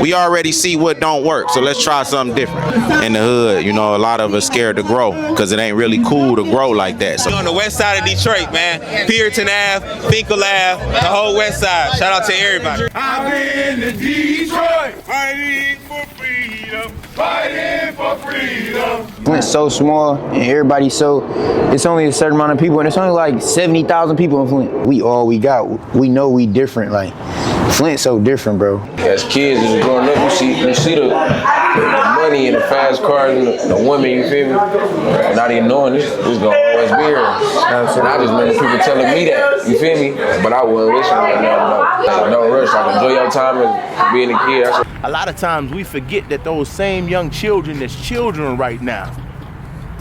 We already see what don't work, so let's try something different. In the hood, you know, a lot of us scared to grow because it ain't really cool to grow like that. So on the west side of Detroit, man, Puritan Ave, Finkel Ave, the whole west side. Shout out to everybody. I've been to Detroit, fighting for freedom, fighting for freedom. Flint's so small and everybody's it's only a certain amount of people, and it's only like 70,000 people in Flint. We all we got. We know we different. Like, Flint's so different, bro. As kids, as growing up, you see the money and the fast cars and the women, you feel me? Not even knowing this gonna always be here. And I just remember people telling me that, you feel me? But I wasn't listening. Like, no rush. Like, enjoy your time as being a kid. A lot of times we forget that those same young children that's children right now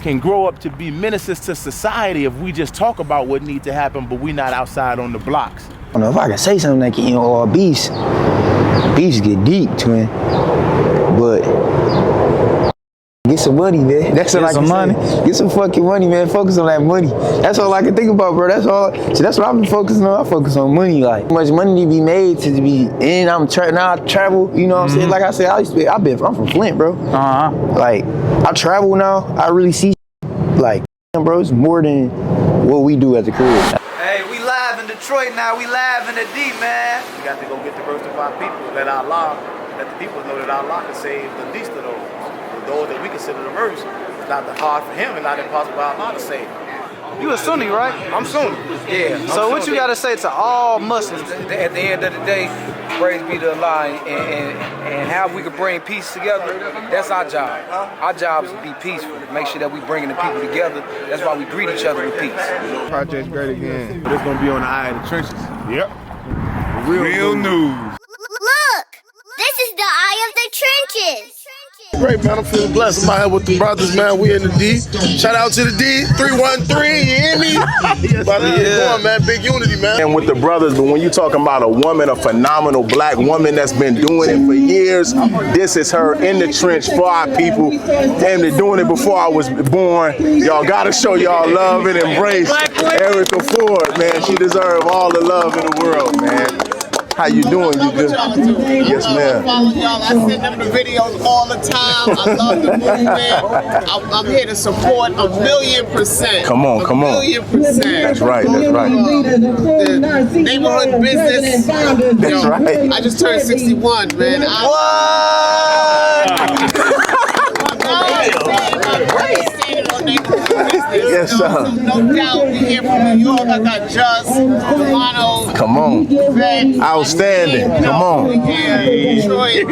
can grow up to be menaces to society if we just talk about what needs to happen, but we not outside on the blocks. I don't know if I can say something like, you know, all beefs get deep, twin. But get some money, man. That's all I can say. Get some fucking money, man. Focus on that money. That's all I can think about, bro. That's all. See, that's what I've been focusing on. I focus on money. Like, how much money to be made to be in. Now I travel. You know what I'm saying? Like I said, I'm from Flint, bro. Like, I travel now. I really see like, bro, it's more than what we do at the crib. Hey, we live in Detroit now. We live in the D, man. We got to go get the first of our people. Let the people know that Allah can save the least of those that we consider the worst. It's not hard for him and not impossible for Allah to save. You a Sunni, right? I'm Sunni. Yeah. So what you got to say to all Muslims? At the end of the day, praise be to Allah, and how we can bring peace together, that's our job. Our job is to be peaceful, make sure that we bringing the people together. That's why we greet each other with peace. Project's great again. But it's going to be on the eye of the trenches. Yep. Real news. Look, this is the eye of the trenches. Great, man. I'm feeling blessed. I'm out here with the brothers, man. We in the D. Shout out to the D. 313, you hear me? About to get it going, man. Big unity, man. And with the brothers, but when you talking about a woman, a phenomenal black woman that's been doing it for years, this is her in the trench for our people. Damn, they're doing it before I was born. Y'all gotta show y'all love and embrace Erica Ford, man. She deserves all the love in the world, man. How you doing? You good? Yes, ma'am. I follow y'all. I send them the videos all the time. I love the movement. I'm here to support 1,000,000%. Come on, come on. 1,000,000%. That's right, that's right. The neighborhood business. That's right. I just turned 61, man. Yes, sir. No doubt, we here from New York. I got Just, Delano. Come on. Vet, Outstanding. Come on. Detroit.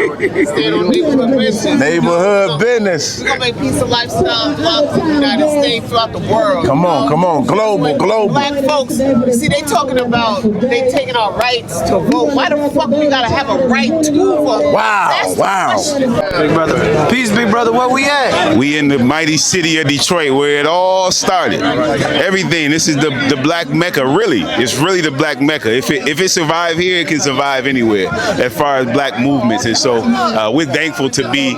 Stand on neighborhood business. Neighborhood business. We're going to make peace and lifestyle throughout the United States, throughout the world. Come on, come on. Global, global. Black folks, see, they talking about they taking our rights to vote. Why the fuck we got to have a right to vote? Wow, wow. Big brother. Peace, big brother. Where we at? We in the mighty city of Detroit, where it all started. Everything. This is the black Mecca. Really, it's really the black Mecca. If it survive here, it can survive anywhere. As far as black movements, and so we're thankful to be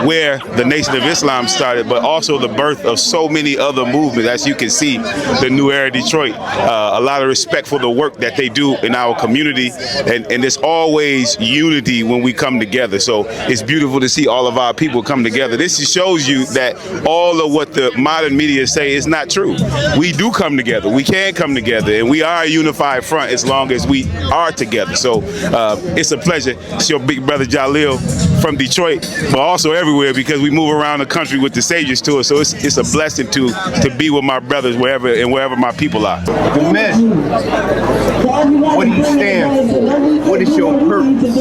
where the Nation of Islam started, but also the birth of so many other movements. As you can see, the New Era Detroit. A lot of respect for the work that they do in our community, and there's always unity when we come together. So it's beautiful to see all of our people come together. This shows you that all of what the modern media say is not true. We do come together. We can come together, and we are a unified front as long as we are together. So it's a pleasure. It's your big brother Jalil from Detroit, but also everywhere, because we move around the country with the Saviors Tour. So it's a blessing to be with my brothers wherever my people are. The men, what do you stand for? What is your purpose?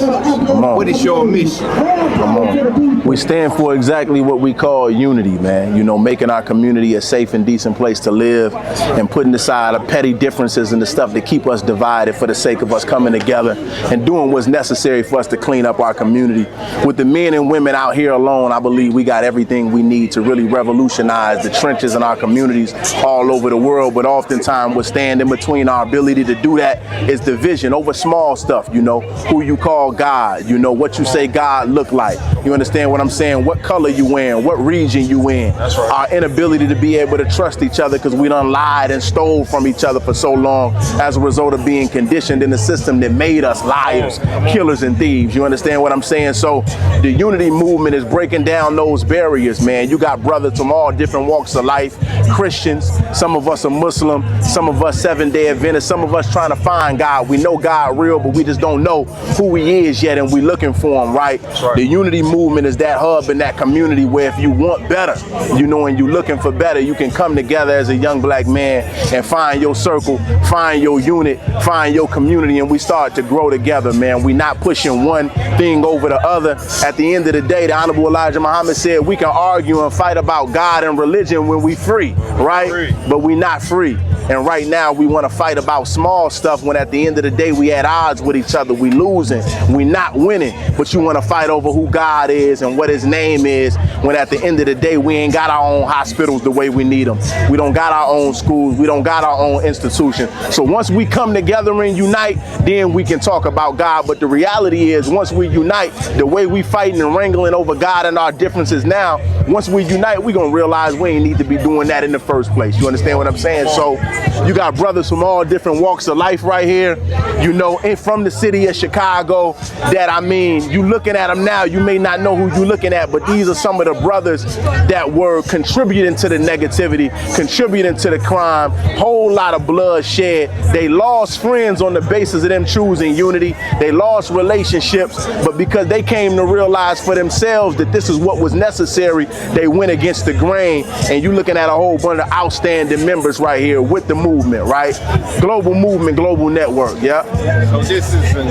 What is your mission? Come on. We stand for exactly what we call unity, man. You know, making our community a safe and decent place to live, and putting aside the petty differences and the stuff that keep us divided for the sake of us coming together and doing what's necessary for us to clean up our community. With the men and women out here alone, I believe we got everything we need to really revolutionize the trenches in our communities all over the world. But oftentimes what's standing between our ability to do that is division over small stuff, you know, who you call God, you know, what you say God look like, You understand what I'm saying? What color you in, what region you in. That's right. Our inability to be able to trust each other because we done lied and stole from each other for so long as a result of being conditioned in the system that made us liars, killers, and thieves. You understand what I'm saying? So the unity movement is breaking down those barriers, man. You got brothers from all different walks of life, Christians, some of us are Muslim, some of us Seventh-day Adventists, some of us trying to find God. We know God real, but we just don't know who he is yet, and we looking for him, right? The unity movement is that hub in that community where if you want better, you know, and you looking for better, you can come together as a young black man and find your circle, find your unit, find your community, and we start to grow together, man. We not pushing one thing over the other. At the end of the day, the Honorable Elijah Muhammad said we can argue and fight about God and religion when we free, right? But we not free. And right now we want to fight about small stuff when at the end of the day we at odds with each other. We losing, we not winning, but you want to fight over who God is and what his name is when at the end of the day we ain't got our own hospitals the way we need them. We don't got our own schools, we don't got our own institutions. So once we come together and unite, then we can talk about God. But the reality is once we unite, the way we fighting and wrangling over God and our differences now, once we unite, we gonna realize we ain't need to be doing that in the first place. You understand what I'm saying? So you got brothers from all different walks of life right here, you know, and from the city of Chicago that, I mean, you looking at them now, you may not know who you looking at, but these are some of the brothers that were contributing to the negativity, contributing to the crime, whole lot of blood shed. They lost friends on the basis of them choosing unity. They lost relationships, but because they came to realize for themselves that this is what was necessary, they went against the grain. And you looking at a whole bunch of outstanding members right here with the movement, right? Global movement, global network, yeah? So this is an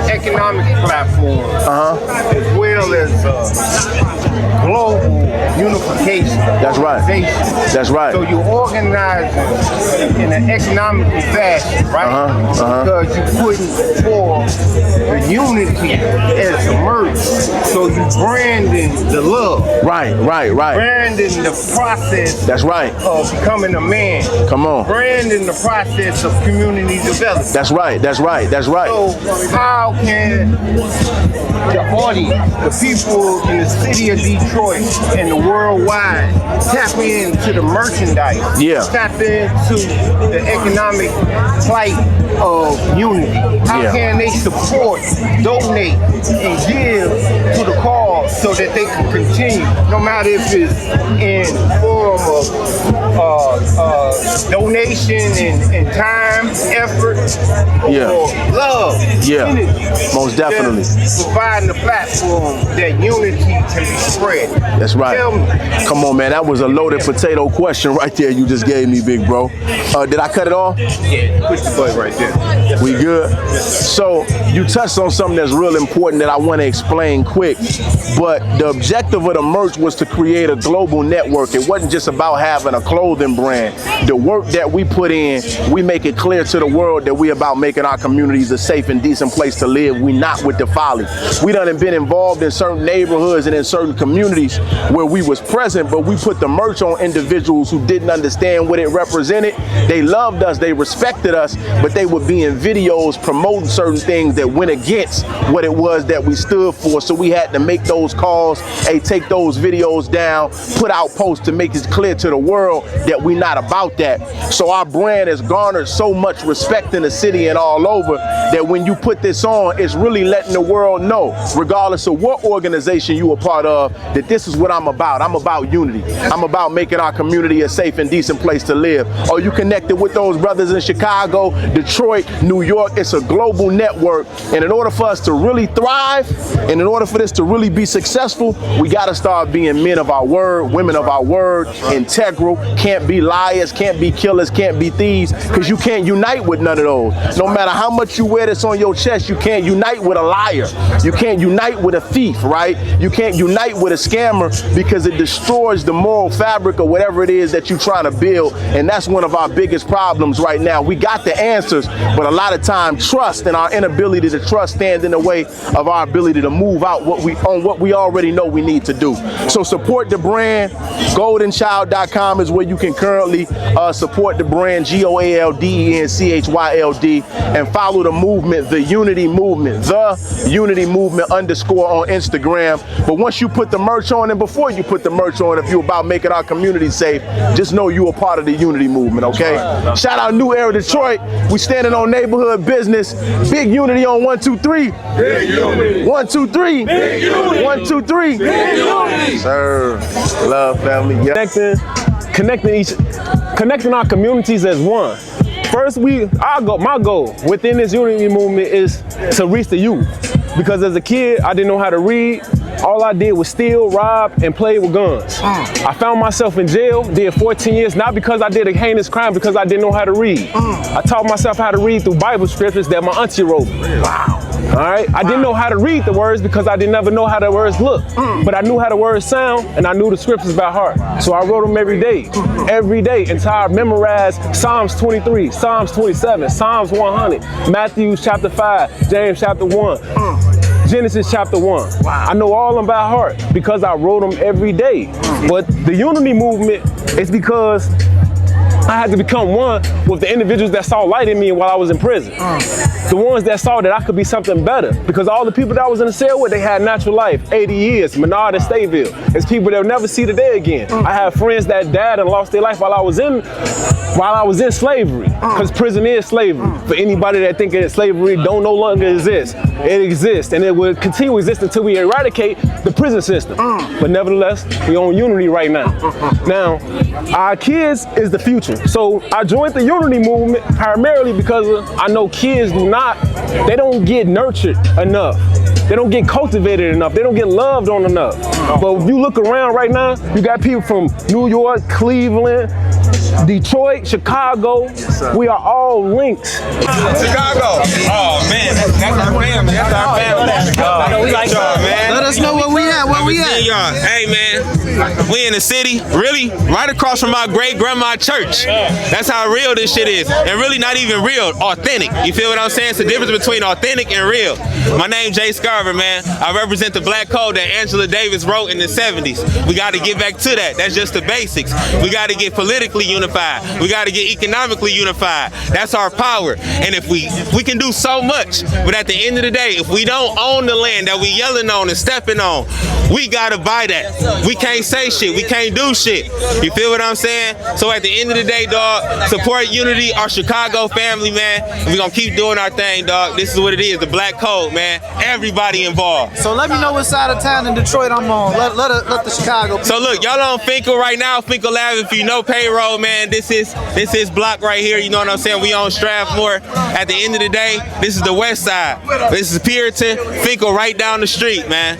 economic platform, as well as global unification. That's right. That's right. So you organize in an economical fashion, right? Because you're putting forth the unity as a merge. So you branding the love. Right. Branding the process. That's right. Of becoming a man. Come on. Branding the process of community development. That's right. So how can the audience, the people in the city of Detroit and the worldwide tap into the merchandise? Yeah. Tap into the economic plight of unity. How can they support, donate, and give to the cause so that they can continue, no matter if it's in form of donation and time, effort, or love, energy. Most definitely. Providing a platform that unity can be spread. That's right. Tell me. Come on, man. That was a loaded potato question right there you just gave me, big bro. Did I cut it off? Yeah, push the button right there. We good? So you touched on something that's real important that I want to explain quick. But the objective of the merch was to create a global network. It wasn't just about having a clothing brand. The work that we put in, we make it clear to the world that we about making our communities a safe and decent place to live. We not with the folly. We done been involved in certain neighborhoods and in certain communities where we was present, but we put the merch on individuals who didn't understand what it represented. They loved us, they respected us, but they would be in videos promoting certain things that went against what it was that we stood for. So we had to make those calls, hey, take those videos down, put out posts to make it clear to the world that we not about that. So our brand has garnered so much respect in the city and all over that when you put this on, it's really letting the world know, regardless of what organization you a part of, that this is what I'm about. I'm about unity. I'm about making our community a safe and decent place to live. Are you connected with those brothers in Chicago, Detroit, New York? It's a global network. And in order for us to really thrive, and in order for this to really be successful, we got to start being men of our word, women of our word, integral, can't be liars, can't be killers, can't be thieves, because you can't unite with none of those. No matter how much you wear this on your chest, you can't unite with a liar. You can't unite with a thief, right? You can't unite with a scammer because it destroys the moral fabric or whatever it is that you're trying to build. And that's one of our biggest problems right now. We got the answers, but a lot of time trust and our inability to trust stand in the way of our ability to move out what we already know we need to do. So support the brand. Goldenchild.com is where you can currently support the brand, GOALDENCHYLD, and follow the movement, the Unity Movement, the Unity Movement _ on Instagram. But once you put the merch on, and before you put the merch on, if you're about making our community safe, just know you are part of the Unity Movement, okay? Shout out New Era Detroit. We standing on neighborhood business. Big Unity on 1, 2, 3. Big Unity. 1, 2, 3. Big Unity. 1, 2, 3. Big Unity. Sir, love family. Yeah. Connecting our communities as one. First, my goal within this Unity Movement is to reach the youth. Because as a kid, I didn't know how to read. All I did was steal, rob, and play with guns. I found myself in jail, did 14 years, not because I did a heinous crime, because I didn't know how to read. I taught myself how to read through Bible scriptures that my auntie wrote me. Wow. All right, I didn't know how to read the words because I didn't ever know how the words look. But I knew how the words sound, and I knew the scriptures by heart. So I wrote them every day until I memorized Psalms 23, Psalms 27, Psalms 100, Matthew chapter 5, James chapter 1. Genesis chapter 1. Wow. I know all of them by heart because I wrote them every day. But the Unity Movement is because I had to become one with the individuals that saw light in me while I was in prison. The ones that saw that I could be something better. Because all the people that I was in the cell with, they had natural life, 80 years, Menard and Stateville. It's people that will never see the day again. I have friends that died and lost their life while I was in slavery. Because prison is slavery. For anybody that think that slavery don't no longer exist, it exists, and it will continue to exist until we eradicate the prison system. But nevertheless, we own Unity right now. Now, our kids is the future. So I joined the Unity Movement primarily because I know kids they don't get nurtured enough. They don't get cultivated enough. They don't get loved on enough. But if you look around right now, you got people from New York, Cleveland, Detroit, Chicago. We are all linked. Chicago. Oh man, that's our family. That's our family. We like y'all, man. Let us know where we at. Where we at? Y'all. Hey man, we in the city, really, right across from my great grandma church. That's how real this shit is, and really not even real, authentic. You feel what I'm saying? It's the difference between authentic and real. My name Jay Scarver, man. I represent the black code that Angela Davis wrote in the 70s. We got to get back to that. That's just the basics. We got to get politically unified. We got to get economically unified. That's our power. And if we can do so much, but at the end of the day, if we don't own the land that we yelling on and stepping on, we got to buy that. We can't say shit. We can't do shit. You feel what I'm saying? So at the end of the day, dog, support Unity, our Chicago family, man. We're going to keep doing our thing, dog. This is what it is, the black code, man. Everybody involved. So let me know what side of town in Detroit I'm on. Let the Chicago people. So look, y'all on Finkel right now, Finkel Ave. If you know Payroll, man, this is block right here. You know what I'm saying? We on Strathmore. At the end of the day, this is the west side. This is Puritan, Finkel right down the street, man.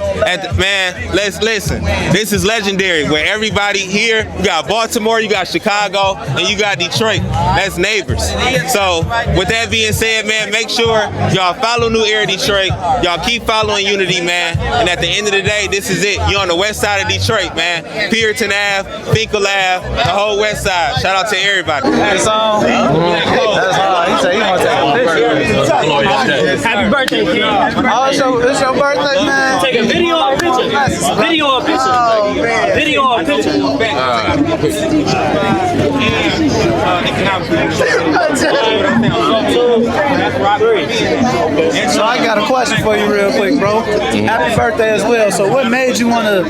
Let's listen. This is legendary. Where everybody here, you got Baltimore, you got Chicago, and you got Detroit. That's neighbors. So with that being said, man, make sure y'all follow New Era Detroit. Y'all keep following Unity, man. And at the end of the day, this is it. You're on the west side of Detroit, man. Puritan Ave, Finkel Ave, the whole west side. Shout out to everybody. That's all. That's all. He said he want to take a picture. Happy birthday, King. Oh, it's your birthday, man. Take a video or a picture. Video or a picture. Oh, man. Video or a picture. So I got a question for you real quick, bro. Happy birthday as well. So what made you want to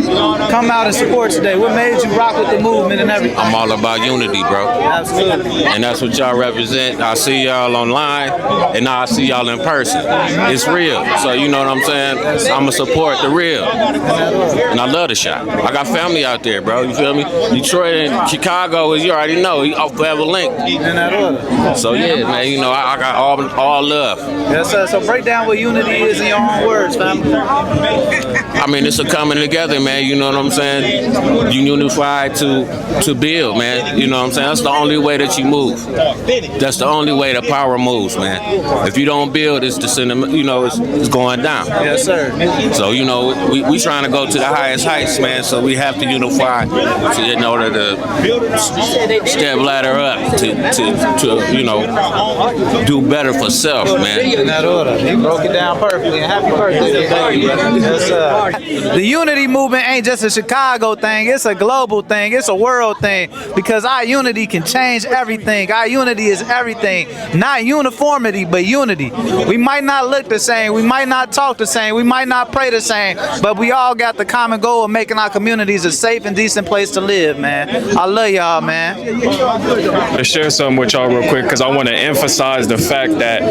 come out and support today? What made you rock with the movement and everything? I'm all about unity, bro. Absolutely. And that's what y'all represent. I see y'all online, and now I see y'all in person. It's real. So you know what I'm saying? I'ma support the real. And I love the shop. I got family out there, bro. You feel me? Detroit and Chicago, as you already know, forever linked. So yeah, man, you know, I got all love. Yes, sir. So break down what unity is in your own words, family. I mean, it's a coming together, man. You know what I'm saying? You unify to build, man. You know what I'm saying? That's the only way that you move. That's the only way the power moves, man. If you don't build, it's just it's going down. Yes, sir. So you know, we trying trying to go to the highest heights, man. So we have to unify in order to step ladder up to you know, do better for self, man. In that order. He broke it down perfectly. And happy birthday today. Yes, sir. The unity movement ain't just a Chicago thing. It's a global thing. It's a world thing. Because our unity can change everything. Our unity is everything. Not uniformity, but unity. We might not look the same. We might not talk the same. We might not pray the same. But we all got the common goal of making our communities a safe and decent place to live, man. I love y'all, man. To share something with y'all real quick, because I want to emphasize the fact that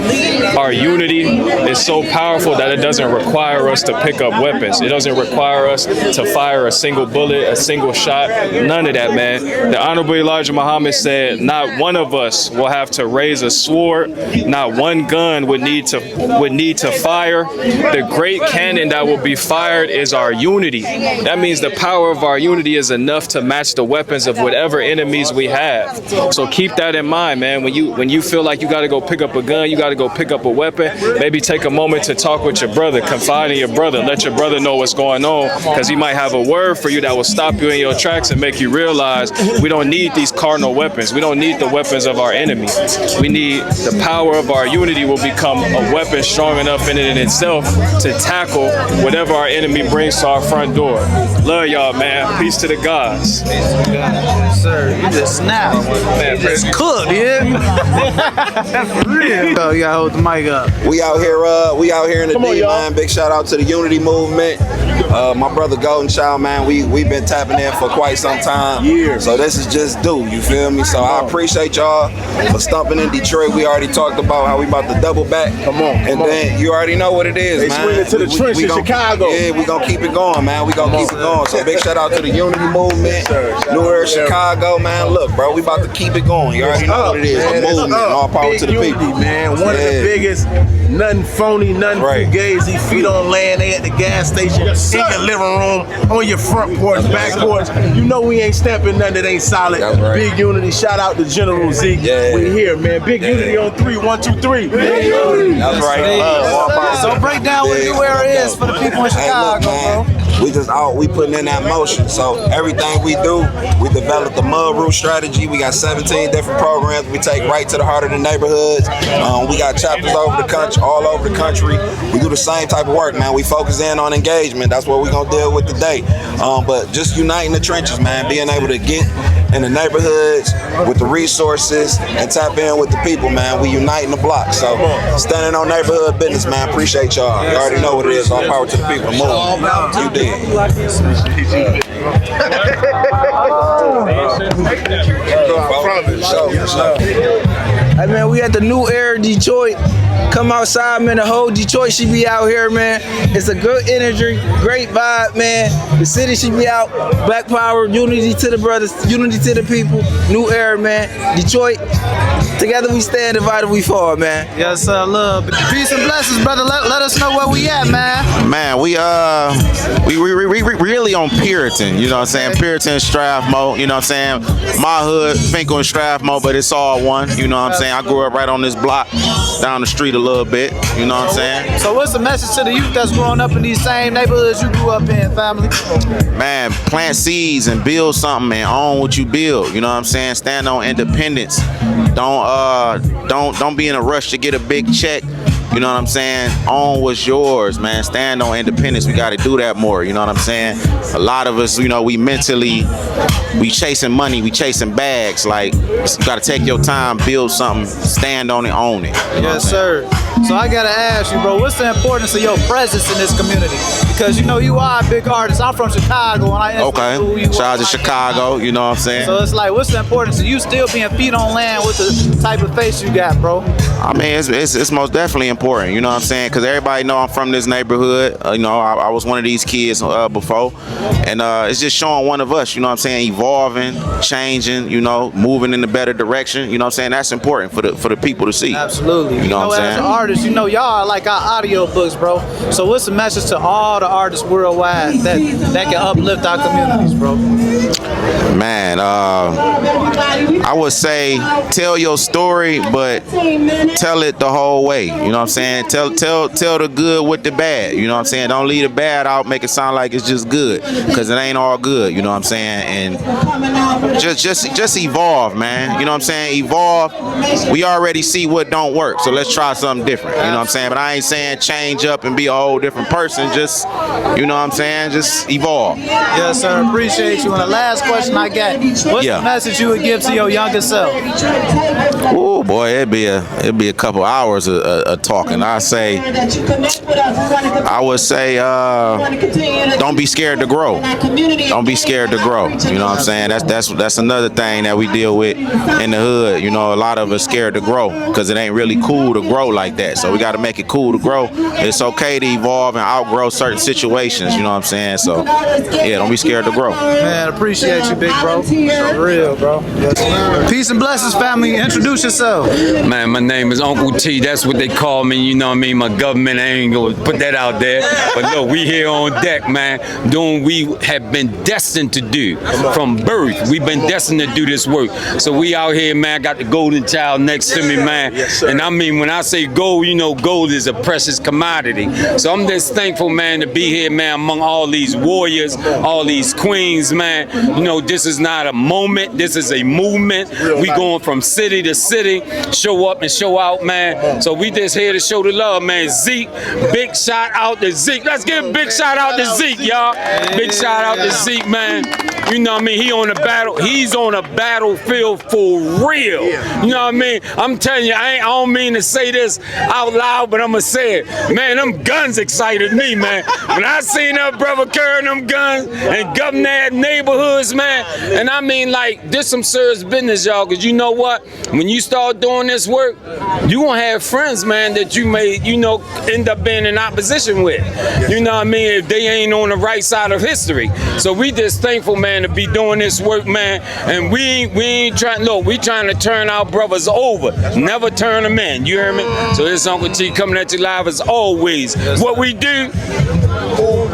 our unity is so powerful that it doesn't require us to pick up weapons. It doesn't require us to fire a single bullet, a single shot, none of that, man. The Honorable Elijah Muhammad said not one of us will have to raise a sword, not one gun would need to fire. The great cannon that will be fired is our unity. That means the power of our unity is enough to match the weapons of whatever enemies we have. So keep that in mind, man. When you feel like you got to go pick up a gun, you got to go pick up a weapon, maybe take a moment to talk with your brother, confide in your brother, let your brother know what's going on, because he might have a word for you that will stop you in your tracks and make you realize we don't need these cardinal weapons. We don't need the weapons of our enemy. We need the power of our unity will become a weapon strong enough in it in itself to tackle whatever our enemy brings to our front door. Love y'all, man. Peace to the gods. Yes, sir. You just snap. Man, you just cooked, yeah? That's for real. Oh, you gotta hold the mic up. We out here in the D, man. Big shout out to the Unity Movement. My brother Golden Child, man, we've been tapping in for quite some time. So this is just due, you feel me? So I appreciate y'all for stumping in Detroit. We already talked about how we about to double back. And then you already know what it is, man. They swing it to the trench in Chicago. Yeah, we gonna keep it going, man. We gonna keep it going. So big shout out to the Unity Movement, New Era Chicago, man. Look, bro, we about to keep it going. You already know what it is. The movement, all power to the people. Man, one of the biggest, nothing phony, nothing fugazi, feet on land, they at the gas station, in your living room, on your front porch, back porch. You know we ain't stamping nothing that ain't solid. Big unity. Shout out to General Zeke. We here, man. Big unity on 3. 1, 2, 3. Big unity. That's right. So break down what New Era is for the people in Chicago, bro. We just we putting in that motion. So everything we do, we developed the mud root strategy. We got 17 different programs we take right to the heart of the neighborhoods. We got chapters all over the country. We do the same type of work, man. We focus in on engagement. That's what we're gonna deal with today. But just uniting the trenches, man. Being able to get in the neighborhoods with the resources and tap in with the people, man. We uniting the block. So standing on neighborhood business, man. Appreciate y'all. You already know what it is. All power to the people. Move. You did. Hey man, we at the New Era Detroit. Come outside, man. The whole Detroit should be out here, man. It's a good energy, great vibe, man. The city should be out. Black power, unity to the brothers, unity to the people. New Era, man. Detroit, together we stand, divided we fall, man. Yes, sir. Love. Peace and blessings, brother. Let us know where we at, man. Man, we really on Puritan, you know what I'm saying? Puritan, Strathmore, you know what I'm saying? My hood, Finkel and Strathmore, but it's all one, you know what I'm saying? I grew up right on this block, down the street a little bit, you know what I'm saying? So what's the message to the youth that's growing up in these same neighborhoods you grew up in, family? Man, plant seeds and build something and own what you build, you know what I'm saying? Stand on independence. Don't be in a rush to get a big check. You know what I'm saying? Own what's yours, man. Stand on independence. We got to do that more. You know what I'm saying? A lot of us, you know, we chasing money, we chasing bags. Like, you got to take your time, build something, stand on it, own it. Yes, sir. So I got to ask you, bro, what's the importance of your presence in this community? Because, you know, you are a big artist. I'm from Chicago. And Shout out to Chicago, you know what I'm saying? So it's like, what's the importance of you still being feet on land with the type of face you got, bro? I mean, it's most definitely important, you know what I'm saying? Because everybody know I'm from this neighborhood. You know, I was one of these kids before. And it's just showing one of us, you know what I'm saying, evolving, changing, you know, moving in a better direction. You know what I'm saying? That's important for the people to see. Absolutely. You know what I'm saying? As an artist, artists, you know, y'all are like our audio books, bro. So what's the message to all the artists worldwide that can uplift our communities, bro? Man, I would say tell your story, but tell it the whole way. You know what I'm saying? Tell the good with the bad. You know what I'm saying? Don't leave the bad out. Make it sound like it's just good, because it ain't all good. You know what I'm saying? And just evolve, man. You know what I'm saying? Evolve. We already see what don't work, so let's try something different. You know what I'm saying? But I ain't saying change up and be a whole different person. Just, you know what I'm saying? Just evolve. Yes, sir. Appreciate you. And the last question I got: what's the message you would give to your younger self? Oh boy, it'd be a couple hours of talking. I would say, don't be scared to grow. Don't be scared to grow. You know what I'm saying? That's another thing that we deal with in the hood. You know, a lot of us scared to grow because it ain't really cool to grow like that. So we got to make it cool to grow. It's okay to evolve and outgrow certain situations. You know what I'm saying? So yeah, don't be scared to grow. Man, appreciate you, big bro. For real, bro. Peace and blessings, family. Introduce yourself. Man, my name is Uncle T. That's what they call me. You know what I mean? My government, I ain't gonna put that out there. But look, we here on deck, man, doing what we have been destined to do from birth. We've been destined to do this work. So we out here, man. Got the golden child next to me, man. And I mean, when I say gold, you know, gold is a precious commodity. So I'm just thankful, man, to be here, man, among all these warriors, all these queens, man. You know, this is not a moment. This is a movement. We going from city to city, show up and show out, man. So we just here to show the love, man. Zeke, big shout out to Zeke. Let's give a big shout out to Zeke, y'all. Big shout out to Zeke, man. You know what I mean? He's on a battlefield for real. You know what I mean? I'm telling you, I don't mean to say this out loud, but I'm gonna say it. Man, them guns excited me, man. When I seen that brother carrying them guns and govern that neighborhoods, man, and I mean, like, this some serious business, y'all, because you know what? When you start doing this work, you gonna have friends, man, that you may, you know, end up being in opposition with. You know what I mean? If they ain't on the right side of history. So we just thankful, man, to be doing this work, man. And we ain't trying, look, we trying to turn our brothers over, never turn them in. You hear me? So this Uncle T coming at you live as always. What we do,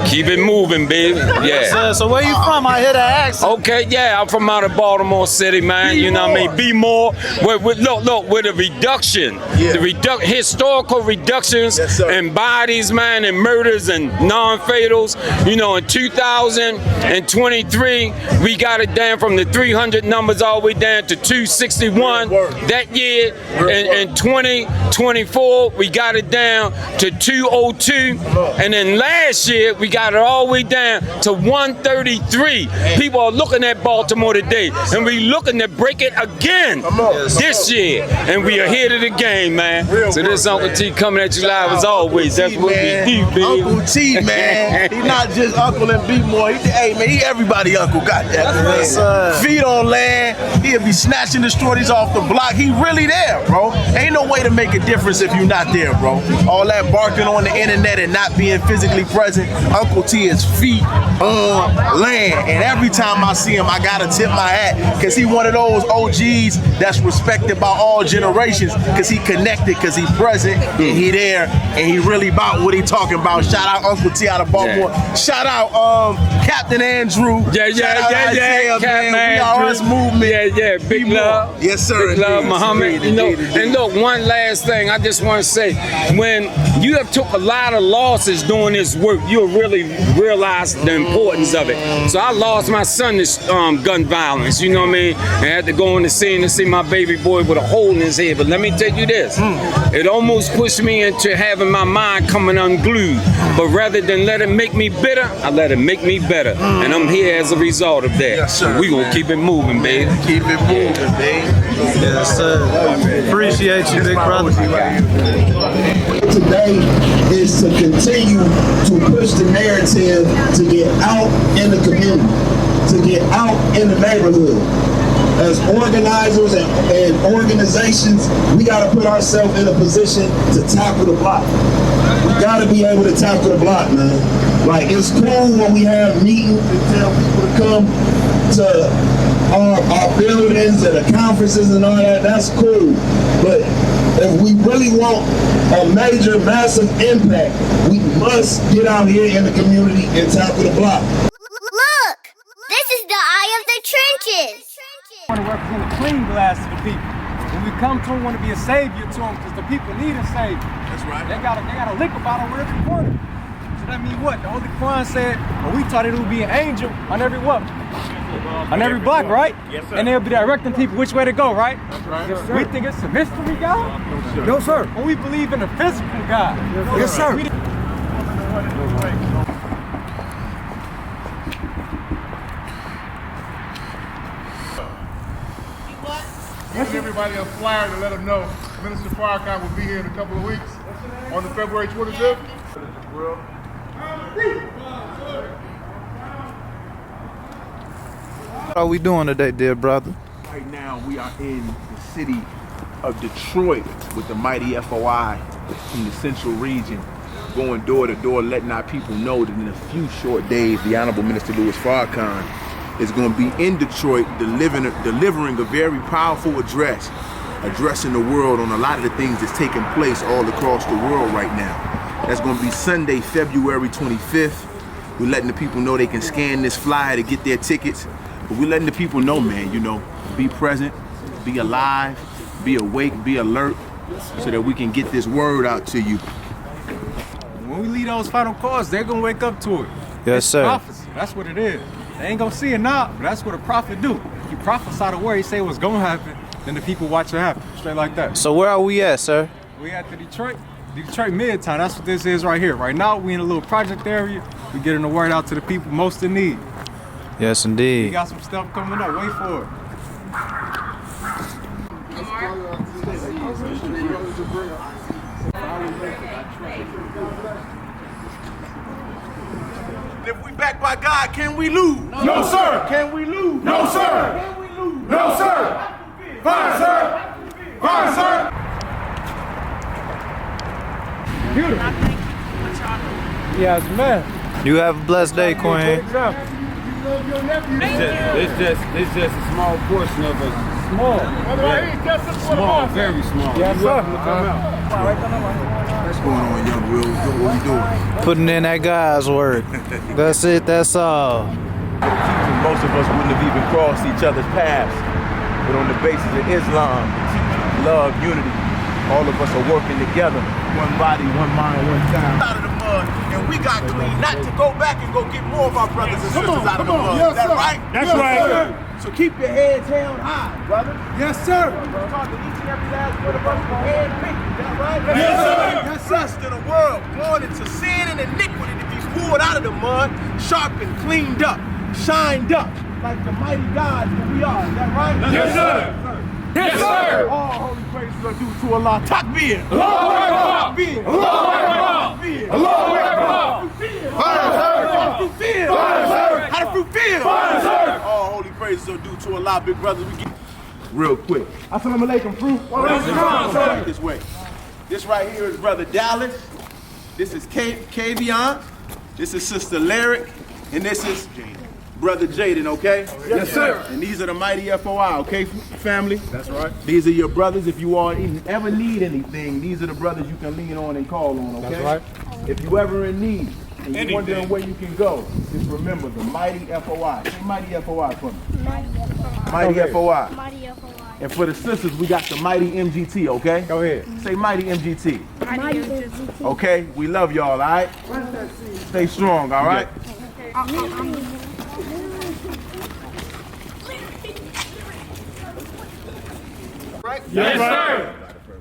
keep it moving, baby. Yeah. So where you from? I hear the accent. Okay, yeah, I'm from out of Baltimore City, man. You know what I mean? Be more. Look, with a reduction, the historical reductions in bodies, man, and murders and non-fatals. You know, in 2023, we got it down from the 300 numbers all the way down to 261. That year, in 2024, we got it down to 202, and then last year we got it all the way down to 133. People are looking at Baltimore today, and we looking to break it again this year, and we are here to the game, man. So this Uncle T coming at you live as always. That's what we do, baby. Uncle T, man. He not just uncle and be more. Hey, man, he everybody uncle. Got that, man. Feet on land. He'll be snatching the shorties off the block. He really there, bro. Ain't no way to make a difference if you're not there, bro. All that barking on the internet and not being physically present. Uncle T is feet on land. And every time I see him, I gotta tip my hat, because he one of those OGs that's respected by all generations, because he connected, because he present, and he there, and he really about what he talking about. Shout out Uncle T out of Baltimore. Shout out Captain Andrew. Yeah. Captain Andrew. Movement. Yeah. Big love. Yes, sir. Big love, Muhammad. You know, and look, one last thing I just want to say. When you have took a lot of losses doing this work, you'll really realize the importance of it. So I lost my son to gun violence, you know what I mean? And I had to go on the scene to see my baby boy with a hole in his head. But let me tell you this, it almost pushed me into having my mind coming unglued. But rather than let it make me bitter, I let it make me better. And I'm here as a result of that. Yes, sir. We gonna keep it moving, baby. Keep it moving, baby. Yes, sir. Appreciate you, big brother. Today is to continue to push the narrative to get out in the community, to get out in the neighborhood. As organizers and organizations, we got to put ourselves in a position to tackle the block. We got to be able to tackle the block, man. Like, it's cool when we have meetings and tell people to come to our buildings and the conferences and all that, that's cool. But if we really want a major, massive impact, we must get out here in the community and tackle the block. Look, this is the eye of the trenches. We want to represent a clean glass to the people. When we come to them, we want to be a savior to them because the people need a savior. That's right. They got a liquor bottle on every corner. So that means what? The Holy Quran said, well, we taught it would be an angel on every what? On every block, right? Yes, sir. And they'll be directing people which way to go, right? That's right. Yes, sir. We think it's a mystery God? No, sir. No, sir. Well, we believe in a physical God. Yes, sir. Give everybody a flyer to let them know Minister Farrakhan will be here in a couple of weeks on the February 25th. What are we doing today, dear brother? Right now, we are in the city of Detroit with the mighty FOI from the central region, going door to door, letting our people know that in a few short days, the Honorable Minister Luhh Farrakhan is going to be in Detroit delivering a very powerful address, addressing the world on a lot of the things that's taking place all across the world right now. That's going to be Sunday, February 25th. We're letting the people know they can scan this flyer to get their tickets. But we're letting the people know, man, you know, be present, be alive, be awake, be alert, so that we can get this word out to you. When we leave those final calls, they're going to wake up to it. Yes, it's sir. Prophecy. That's what it is. They ain't going to see it now, but that's what a prophet do. He prophesied a word, he say what's going to happen, then the people watch it happen, straight like that. So where are we at, sir? We at the Detroit Midtown. That's what this is right here. Right now, we in a little project area. We getting the word out to the people most in need. Yes, indeed. We got some stuff coming up. Wait for it. If we backed by God, can we lose? No, sir. Can we lose? No, sir. Can we lose? No, sir. Fine, sir. Fine, sir. Beautiful. Yes, man. You have a blessed day, Queen. It's just a small portion of us. Small. Small, very small. Yes, sir. What's going on, young Will? What we doing? Putting in that God's work. That's it, that's all. Most of us wouldn't have even crossed each other's paths. But on the basis of Islam, love, unity, all of us are working together. One body, one mind, one time. Out of the mud, and we got clean, not to go back and go get more of our brothers and sisters out of the mud. Yes, is that right? That's right. Sir. So keep your heads held high, brother. Yes, sir. We're talking each and every last one of us from head picked. Is that right? Yes, sir. Yes, sir. Rest in the world, born into sin and iniquity to be pulled out of the mud, sharpened, cleaned up, shined up, like the mighty gods that we are. Is that right? Yes, sir. Yes, sir. All holy praises are due to Allah. Takbir. Allahu Akbar. Allahu Akbar. Allahu Akbar. Fire, sir. How the fruit feel? Fire, sir. How the fruit feel? Fire, sir. All holy praises are due to Allah, big brothers. We get Real quick. Assalamu alaikum, fruit. Sir. This way. This right here is Brother Dallas. This is Kavion. This is Sister Lyric. And this is Brother Jaden, okay? Yes, sir. And these are the mighty FOI, okay, family? That's right. These are your brothers. If you all ever need anything, these are the brothers you can lean on and call on, okay? That's right. If you ever in need and you're wondering where you can go, just remember the mighty FOI. Say mighty FOI for me. Mighty FOI. Mighty FOI. And for the sisters, we got the mighty MGT, okay? Go ahead. Say mighty MGT. Mighty MGT. Okay? We love y'all, all right? Stay strong, all right? Right? Yes, sir.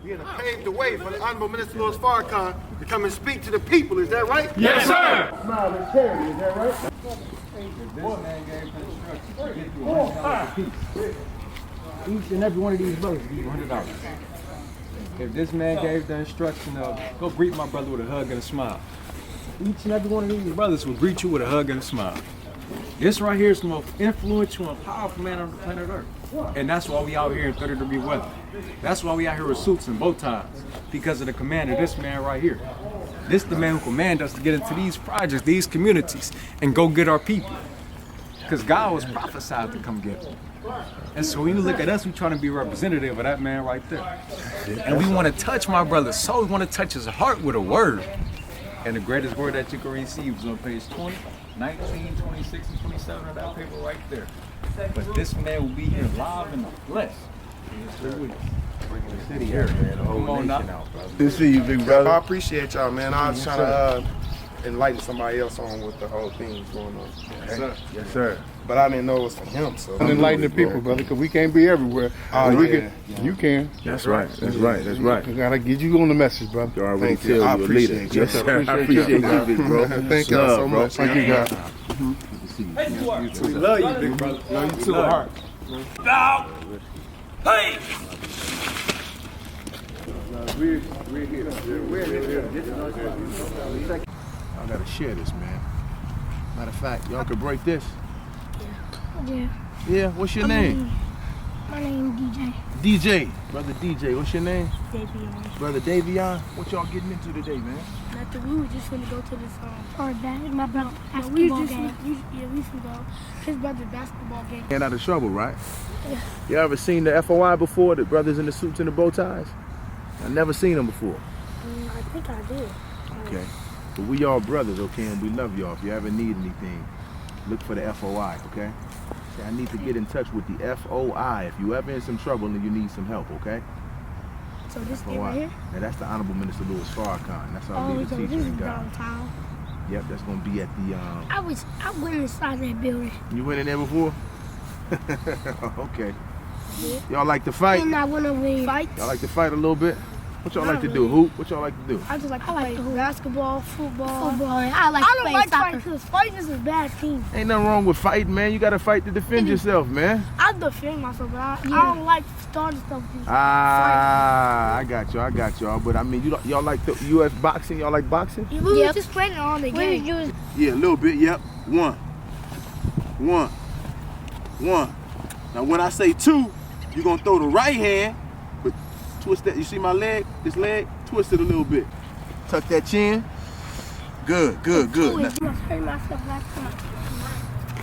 We had to pave the way for the Honorable Minister Luhh Farrakhan to come and speak to the people. Is that right? Yes, sir. Smile and charity, is that right? This man gave instructions to get you $100 apiece. Each and every one of these brothers give you $100. If this man gave the instruction of go greet my brother with a hug and a smile, each and every one of these brothers will greet you with a hug and a smile. This right here is the most influential and powerful man on the planet Earth. And that's why we out here in 30-degree weather. That's why we out here with suits and bow ties, because of the command of this man right here. This is the man who commanded us to get into these projects, these communities, and go get our people. Because God was prophesied to come get him. And so when you look at us, we trying to be representative of that man right there. And we want to touch my brother's soul. We want to touch his heart with a word. And the greatest word that you can receive is on page 20, 19, 26, and 27 of that paper right there. But this man will be here live in the flesh. Bringing the city here, man. The whole nation out, brother. Good to see you, big brother. I appreciate y'all, man. I was trying to enlighten somebody else on what the whole thing's going on. Yes, sir. Yes, sir. But I didn't know it was for him, so. Enlighten the people, brother, because we can't be everywhere. Oh, we yeah. You can. That's right. That's right. That's right. We gotta get you on the message, brother. You already Thank you. tell I you a appreciate leader. you. Yes, sir. I appreciate you, big bro. Thank y'all so much. Thank you, God. You too. We love you, big brother. Love you too, heart. Now, hey! We're here. I gotta share this, man. Matter of fact, y'all could break this. Yeah. Yeah, what's your name? My name DJ. DJ. Brother DJ, what's your name? Davion. Brother Davion. What y'all getting into today, man? Nothing. We were just gonna go to this or that. My brother basketball game. We should go. His brother's basketball game. Get out of trouble, right? Yeah. You ever seen the FOI before? The brothers in the suits and the bow ties? I never seen them before. I think I did. Okay. But we all brothers, okay, and we love y'all. If you ever need anything, look for the FOI, okay? Say, I need to get in touch with the FOI if you ever in some trouble and you need some help, okay? So this FOI. thing right here? Now that's the Honorable Minister Luhh Farrakhan. That's our leader so teacher this is in God. downtown. Yep, that's gonna be at the I went inside that building. You went in there before? Okay. Yeah. Y'all like to fight? And I went over there. Fight? Y'all like to fight a little bit? What y'all like to do? really. Hoop? What y'all like to do? I just like to play basketball, football. I don't like fighting because fighting is a bad team. Ain't nothing wrong with fighting, man. You gotta fight to defend yourself, man. I defend myself, but I don't like starting stuff. I got y'all. But I mean, y'all like the U.S. boxing? Y'all like boxing? We were just playing it on the game. Yeah, a little bit. Yep. One. Now when I say two, you're gonna throw the right hand, but twist that. You see my leg? This leg? Twist it a little bit. Tuck that chin. Good. Now,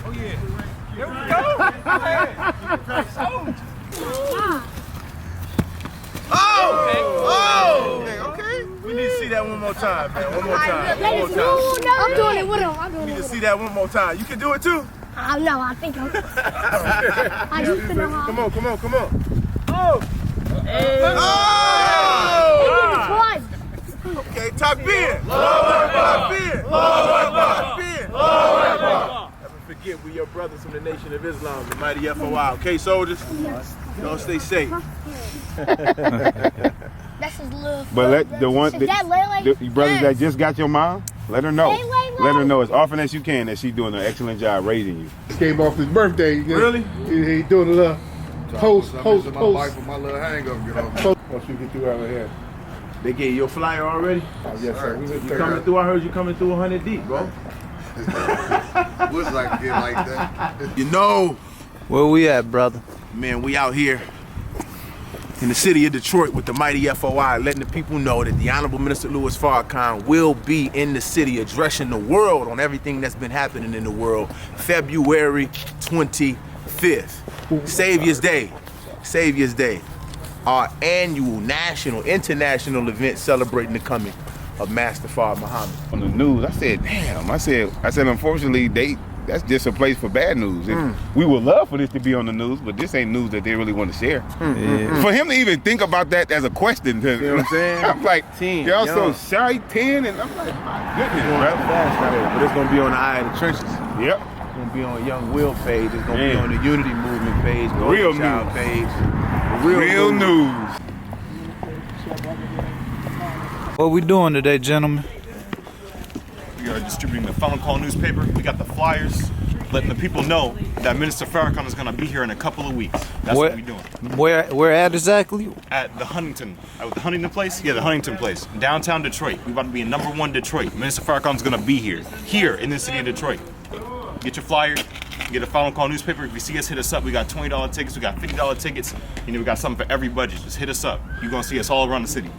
Oh, yeah. Here we go. Okay. We need to see that one more time, man. One more time. I'm doing it with him. We need to see that one more time. You can do it too? I don't know. I think I'm. I used to know how. Come on. Oh! Okay, Takbir. Never forget, we your brothers from the Nation of Islam, the mighty FOI. Okay, soldiers? Y'all stay safe. That's his little. But let the one, the brothers that just got your mom, let her know. Let her know as often as you can that she's doing an excellent job raising you. Came off his birthday. Really? He doing a little post. My life with my little hang up, you know. Once you get through over here. They gave you a flyer already? Yes, sir. You coming through? I heard you coming through 100 deep, bro. What's like get like that? You know. Where we at, brother? Man, we out here in the city of Detroit with the mighty FOI, letting the people know that the Honorable Minister Luhh Farrakhan will be in the city addressing the world on everything that's been happening in the world, February 25th. Savior's Day. Our annual national, international event celebrating the coming of Master Fard Muhammad. On the news, I said, damn. I said, unfortunately, that's just a place for bad news. We would love for this to be on the news, but this ain't news that they really want to share. For him to even think about that as a question, you know what I'm saying? I'm like, 10, y'all so shy, 10, and I'm like, my goodness, bro. Fast out here, but it's gonna be on the Eye of the Trenches. Yep. It's gonna be on Young Will page. It's gonna be on the Unity Movement page, Real Golden Child news. page. Real news. What we doing today, gentlemen? We are distributing the Final Call newspaper. We got the flyers, letting the people know that Minister Farrakhan is going to be here in a couple of weeks. That's what we're doing. Where at exactly? At the Huntington place? Yeah, the Huntington place. Downtown Detroit. We're about to be in #1 Detroit. Minister Farrakhan is going to be here in the city of Detroit. Get your flyer. Get a Final Call newspaper. If you see us, hit us up. We got $20 tickets. We got $50 tickets. We got something for every budget. Just hit us up. You're going to see us all around the city.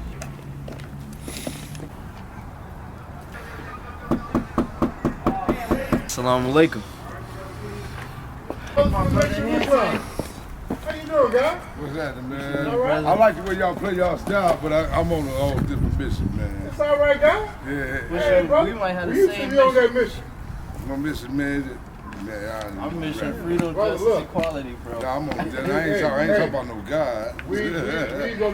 Assalamu alaikum. How you doing, guy? What's happening, man? All right. I like the way y'all play y'all style, but I'm on a whole different mission, man. It's all right, guy. Yeah. Hey, bro. We might have the you same should be on that mission. My mission, man. I'm mission freedom, Brother, justice, look. equality, bro. Nah, I'm on that. I ain't talking about no God. We on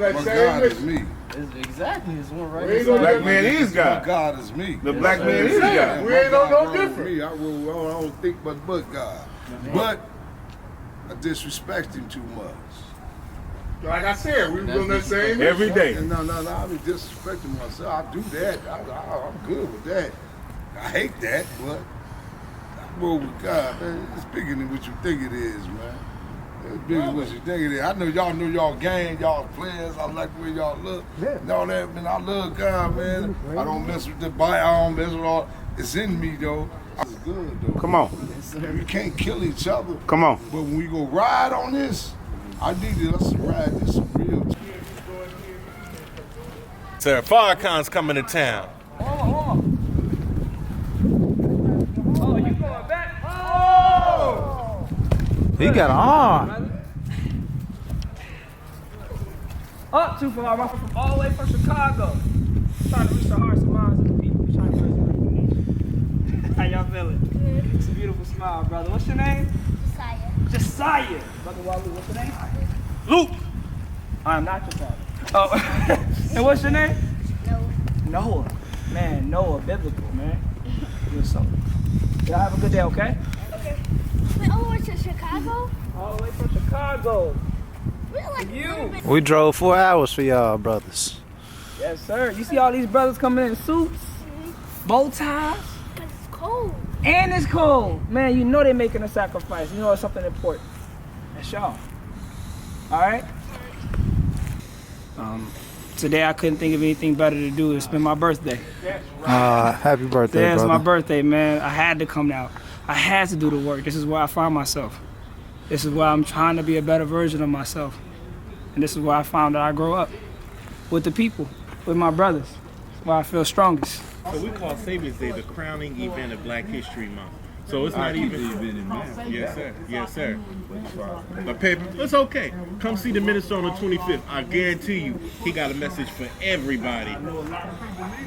that My same God is mission. me. Exactly, it's one right. We ain't on Black that man mission. is God. My God is me. The black man is God. We ain't on no different. Me. I don't think but God. But I disrespect him too much. Like I said, we was on that same mission. Every day. No, I be disrespecting myself. I do that. I'm good with that. I hate that, but I roll with God, man. It's bigger than what you think it is, man. It's bigger than what you think it is. I know y'all gang, y'all players. I like the way y'all look. And all that, man. I love God, man. I don't mess with the Bible. I don't mess with all. It's in me, though. It's good, though. Come on. We can't kill each other. Come on. But when we go ride on this, I need us to ride this some real. Sir, Farrakhan's coming to town. Oh, you going back? Oh! He got an arm. Up too far, from all the way from Chicago. Trying to reach the hearts and minds of the people. Trying to raise the How y'all feeling? It's a beautiful smile, brother. What's your name? Josiah. Brother Wally, what's your name? Luke. I'm not your father. Oh, and what's your name? Noah. Man, Noah, biblical, man. You're so. Y'all have a good day, okay? Okay. Wait, all the way to Chicago? All the way from Chicago. We're like You. We drove 4 hours for y'all, brothers. Yes, sir. You see all these brothers coming in suits, bow ties, But it's cold. and it's cold. Man, you know they're making a sacrifice. You know it's something important. That's y'all. All right? Today I couldn't think of anything better to do. It's been my birthday. Happy birthday, Yeah, it's brother. my birthday, man. I had to come out. I had to do the work. This is where I find myself. This is where I'm trying to be a better version of myself. And this is where I found that I grow up. With the people, with my brothers. Where I feel strongest. So we call Savior's Day the crowning event of Black History Month. So it's not even. Yes, sir. Yes, sir. But paper, it's okay. Come see the minister on the 25th. I guarantee you, he got a message for everybody.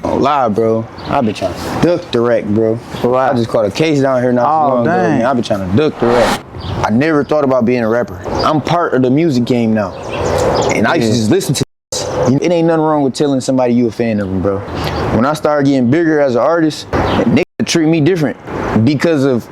Oh, lie, bro. I've been trying to duck the wreck, bro. I just caught a case down here not too long ago, man. I've been trying to duck the wreck. I never thought about being a rapper. I'm part of the music game now. And I used to just listen to this. It ain't nothing wrong with telling somebody you a fan of them, bro. When I started getting bigger as an artist, they treat me different because of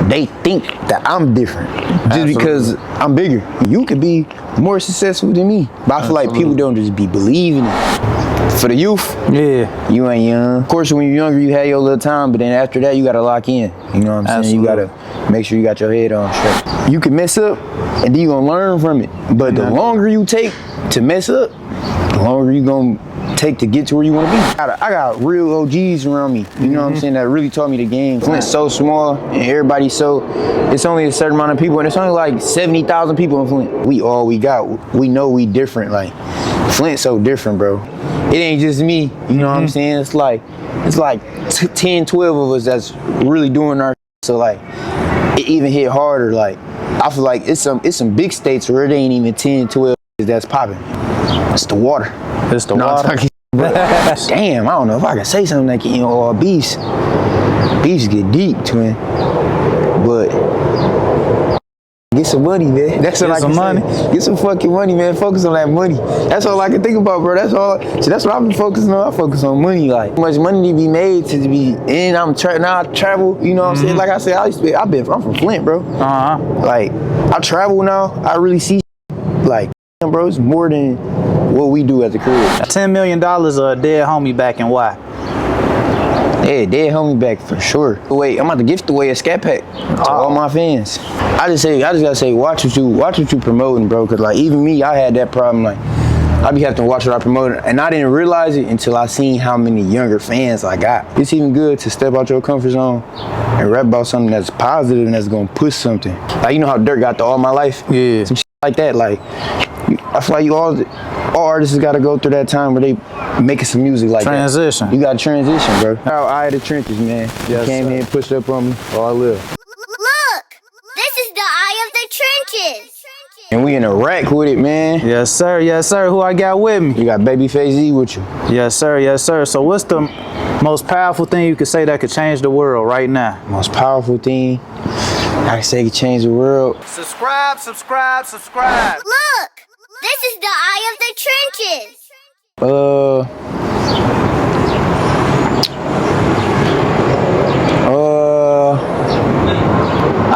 they think that I'm different just because I'm bigger. You could be more successful than me, but I feel like people don't just be believing it. For the youth, yeah, you ain't young. Of course, when you're younger, you have your little time, but then after that, you gotta lock in. You know what I'm saying? You gotta make sure you got your head on straight. You can mess up, and then you gonna learn from it. But the longer you take to mess up, the longer you gonna take to get to where you want to be. I got real OGs around me, you know what I'm saying, that really taught me the game. Flint's so small and everybody's it's only a certain amount of people and it's only like 70,000 people in Flint. We all we got, we know we different. Like, Flint's so different, bro. It ain't just me, you know what I'm saying? It's like 10, 12 of us that's really doing our so like, it even hit harder. Like, I feel like it's some big states where it ain't even 10, 12 that's popping. It's the water. It's the water. Damn, I don't know if I can say something like, you know, beefs get deep, twin. But get some money, man. That's what I can say. Get some fucking money, man. Focus on that money. That's all I can think about, bro. That's all. So that's what I've been focusing on. I focus on money. Like, how much money to be made to be in. Now I travel. You know what I'm saying? Like I said, I'm from Flint, bro. Like, I travel now. I really see. Like, bro, it's more than what we do at the crib. $10 million a dead homie back and why? Yeah, dead homie back for sure. Wait, I'm about to gift away a scat pack to all my fans. I just gotta say, watch what you promoting, bro. Cause like even me, I had that problem. Like I be having to watch what I promote, and I didn't realize it until I seen how many younger fans I got. It's even good to step out your comfort zone and rap about something that's positive and that's gonna push something. Like, you know how Dirk got to All My Life? Yeah. Some shit like that. Like, I feel like all artists got to go through that time where they making some music like transition. That. You got to transition, bro. Eye of the trenches, man. Yes, you came here and pushed up on me. Oh, I live. Look, this is the eye of And we in a rack with it, man. Yes, sir. Yes, sir. Who I got with me? You got BabyFxce E with you. Yes, sir. Yes, sir. So what's the most powerful thing you could say that could change the world right now? Most powerful thing I could say could change the world. Subscribe, subscribe, subscribe. Look, this is the eye of the trenches.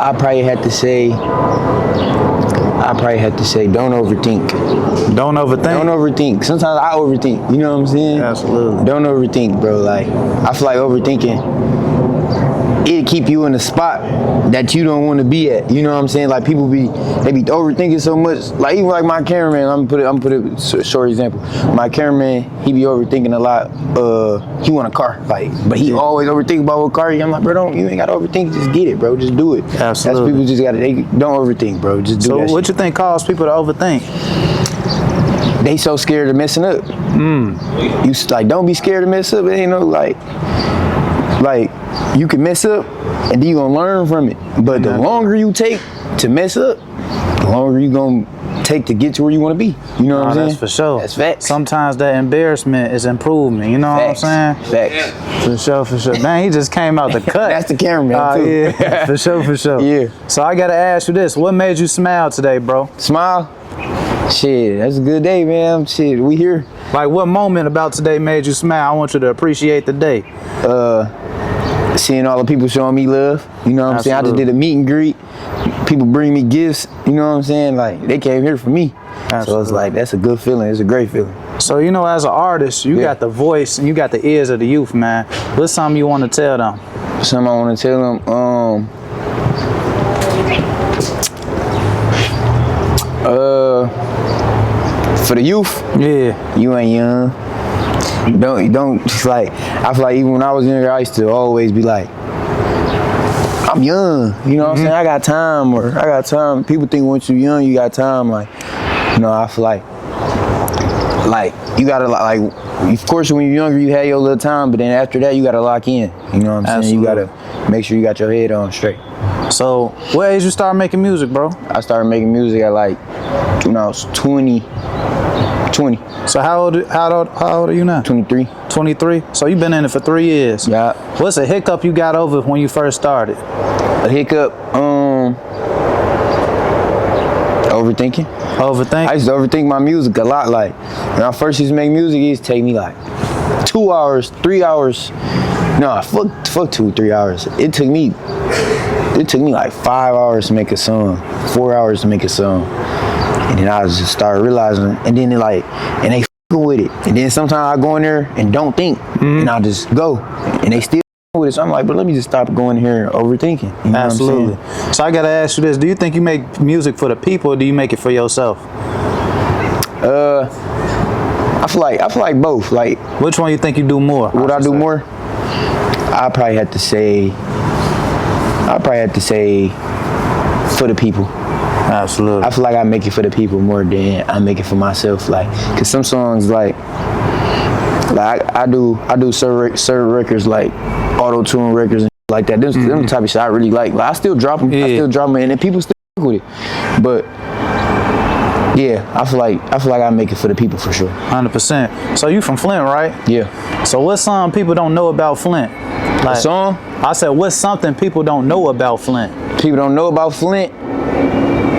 I probably had to say don't overthink. Don't overthink? Don't overthink. Sometimes I overthink, you know what I'm saying? Absolutely. Don't overthink, bro. Like, I feel like overthinking, it'll keep you in a spot that you don't want to be at. You know what I'm saying? Like, people they be overthinking so much. Like, even like my cameraman, I'm gonna put it a short example. My cameraman, he be overthinking a lot. He want a car, like, but he always overthink about what car. I'm like, bro, you ain't gotta overthink. Just get it, bro. Just do it. Absolutely. That's people just gotta. They don't overthink, bro. Just do that. So what you think causes people to overthink? They so scared of messing up. You like, don't be scared to mess up. It ain't no like you can mess up and then you gonna learn from it. But the longer you take to mess up, the longer you gonna take to get to where you wanna be. You know what I'm saying? That's for sure. That's facts. Sometimes that embarrassment is improvement. You know Facts. what I'm saying? Facts. For sure, for sure. Man, he just came out the cut. That's the cameraman too. Yeah, for sure, for sure. Yeah. So I gotta ask you this: what made you smile today, bro? Smile? Shit, that's a good day, man. Shit, we here. Like, what moment about today made you smile? I want you to appreciate the day. Seeing all the people showing me love. You know what I'm saying? I just did a meet and greet. People bring me gifts. You know what I'm saying? Like, they came here for me. Absolutely. So it's like, that's a good feeling. It's a great feeling. So, you know, as an artist, you got the voice and you got the ears of the youth, man. What's something you want to tell them? Something I want to tell them, for the youth, you ain't young. Don't just like, I feel like even when I was younger, I used to always be like, I'm young, you know what I'm saying? I got time, or I got time. People think once you're young, you got time. Like, you know, I feel like you gotta, like, of course when you're younger, you had your little time, but then after that, you gotta lock in. You know what I'm saying? You gotta make sure you got your head on straight. So, what age you start making music, bro? I started making music at like, when I was 20. So how old are you now? 23. 23? So you've been in it for 3 years. Yeah. What's a hiccup you got over when you first started? A hiccup, overthinking. Overthinking? I used to overthink my music a lot. Like, when I first used to make music, it used to take me like 2 hours, 3 hours. No, fuck 2, 3 hours. It took me like 5 hours to make a song, 4 hours to make a song. And then I just started realizing, and then they f***ing with it. And then sometimes I go in there and don't think, and I just go, and they still with it. So I'm like, but let me just stop going here and overthinking. You know Absolutely. what I'm saying? So I gotta ask you this: do you think you make music for the people, or do you make it for yourself? I feel like both. Like, which one you think you do more? What I do more? I probably have to say for the people. Absolutely. I feel like I make it for the people more than I make it for myself. Like, cause some songs like I do certain records like auto-tune records and like that. Them type of shit I really like. Like, I still drop them. I still drop them, and then people still with it. But yeah, I feel like I make it for the people for sure. 100%. So you from Flint, right? Yeah. So what's something people don't know about Flint? Like, a song? I said, what's something people don't know about Flint? People don't know about Flint.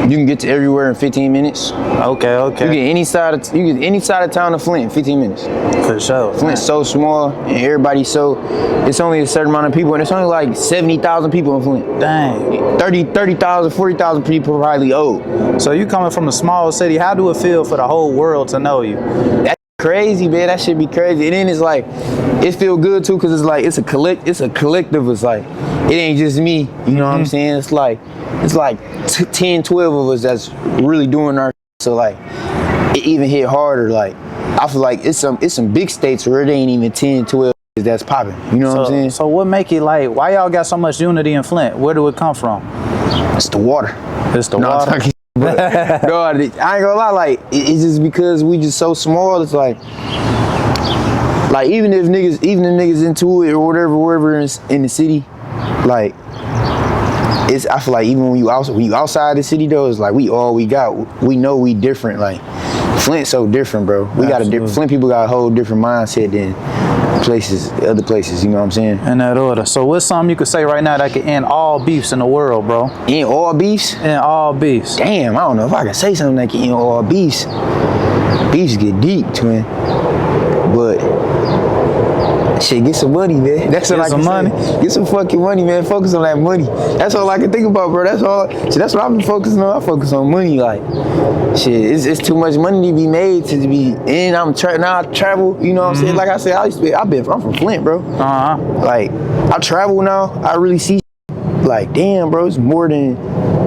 You can get to everywhere in 15 minutes. Okay. You get any side of town of Flint in 15 minutes. For sure. Flint's so small, and it's only a certain amount of people, and it's only like 70,000 people in Flint. Dang. 30,000, 40,000 people probably old. So you coming from a small city, how do it feel for the whole world to know you? That's crazy, man. That should be crazy. And then it's like, it feel good too, cause it's like it's a collective. It's like, it ain't just me. You know what I'm saying? It's like 10, 12 of us that's really doing our. So like, it even hit harder. Like, I feel like it's some big states where it ain't even 10, 12 that's popping. You know what I'm saying? So what make it like? Why y'all got so much unity in Flint? Where do it come from? It's the water. It's the water. No, I ain't gonna lie. Like, it's just because we just so small. It's like even if niggas into it or whatever, wherever in the city, like, I feel like even when you outside the city though, it's like we all we got. We know we different. Like Flint's so different, bro. We got Flint people got a whole different mindset than other places. You know what I'm saying? In that order. So what's something you could say right now that could end all beefs in the world, bro? End all beefs? End all beefs. Damn, I don't know if I can say something that can end all beefs. Beefs get deep, twin. But shit, get some money, man. That's all I can say. Get some fucking money, man. Focus on that money. That's all I can think about, bro. That's all. Shit, that's what I've been focusing on. I focus on money. Like, shit, it's too much money to be made to be in. Now I travel. You know what I'm saying? Like I said, I'm from Flint, bro. Like, I travel now. I really see. Like, damn, bro, it's more than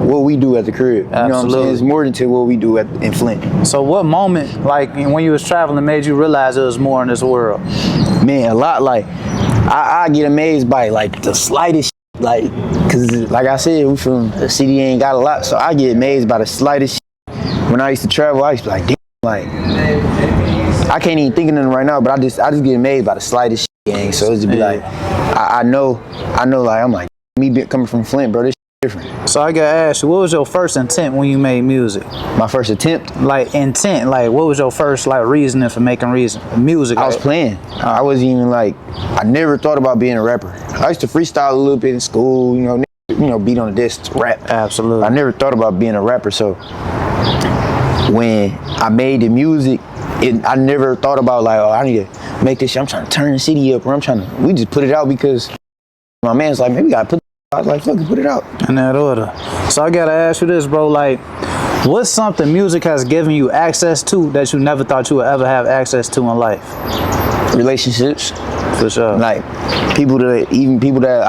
what we do at the crib. You know what I'm saying? It's more than what we do in Flint. So what moment, like when you was traveling, made you realize there was more in this world? Man, a lot. Like, I get amazed by like the slightest shit. Like, cause like I said, we from the city ain't got a lot, so I get amazed by the slightest shit. When I used to travel, I used to be like, damn, like I can't even think of nothing right now, but I just get amazed by the slightest shit, gang. So it's to be like, I know, like I'm like, me coming from Flint, bro, this shit different. So I gotta ask you, what was your first intent when you made music? My first attempt? Like intent, like what was your first like reasoning for making music? I was playing. I wasn't even like, I never thought about being a rapper. I used to freestyle a little bit in school, you know, beat on the desk to rap. Absolutely. I never thought about being a rapper, so when I made the music, I never thought about like, oh, I need to make this shit. I'm trying to turn the city up, or we just put it out because my man's like, maybe we gotta put I was like, fuck it, put it out. In that order. So I gotta ask you this, bro, like, what's something music has given you access to that you never thought you would ever have access to in life? Relationships. For sure. Like, people that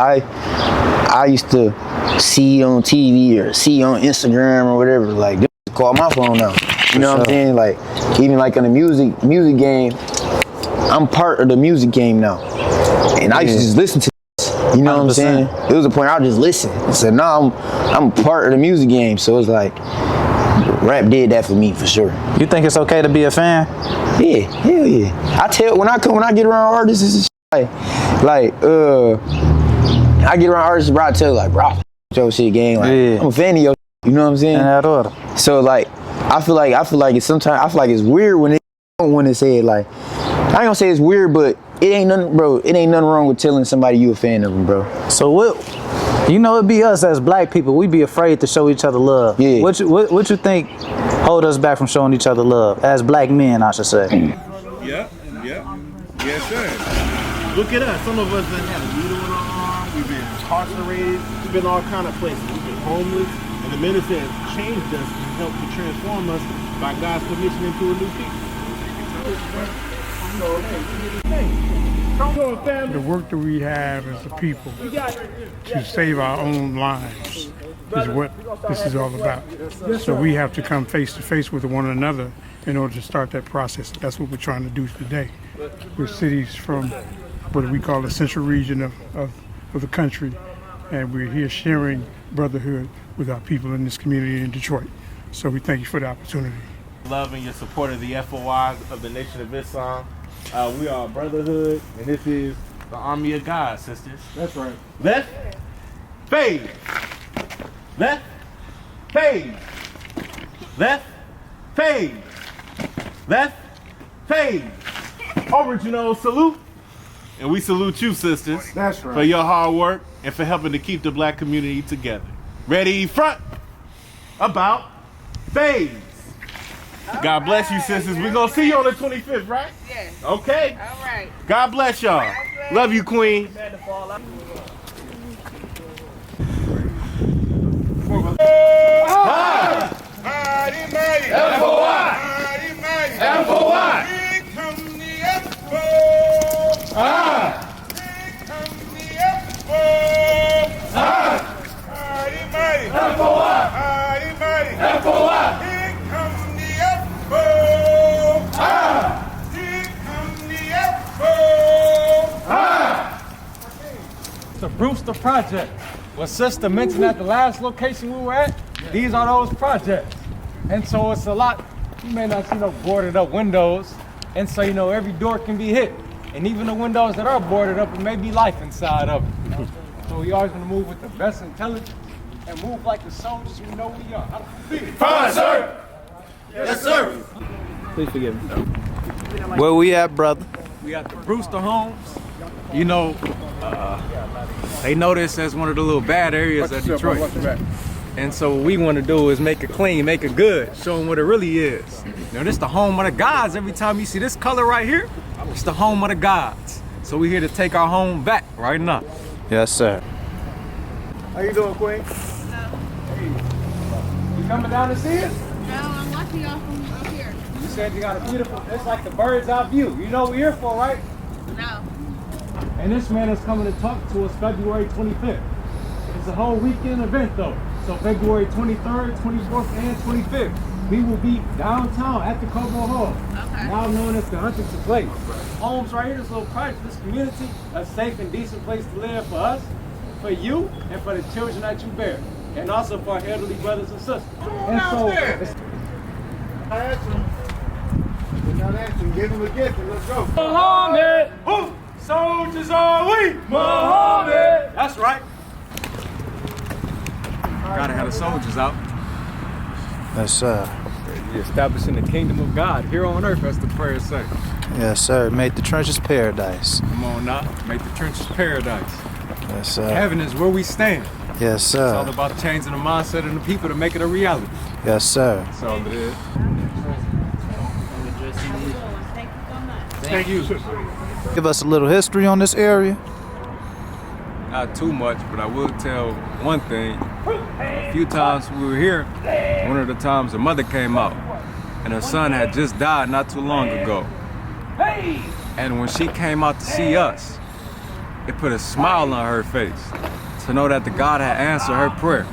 I used to see on TV or see on Instagram or whatever, like, they call my phone now. You know what I'm saying? Like, even like in the music game, I'm part of the music game now. And I used to just listen to you know 100%. What I'm saying? It was a point I just listened. So now I'm part of the music game. So it's like rap did that for me for sure. You think it's okay to be a fan? Yeah, hell yeah. I tell when I get around artists, it's like I get around artists, bro. I tell like, bro, your shit gang. Like I'm a fan of your. You know what I'm saying? In that order. So like I feel like it's sometimes I feel like it's weird when they don't want to say it. Like I ain't gonna say it's weird, but it ain't nothing, bro. It ain't nothing wrong with telling somebody you a fan of them, bro. So what? You know, it be us as black people. We be afraid to show each other love. Yeah. What you think hold us back from showing each other love as black men? I should say. Yep. Yes, sir. Look at us. Some of us done had a needle in our arm. We've been incarcerated. We've been all kind of places. We've been homeless. And the minister has changed us and helped to transform us by God's permission into a new people. The work that we have as a people to save our own lives is what this is all about. So we have to come face to face with one another in order to start that process. That's what we're trying to do today. We're cities from what we call the central region of the country, and we're here sharing brotherhood with our people in this community in Detroit. So we thank you for the opportunity. Love and your support of the FOI of the Nation of Islam. We are a brotherhood, and this is the army of God, sisters. That's right. Left, fade. Left, fade. Left, fade. Left, fade. Original salute. And we salute you, sisters. That's right. For your hard work and for helping to keep the black community together. Ready, front. About face. God bless you, sisters. We're going to see you on the 25th, right? Yes. Okay. All right. God bless y'all. Love you, Queen. It's a Brewster project. What Sister mentioned at the last location we were at, these are those projects. And so it's a lot, you may not see no boarded up windows. And so, you know, every door can be hit. And even the windows that are boarded up, it may be life inside of it. So we always want to move with the best intelligence and move like the soldiers we know we are. Fine, sir. Yes, sir. Please forgive me. Where we at, brother? We at the Brewster Homes. You know, they know this as one of the little bad areas of Detroit. And so what we want to do is make it clean, make it good, show them what it really is. Now, this the home of the gods. Every time you see this color right here, it's the home of the gods. So we're here to take our home back right now. Yes, sir. How you doing, Queen? Hey, you coming down to see us? No, I'm watching y'all from up here. You said you got a beautiful, it's like the bird's eye view. You know what we're here for, right? No. And this man is coming to talk to us February 25th. It's a whole weekend event though. So February 23rd, 24th, and 25th, we will be downtown at the Cobo Hall, now known as the Huntington Place. Homes right here, this little project, this community, a safe and decent place to live for us, for you, and for the children that you bear, and also for our elderly brothers and sisters. And so, Give him a gift and let's go. Muhammad, who soldiers are we? Muhammad. That's right. Gotta have the soldiers out. Yes, sir. You're establishing the kingdom of God here on earth, as the prayers say. Yes, sir. Make the trenches paradise. Come on now, make the trenches paradise. Yes, sir. Heaven is where we stand. Yes, sir. It's all about changing the mindset of the people to make it a reality. Yes, sir. That's all it is. Thank you. Give us a little history on this area. Not too much, but I will tell one thing. A few times we were here, one of the times the mother came out, and her son had just died not too long ago. And when she came out to see us, it put a smile on her face to know that the God had answered her prayer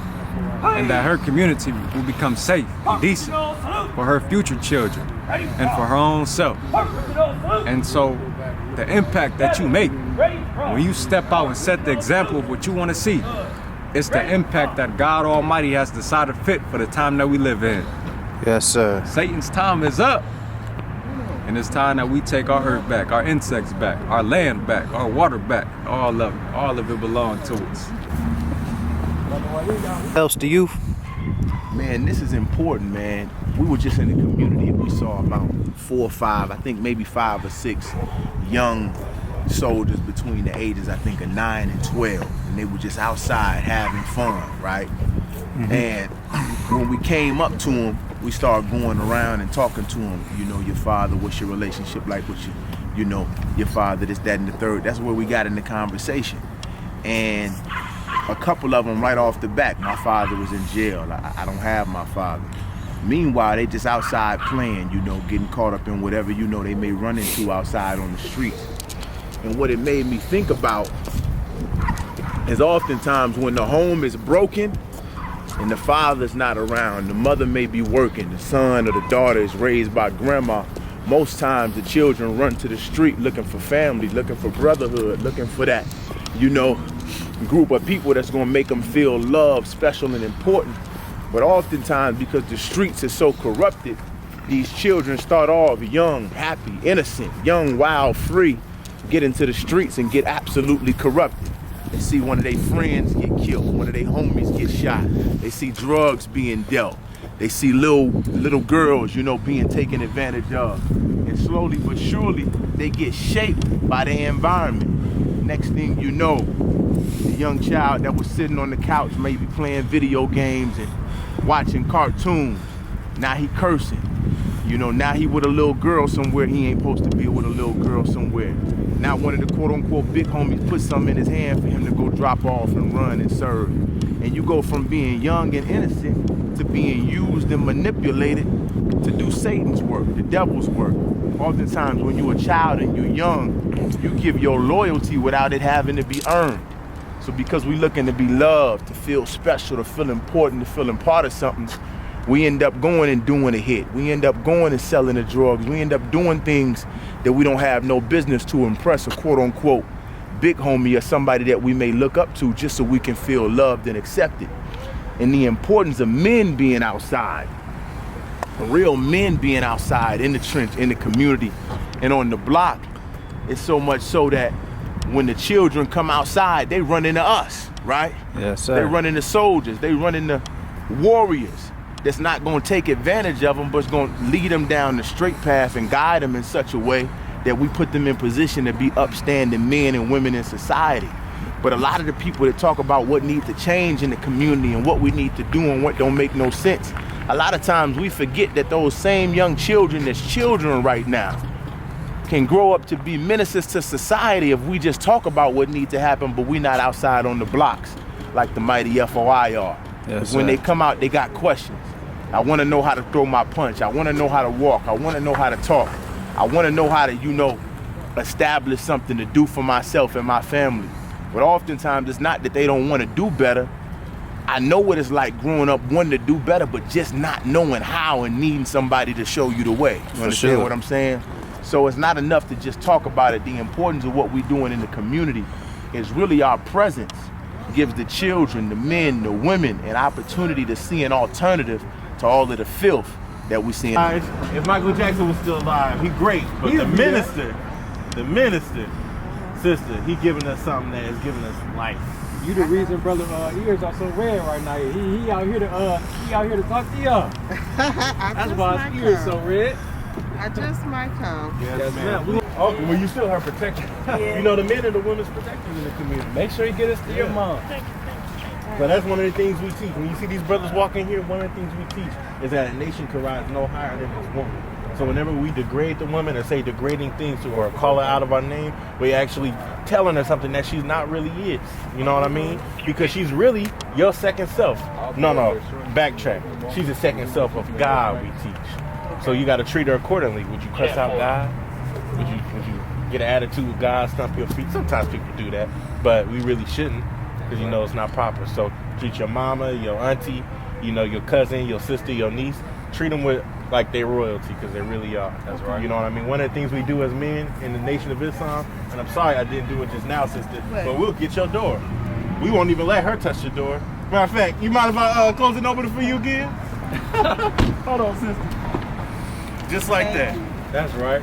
and that her community will become safe and decent for her future children and for her own self. And so the impact that you make when you step out and set the example of what you want to see, it's the impact that God Almighty has decided fit for the time that we live in. Yes, sir. Satan's time is up. And it's time that we take our earth back, our insects back, our land back, our water back. All of it belongs to us. Else to you? Man, this is important, man. We were just in the community and we saw about 4 or 5, I think maybe 5 or 6 young soldiers between the ages, I think, of 9 and 12. And they were just outside having fun, right? And when we came up to them, we started going around and talking to them. You know, your father, what's your relationship like with you know, your father, this, that, and the third. That's where we got in the conversation. And a couple of them right off the bat, my father was in jail. I don't have my father. Meanwhile, they just outside playing, you know, getting caught up in whatever, you know, they may run into outside on the streets. And what it made me think about is oftentimes when the home is broken and the father's not around, the mother may be working, the son or the daughter is raised by grandma, most times the children run to the street looking for family, looking for brotherhood, looking for that, you know, group of people that's gonna make them feel loved, special, and important. But oftentimes, because the streets are so corrupted, these children start off young, happy, innocent, young, wild, free, get into the streets and get absolutely corrupted. They see one of their friends get killed, one of their homies get shot. They see drugs being dealt. They see little girls, you know, being taken advantage of. And slowly but surely, they get shaped by their environment. Next thing you know, the young child that was sitting on the couch maybe playing video games and watching cartoons, now he cursing. You know, now he with a little girl somewhere he ain't supposed to be with a little girl somewhere. Now one of the quote-unquote big homies put something in his hand for him to go drop off and run and serve. And you go from being young and innocent to being used and manipulated to do Satan's work, the devil's work. Oftentimes when you're a child and you're young, you give your loyalty without it having to be earned. So because we're looking to be loved, to feel special, to feel important, to feel a part of something, we end up going and doing a hit. We end up going and selling the drugs. We end up doing things that we don't have no business to impress a quote-unquote big homie or somebody that we may look up to just so we can feel loved and accepted. And the importance of men being outside, real men being outside in the trench, in the community, and on the block, is so much so that when the children come outside, they run into us, right? Yes, sir. They run into soldiers, they run into warriors that's not gonna take advantage of them, but it's gonna lead them down the straight path and guide them in such a way that we put them in position to be upstanding men and women in society. But a lot of the people that talk about what needs to change in the community and what we need to do and what don't make no sense, a lot of times we forget that those same young children that's children right now can grow up to be ministers to society if we just talk about what needs to happen, but we're not outside on the blocks like the mighty FOI are. Yes, when sir. they come out, they got questions. I want to know how to throw my punch. I want to know how to walk. I want to know how to talk. I want to know how to, establish something to do for myself and my family. But oftentimes it's not that they don't want to do better. I know what it's like growing up wanting to do better, but just not knowing how and needing somebody to show you the way. You understand what I'm saying? So it's not enough to just talk about it. The importance of what we're doing in the community is really our presence gives the children, the men, the women an opportunity to see an alternative to all of the filth that we see. If Michael Jackson was still alive, he's great. But the minister, sister, he giving us something that is giving us life. You the reason brother ears are so red right now. He out here to talk to y'all. That's why his ears so red. I just might come. Yes, ma'am. Okay, well, you still her protection. Yeah. You know, the men and the women's protection in the community. Make sure you get us to your mom. But that's one of the things we teach. When you see these brothers walk in here, one of the things we teach is that a nation can rise no higher than its woman. So whenever we degrade the woman or say degrading things to her or call her out of our name, we're actually telling her something that she's not really is. You know what I mean? Because she's really your second self. No, backtrack. She's the second self of God, we teach. So you got to treat her accordingly. Would you cuss out God? Would you get an attitude with God, stomp your feet? Sometimes people do that, but we really shouldn't because you know it's not proper. So treat your mama, your auntie, your cousin, your sister, your niece. Treat them with like they royalty because they really are. That's right. You know what I mean? One of the things we do as men in the Nation of Islam, and I'm sorry I didn't do it just now, sister, but we'll get your door. We won't even let her touch your door. Matter of fact, you mind if I close and open it for you again? Hold on, sister. Just like that. That's right.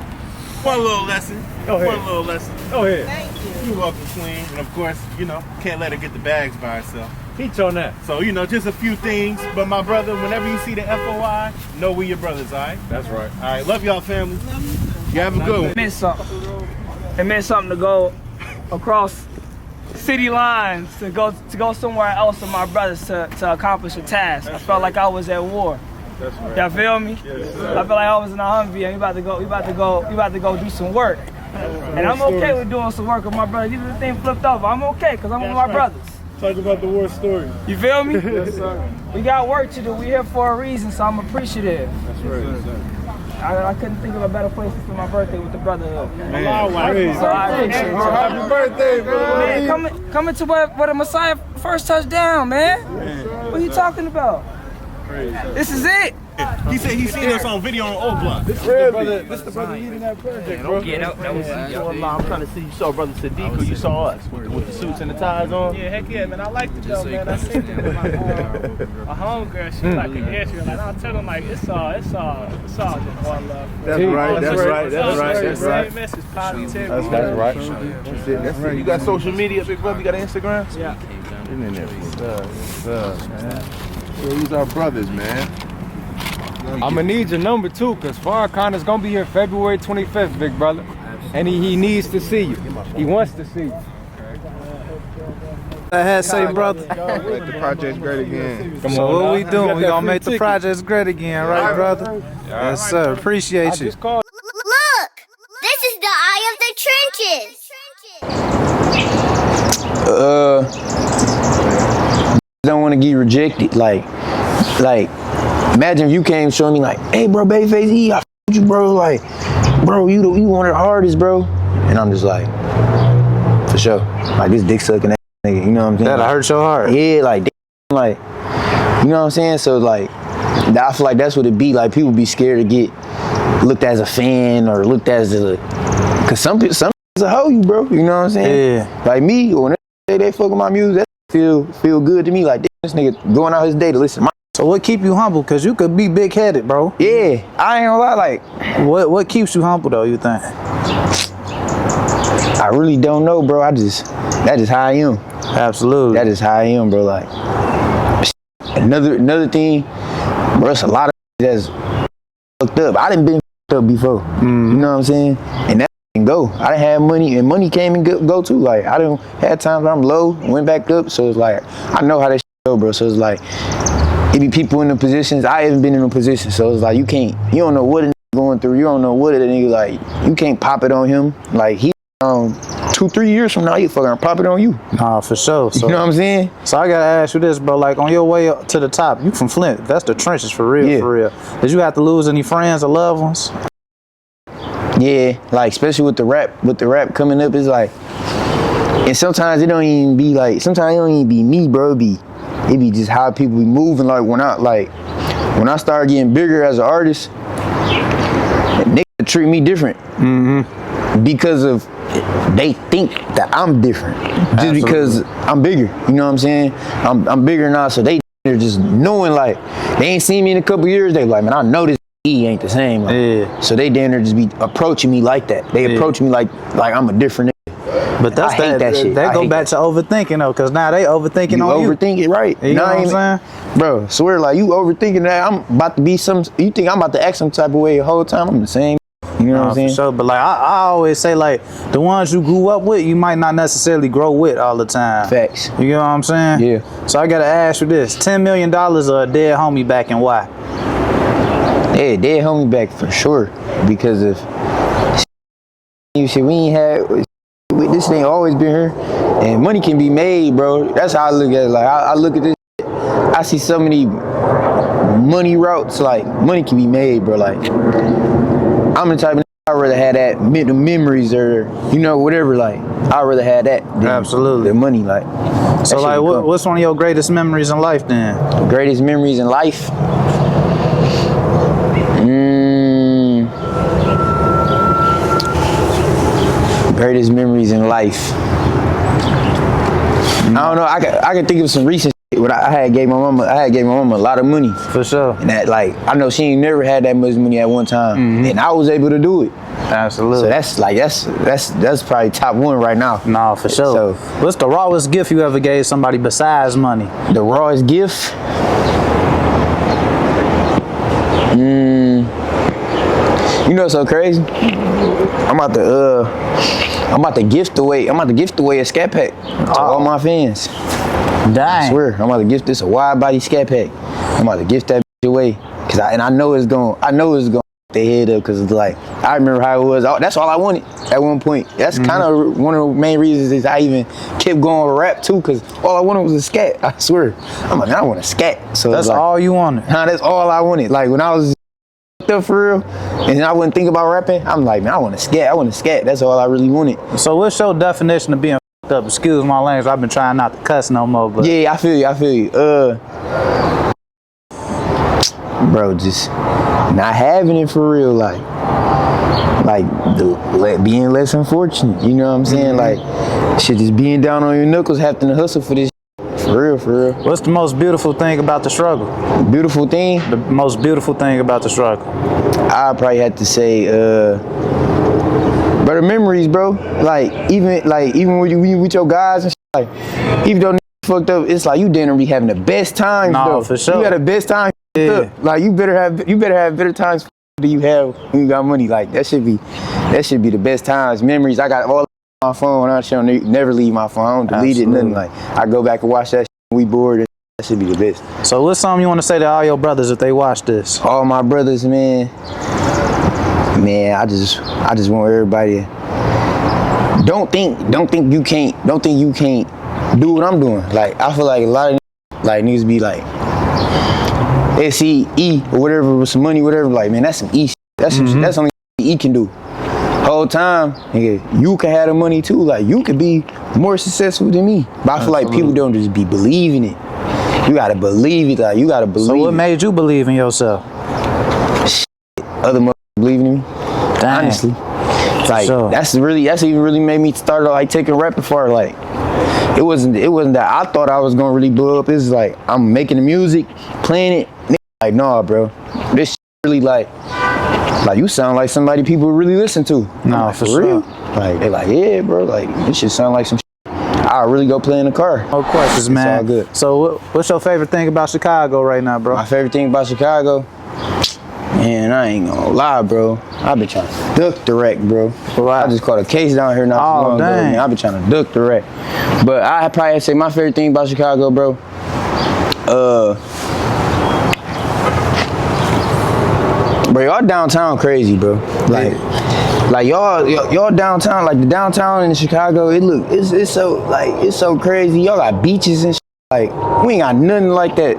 One little lesson. Go ahead. One little lesson. Go ahead. Thank you. You're welcome, Queen. And of course, can't let her get the bags by herself. Teach on that. So, just a few things. But my brother, whenever you see the FOI, know we your brothers, all right? That's right. All right, love y'all, family. You have a good one. It meant something. It meant something to go across city lines, to go somewhere else with my brothers to accomplish a task. I felt like I was at war. That's right. Y'all feel me? Yes, I feel like I was in a Humvee and we about to go do some work. And I'm okay with doing some work with my brothers. Even if the thing flipped over, I'm okay because I'm with my brothers. Talk about the war story. You feel me? Yes, sir. We got work to do. We're here for a reason, so I'm appreciative. That's right. I couldn't think of a better place to spend my birthday with the brotherhood. Man. Happy birthday, bro. Man, coming to where the Messiah first touchdown, man. What are you talking about? This is it. He said he seen us on video on O Block. This is the brother eating that project, bro. Yeah, that was I'm trying to see you saw Brother Sadiq or you saw us with the suits and the ties on. Yeah, heck yeah, man. I like it though, man. I seen it with my homegirl. She like an answer. Like I'll tell them like it's all just one love. That's right. Message positivity. That's right. That's right. You got social media, big brother? You got Instagram? Yeah. In there. What's up, man? Yeah, these are brothers, man. I'm gonna need your number too, cause Farrakhan is gonna be here February 25th, big brother, and he needs to see you. He wants to see you. I had to say, brother. Make the project great again. So what we doing? We gonna make the projects great again, right, brother? Yes, sir. Appreciate you. Look, this is the eye of the trenches. Don't want to get rejected, like. Imagine if you came showing me like, hey bro, BabyFxce E, I f with you, bro. Like, bro, you one of the hardest, bro. And I'm just like, for sure. Like this dick sucking ass nigga, you know what I'm saying? That'll hurt your heart. Yeah, like, you know what I'm saying? So like, I feel like that's what it be. Like people be scared to get looked at as a fan or looked at as a, cause some people a hoe you, bro. You know what I'm saying? Yeah. Like me, when they fuck with my music, that feel good to me. Like this nigga going out his day to listen to my. So what keep you humble? Cause you could be big-headed, bro. Yeah, I ain't gonna lie. Like, what keeps you humble though? You think? I really don't know, bro. That's just how I am. Absolutely. That is how I am, bro. Like, another thing, bro, it's a lot of that's fucked up. I done been fucked up before. You know what I'm saying? And that can go. I done had money, and money came and go too. Like, I done had times where I'm low, went back up. So it's like, I know how that shit go, bro. So it's like, it be people in the positions. I haven't been in a position. So it's like, you don't know what a nigga going through. You don't know what a nigga, like, you can't pop it on him. Like, he 2-3 years from now, he fucking pop it on you. Nah, for sure. So, you know what I'm saying? So I gotta ask you this, bro. Like, on your way up to the top, you from Flint. That's the trenches for real, for real. Did you have to lose any friends or loved ones? Yeah, like, especially with the rap coming up, it's like, and sometimes it don't even be like, sometimes it don't even be me, bro. It be just how people be moving. Like, when I started getting bigger as an artist, niggas treat me different. Because of, they think that I'm different just because I'm bigger. You know what I'm saying? I'm bigger now, so they're just knowing, like, they ain't seen me in a couple years. They like, man, I know this E ain't the same. Like, so they down there just be approaching me like that. They approach me like I'm a different nigga. But that's I hate that shit. That go back to overthinking though, because now they overthinking on you. You overthink it, right? You know what I'm saying? Bro, swear, like, you overthinking that. I'm about to be you think I'm about to act some type of way the whole time? I'm the same. You know what I'm saying? For sure. But like I always say, like, the ones you grew up with, you might not necessarily grow with all the time. Facts. You know what I'm saying? Yeah. So I gotta ask you this: $10 million or a dead homie back, and why? Yeah, dead homie back for sure. Because of shit we ain't had. This thing always been here, and money can be made, bro. That's how I look at it. Like, I look at this shit, I see so many money routes. Like, money can be made, bro. Like, I'm the type of nigga, I'd rather have that, the memories, or, you know, whatever. Like, I'd rather have that than the money. Like, so like, what's one of your greatest memories in life then? Greatest memories in life? Greatest memories in life. I don't know. I can think of some recent shit when I had gave my mama a lot of money. For sure. And that, like, I know she ain't never had that much money at one time, and I was able to do it. Absolutely. So that's like that's probably top one right now. Nah, for sure. So, what's the rawest gift you ever gave somebody besides money? The rawest gift? You know what's so crazy? I'm about to gift away a scat pack to all my fans. Dang. I swear, I'm about to gift this a wide body scat pack. I'm about to gift that bitch away. I know it's going their head up, because it's like, I remember how it was. That's all I wanted at one point. That's kind of one of the main reasons is I even kept going with rap too, because all I wanted was a scat. I swear. I'm like, man, I want a scat. So that's like, all you wanted? Nah, that's all I wanted. Like, when I was up for real, and I wouldn't think about rapping, I'm like, man, I want a scat. That's all I really wanted. So what's your definition of being fucked up? Excuse my language, I've been trying not to cuss no more, but yeah, I feel you. Bro, just not having it for real, like being less unfortunate, you know what I'm saying? Like, shit, just being down on your knuckles, having to hustle for this. For real. What's the most beautiful thing about the struggle? Beautiful thing? The most beautiful thing about the struggle? I probably had to say, but the memories, bro. Like, even when you with your guys and shit, like, even though fucked up, it's like you didn't be having the best times, though. For sure. You had the best time. Yeah. Like, you better have better times than you have when you got money. Like, that should be the best times, memories. I got all my phone. I shall never leave my phone. I don't delete it, nothing. Like, I go back and watch that shit when we bored. That should be the best. So what's something you want to say to all your brothers if they watch this? All my brothers, man, I just want everybody to don't think you can't do what I'm doing. Like, I feel like a lot of niggas be like SE or whatever with some money, whatever. Like, man, that's some E shit. That's some shit. That's only E can do. Whole time, nigga, you can have the money too. Like, you could be more successful than me. But I feel like people don't just be believing it. You gotta believe it. Like, you gotta believe. So what made you believe in yourself? Shit, other motherfuckers believing in me. Dang. Honestly, like, that's even really made me start like taking rapping for. Like, it wasn't that I thought I was gonna really blow up. It's like, I'm making the music, playing it. Like, nah, bro, this shit really, like, like you sound like somebody people really listen to. No, like, for real. sure. Like they like, yeah, bro. Like this shit sound like some. I'll really go play in the car. No questions, man. It's all good. So what's your favorite thing about Chicago right now, bro? My favorite thing about Chicago, man, I ain't gonna lie, bro. I've been trying to duck the wreck, bro. I just caught a case down here not too long ago, man. I've been trying to duck the wreck. But I probably say my favorite thing about Chicago, bro. Bro, y'all downtown crazy, bro. Like y'all downtown, like the downtown in Chicago, it's so crazy. Y'all got beaches and shit. Like we ain't got nothing like that.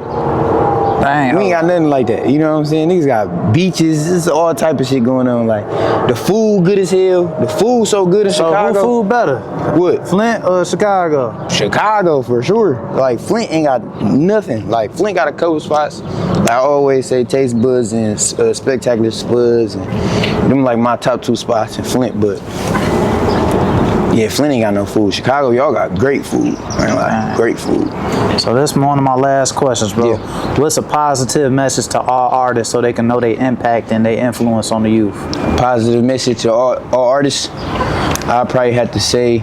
Dang, we ain't got nothing like that. You know what I'm saying? Niggas got beaches. There's all type of shit going on. Like the food good as hell. The food so good in Chicago. Who food better? What? Flint or Chicago? Chicago for sure. Like Flint ain't got nothing. Like Flint got a couple spots. Like I always say, Taste Buds and Spectacular Spuds, and them like my top 2 spots in Flint. But yeah, Flint ain't got no food. Chicago, y'all got great food. Man, like, great food. So this is one of my last questions, bro. Yeah. What's a positive message to all artists so they can know their impact and their influence on the youth? Positive message to all artists, I probably have to say,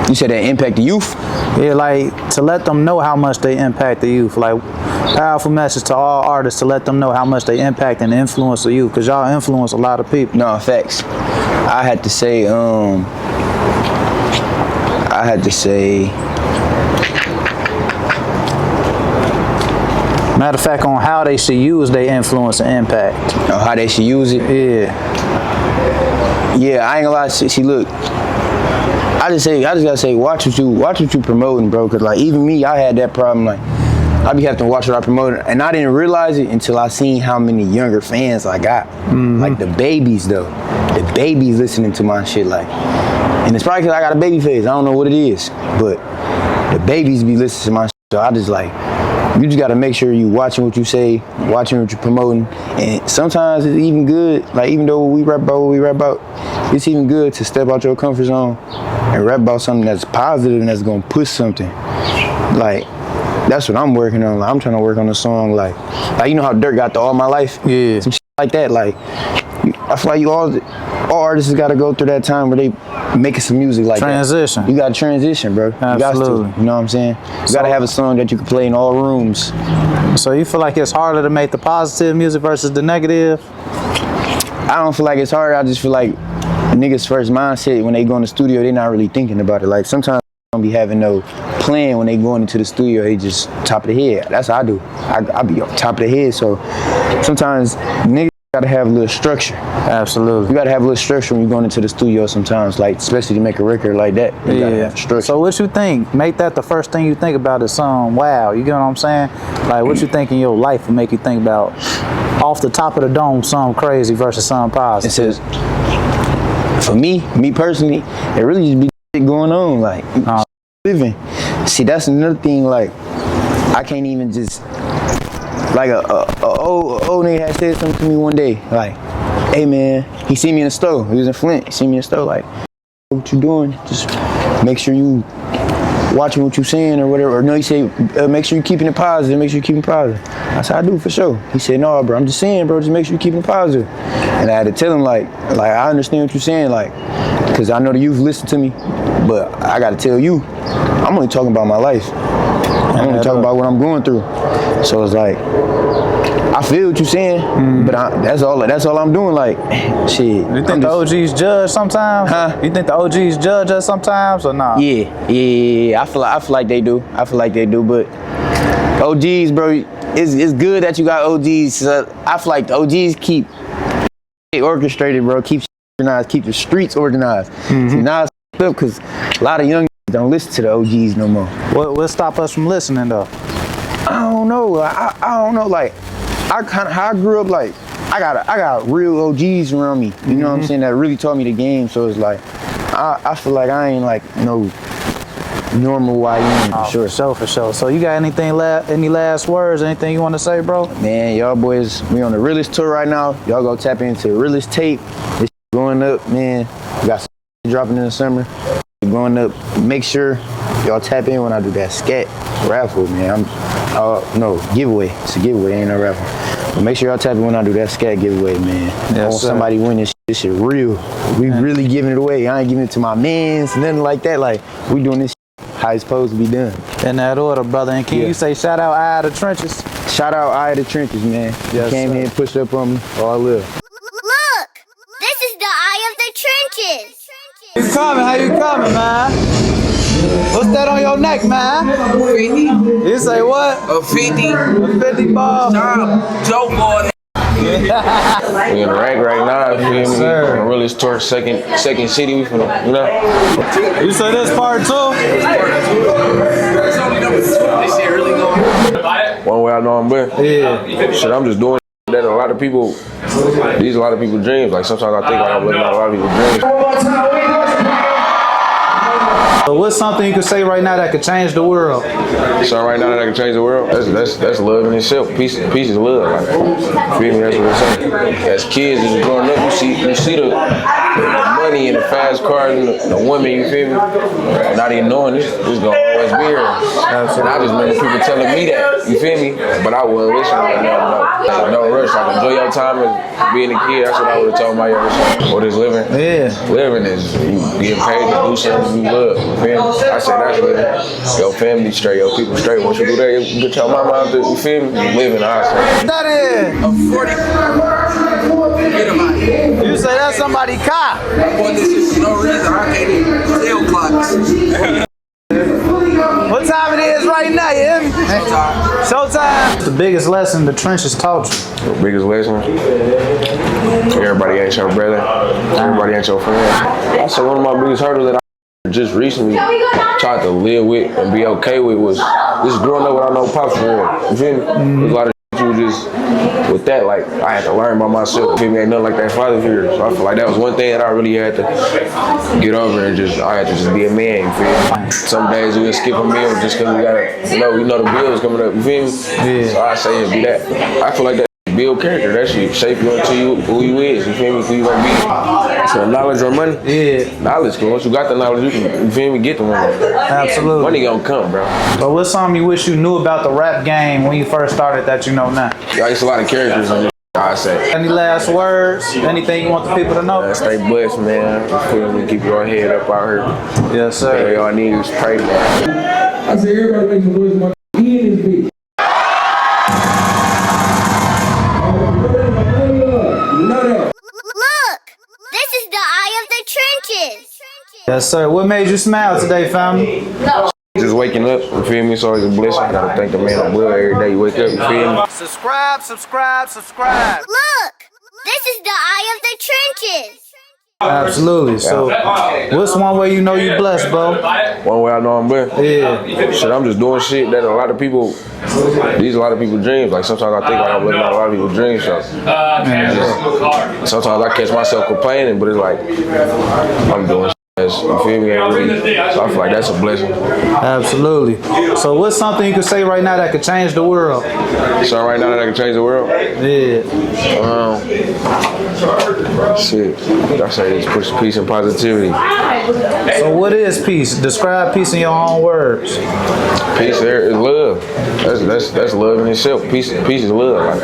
you said that impact the youth? Yeah, like to let them know how much they impact the youth. Like powerful message to all artists to let them know how much they impact and influence the youth, because y'all influence a lot of people. No, facts. I had to say, matter of fact, on how they should use their influence and impact. Oh, how they should use it? Yeah. Yeah, I ain't gonna lie. See, look, I just gotta say, watch what you promoting, bro. Cause like even me, I had that problem. Like I be having to watch what I promoted, and I didn't realize it until I seen how many younger fans I got. Like the babies though, the babies listening to my shit. Like, and it's probably cause I got a baby face. I don't know what it is, but the babies be listening to my shit. So I just like, you just gotta make sure you watching what you say, watching what you're promoting, and sometimes it's even good. Like even though we rap about what we rap about, it's even good to step out your comfort zone and rap about something that's positive and that's gonna push something. Like that's what I'm working on. Like, I'm trying to work on a song like you know how Dirk got the All My Life? Yeah. Some shit like that. Like I feel like all artists gotta go through that time where they making some music like transition. That. You gotta transition, bro. Absolutely. You got to. You know what I'm saying? You gotta have a song that you can play in all rooms. So you feel like it's harder to make the positive music versus the negative? I don't feel like it's hard. I just feel like niggas' first mindset when they go in the studio, they're not really thinking about it. Like sometimes they don't be having no plan when they going into the studio. They just top of the head. That's how I do. I be on top of the head. So sometimes niggas gotta have a little structure. Absolutely. You gotta have a little structure when you're going into the studio sometimes, like especially to make a record like that. You gotta have structure. So what you think? Make that the first thing you think about is wow. You get what I'm saying? Like what you think in your life will make you think about off the top of the dome something crazy versus something positive? It says, for me personally, it really just be shit going on, like living. See, that's another thing. Like I can't even just like a old nigga had said something to me one day. Like, hey man, he see me in the store. He was in Flint. He see me in the store. Like, what you doing? Just make sure you watching what you saying or whatever. Or no, he say, make sure you keeping it positive. Make sure you keeping it positive. I said, I do for sure. He said, no, bro, I'm just saying, bro, just make sure you keeping it positive. And I had to tell him like I understand what you're saying, like, cause I know the youth listen to me, but I gotta tell you, I'm only talking about my life. I'm only talking about what I'm going through. So it's like, I feel what you're saying, but that's all I'm doing. Like, shit. You think the OGs judge sometimes? Huh? You think the OGs judge us sometimes or not? Yeah. I feel like they do. But OGs, bro, it's good that you got OGs. I feel like the OGs keep it orchestrated, bro. Keep organized. Keep the streets organized. See, now it's up because a lot of young don't listen to the OGs no more. What stop us from listening though? I don't know. I don't know. Like, how I grew up. Like, I got real OGs around me. You know what I'm saying? That really taught me the game. So it's like, I feel like I ain't like no normal YN for sure. For sure. So you got any last words? Anything you want to say, bro? Man, y'all boys, we on the realest tour right now. Y'all go tap into the realest tape. It's going up, man. We got some dropping in the summer. Going up. Make sure y'all tap in when I do that scat raffle, man. No giveaway. It's a giveaway, ain't no raffle. But make sure y'all tap in when I do that scat giveaway, man. I want somebody win this shit real. We really giving it away. I ain't giving it to my mans, nothing like that. Like, we doing this how it's supposed to be done. In that order, brother. And can you say shout out Eye of the Trenches? Shout out Eye of the Trenches, man. Yes, came here and pushed up on me. All live. Look, this is the eye of the trenches. You coming? How you coming, man? What's that on your neck, man? 50. You say what? A 50. A 50 ball. Joe boy. We in the rack right now, you feel me? We're really start second city, we finna, you know? You say this part two? One way I know I'm with. Yeah. Shit, I'm just doing that a lot of people, these a lot of people's dreams. Like sometimes I think like I'm living out a lot of people's dreams. So what's something you could say right now that could change the world? Something right now that can change the world? That's love in itself. Peace is love. Like, feel me? That's what I'm saying. As kids, as you're growing up, you see the money and the fast cars and the women. You feel me? Not even knowing this gonna always be here. And I just remember people telling me that. You feel me? But I wasn't listening. Like, no rush. Like, enjoy your time as being a kid. That's what I would have told my younger son. What is living? Yeah. Living is you getting paid to do something you love. You feel me? I said that's living. Your family straight, your people straight. Once you do that, you get your mama out there. You feel me? You living, I say. That is A 40. Get him out here. You say that's somebody cop. I bought this shit for no reason. I can't even tell clocks. What time it is right now, you hear me? Showtime. The biggest lesson the trenches taught you. The biggest lesson? Everybody ain't your brother. Everybody ain't your friend. I said one of my biggest hurdles that I just recently tried to live with and be okay with was just growing up without no pops for real. You feel me? There's a lot of you just with that, like I had to learn by myself. You feel me? Ain't nothing like that father figure. So I feel like that was one thing that I really had to get over and I had to just be a man. You feel me? Some days we'll skip a meal just because we know the bills coming up. You feel me? Yeah. So I say it'd be that. I feel like that build character. That shit shape you into who you is. You feel me? Who you gonna be. So knowledge or money? Yeah. Knowledge, cause once you got the knowledge, you can, you feel me, get the money. Absolutely. Money gonna come, bro. So what's something you wish you knew about the rap game when you first started that you know now? Yeah, it's a lot of characters in this, I say. Any last words? Anything you want the people to know? Man, stay blessed, man. You feel me? Keep your head up out here. Yes, sir. All y'all need is pray, man. I say everybody make some noise in my bitch. Yes, sir. What made you smile today, family? Just waking up, you feel me? It's always a blessing. I gotta thank the man I'm with every day you wake up, you feel me? Subscribe, subscribe, subscribe. Look, this is the eye of the trenches. Absolutely. So, what's one way you know you blessed, bro? One way I know I'm blessed? Yeah. Shit, I'm just doing shit that a lot of people's dreams. Like sometimes I think like I'm living out a lot of people's dreams. So sometimes I catch myself complaining, but it's like I'm doing shit. You feel me? So I feel like that's a blessing. Absolutely. So what's something you could say right now that could change the world? Something right now that could change the world? Yeah. Shit. I say it's push peace and positivity. So what is peace? Describe peace in your own words. Peace is love. That's love in itself. Peace is love. Like,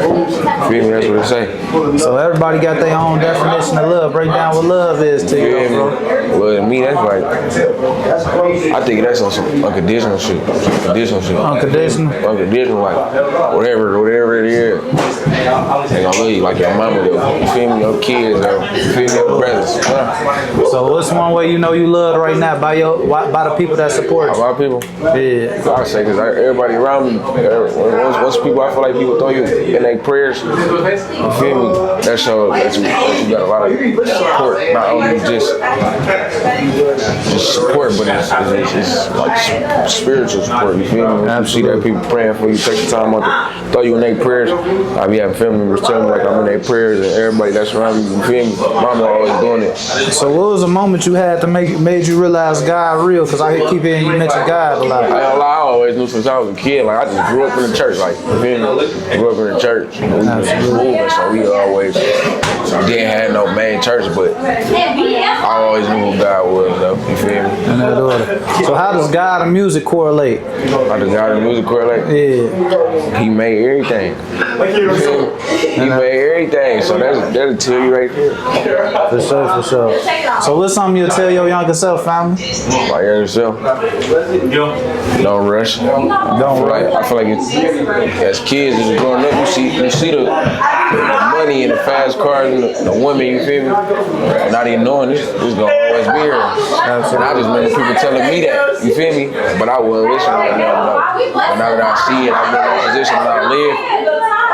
feel me? That's what it say. So everybody got their own definition of love. Break down what love is to you, bro. Well, to me, that's like, I think that's on some unconditional shit. Unconditional, like, whatever it is. They gonna love you like your mama, you feel me, your kids, you feel me, your brothers. So what's one way you know you loved right now? By the people that support you? By people? Yeah. I say, because everybody around me, once people, I feel like people throw you in their prayers, you feel me, that shows that you got a lot of support, not only just support, but it's like spiritual support, you feel me? You see that people praying for you, take the time out to throw you in their prayers. I be having family members telling me like I'm in their prayers and everybody that's around me, you feel me? Mama always doing it. So what was a moment you had to made you realize God real? Because I keep hearing you mention God a lot. I always knew since I was a kid, like I just grew up in the church, like, you feel me? Grew up in the church. We was moving, so we always didn't have no main church, but I always knew who God was, though, you feel me? In that order. So how does God and music correlate? How does God and music correlate? Yeah. He made everything. He made everything, so that'll tell you right there. For sure, for sure. So what's something you'll tell your younger self, family? My younger self, don't rush. Don't rush. I feel like as kids, as growing up, you see the money and the fast cars and the women, you feel me? Not even knowing this gonna always be here. And I just remember people telling me that, you feel me? But I wasn't listening. But now that I see it, I've been in a position that I live.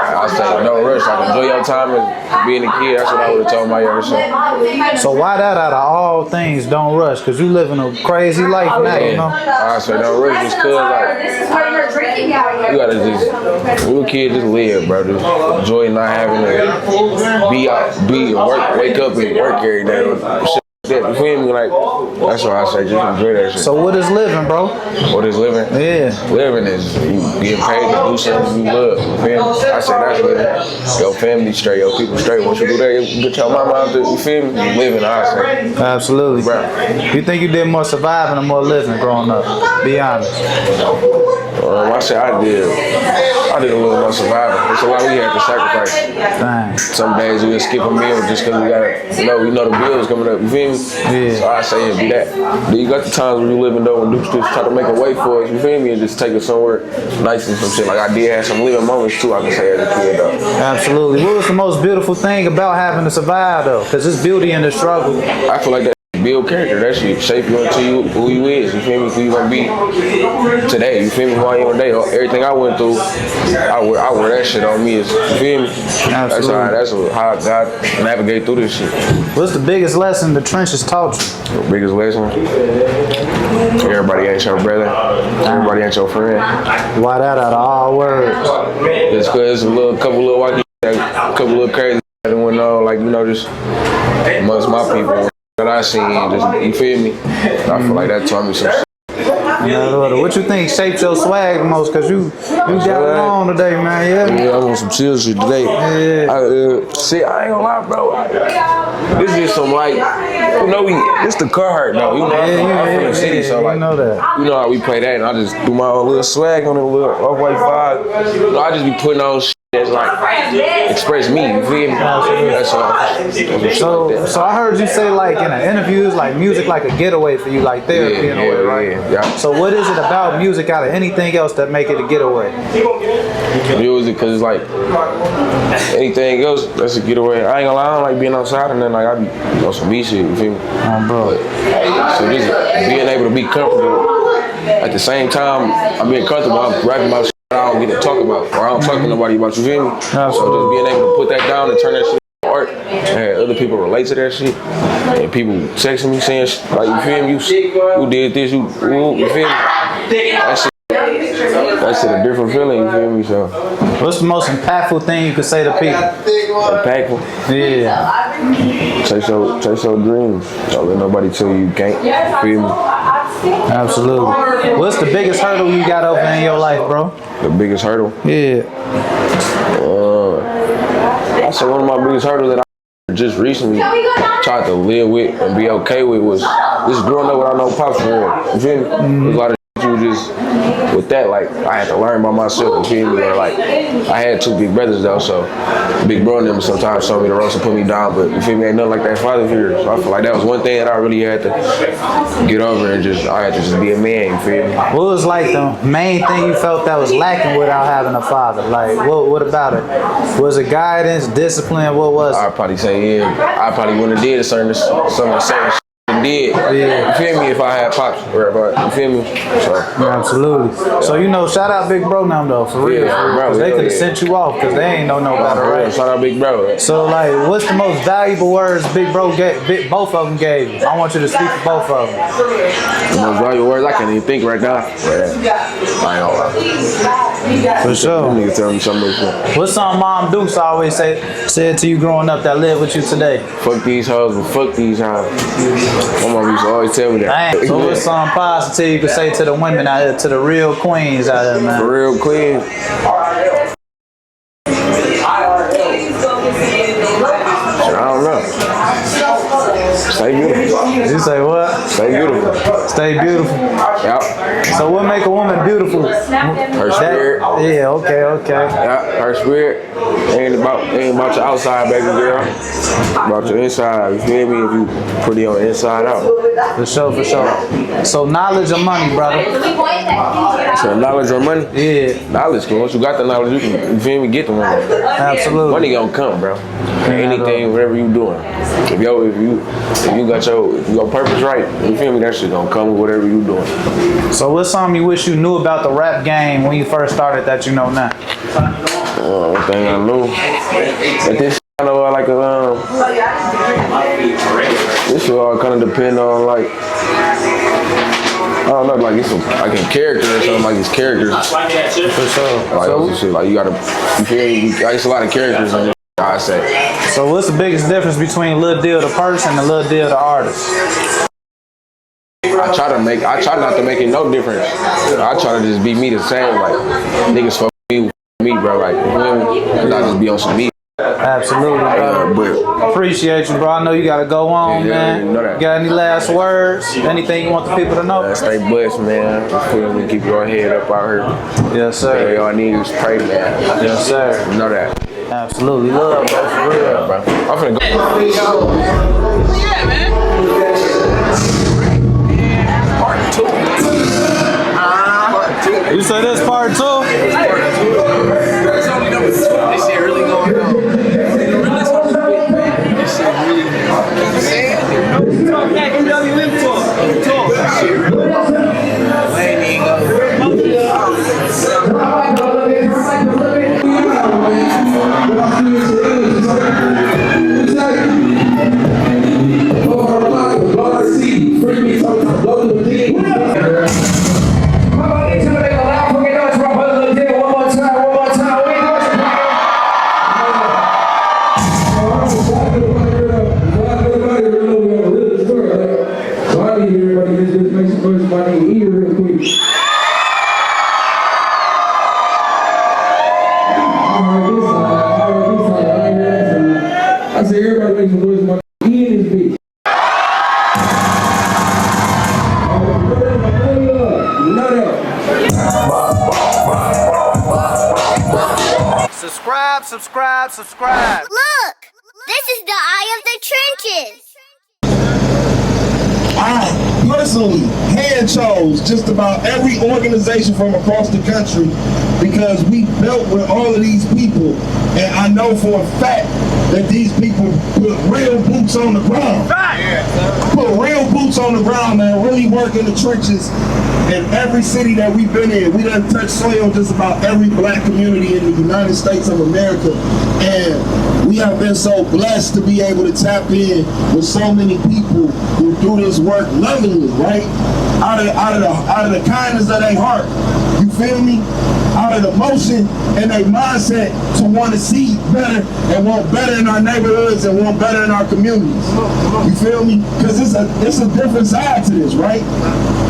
I say, don't rush. Like, enjoy your time as being a kid. That's what I would have told my younger self. So why that out of all things, don't rush? Because you living a crazy life now, you know? I say, don't rush just because, like, you gotta just, when you're a kid, just live, bro. Just enjoy not having to be out, wake up and work every day. You feel me? Like, that's what I say, just enjoy that shit. So what is living, bro? What is living? Yeah. Living is you getting paid to do something you love. You feel me? I say that's living. Your family straight, your people straight. Once you do that, you get your mama out there, you feel me? You living, I say. Absolutely. Bro. You think you did more surviving or more living growing up? Be honest. I say I did a little more surviving. It's a lot we had to sacrifice. Dang. Some days we would skip a meal just because we gotta, we know the bills coming up. You feel me? Yeah. So I say it'd be that. Then you got the times when you living though when Duke's just try to make a way for us. You feel me? And just take us somewhere nice and some shit. Like I did have some living moments too. I can say as a kid though. Absolutely. What was the most beautiful thing about having to survive though? Because it's beauty in the struggle. I feel like that build character. That shit shape you into who you is. You feel me? Who you gonna be today. You feel me? Who I am today. Everything I went through, I wear that shit on me. You feel me? Absolutely. That's how God navigate through this shit. What's the biggest lesson the trenches taught you? The biggest lesson? Everybody ain't your brother. Everybody ain't your friend. Why that out of all words? Just cause a couple little wacky, a couple little crazy that went on, like, just amongst my people that I seen, just, you feel me? I feel like that taught me some shit. What you think shaped your swag the most? Cause you got it on today, man. Yeah, I'm on some chill shit today. Yeah. I ain't gonna lie, bro. This is some like, this the Carhartt though. I'm from the city, so like, you know that. You know how we play that, and I just do my own little swag on it, little off-white vibe. I just be putting on shit that's like express me. You feel me? That's all. So I heard you say like in an interview, it's like music like a getaway for you, like therapy in a way, right? Yeah. So what is it about music out of anything else that make it a getaway? Music, cause it's like anything else, that's a getaway. I ain't gonna lie, I don't like being outside and then like I be on some beat shit, you feel me? Bro. So just being able to be comfortable at the same time, I'm being comfortable, I'm rapping about shit I don't get to talk about, or I don't talk to nobody about, you feel me? Absolutely. So just being able to put that down and turn that shit into art and have other people relate to that shit. And people texting me saying, like, you feel me? You did this, you feel me? That's a different feeling, you feel me? So, what's the most impactful thing you could say to people? Impactful? Yeah. Chase your dreams. Don't let nobody tell you can't. You feel me? Absolutely. What's the biggest hurdle you got over in your life, bro? The biggest hurdle? Yeah. I say one of my biggest hurdles that I just recently tried to live with and be okay with was just growing up without no pops for real. You feel me? There's a lot of shit you just, with that, like, I had to learn by myself, you feel me? Or like, I had two big brothers though, so big bro and them sometimes showed me the ropes and put me down, but you feel me, ain't nothing like that father figure. So I feel like that was one thing that I really had to get over and I had to just be a man, you feel me? What was like the main thing you felt that was lacking without having a father? Like, what about it? Was it guidance, discipline, what was it? I'd probably say, I probably wouldn't have did some certain shit did. You feel me? If I had pops, you feel me? So. Absolutely. So shout out Big Bro now though, for real. Cause they could have sent you off because they ain't know no better, right? Shout out Big Bro. So like, what's the most valuable words Big Bro gave? Both of them gave you. I want you to speak for both of them. The most valuable words I can't even think right now. I ain't gonna lie. For sure. Nigga tell me something. What's something Mom Dukes always said to you growing up that lived with you today? Fuck these hoes, but fuck these hoes. My mom used to always tell me that. Dang. So what's something positive you could say to the women out here, to the real queens out here, man? The real queens. I don't know. Stay beautiful. You say what? Stay beautiful. Stay beautiful. Yep. So what make a woman beautiful? Her spirit. Yeah, okay. Yeah, her spirit ain't about your outside, baby girl. About your inside. You feel me? If you pretty on the inside out. For sure. So knowledge or money, brother? So knowledge or money? Yeah. Knowledge, cause once you got the knowledge, you can, you feel me, get the money. Absolutely. Money gonna come, bro. Anything, whatever you doing. If you got your purpose right, you feel me, that shit gonna come with whatever you doing. So what's something you wish you knew about the rap game when you first started that you know now? One thing I knew. But this shit, I know like this shit all kind of depend on like, I don't know, like it's like in character or something, like it's characters. For sure. Like shit, like you gotta, you feel me? Like it's a lot of characters in this, I say. So what's the biggest difference between Luhh Dyl the person and Luhh Dyl the artist? I try not to make it no difference. I try to just be me the same, like niggas fuck me, bro, like, you know what I mean? Cause I just be on some me. Absolutely, bro. But appreciate you, bro. I know you gotta go on, man. You know that. Got any last words? Anything you want the people to know? Stay blessed, man. Keep your head up out here. Yes, sir. All y'all need is pray, man. Yes, sir. You know that. Absolutely. Love, bro. For real, bro. I'm finna go. Yeah, man. Part 2. You say this part 2? This shit really going on. This shit really I say everybody make some noise, my E in this bitch. Subscribe. Look, this is the eye of the trenches. I personally hand chose just about every organization from across the country because we built with all of these people, and I know for a fact that these people put real boots on the ground. Put real boots on the ground, man, really work in the trenches in every city that we've been in. We done touched soil just about every black community in the United States of America, and we have been so blessed to be able to tap in with so many people who do this work lovingly, right? Out of the kindness of their heart. You feel me? Out of the motion and their mindset to want to see better and want better in our neighborhoods and want better in our communities. You feel me? Because it's a different side to this, right?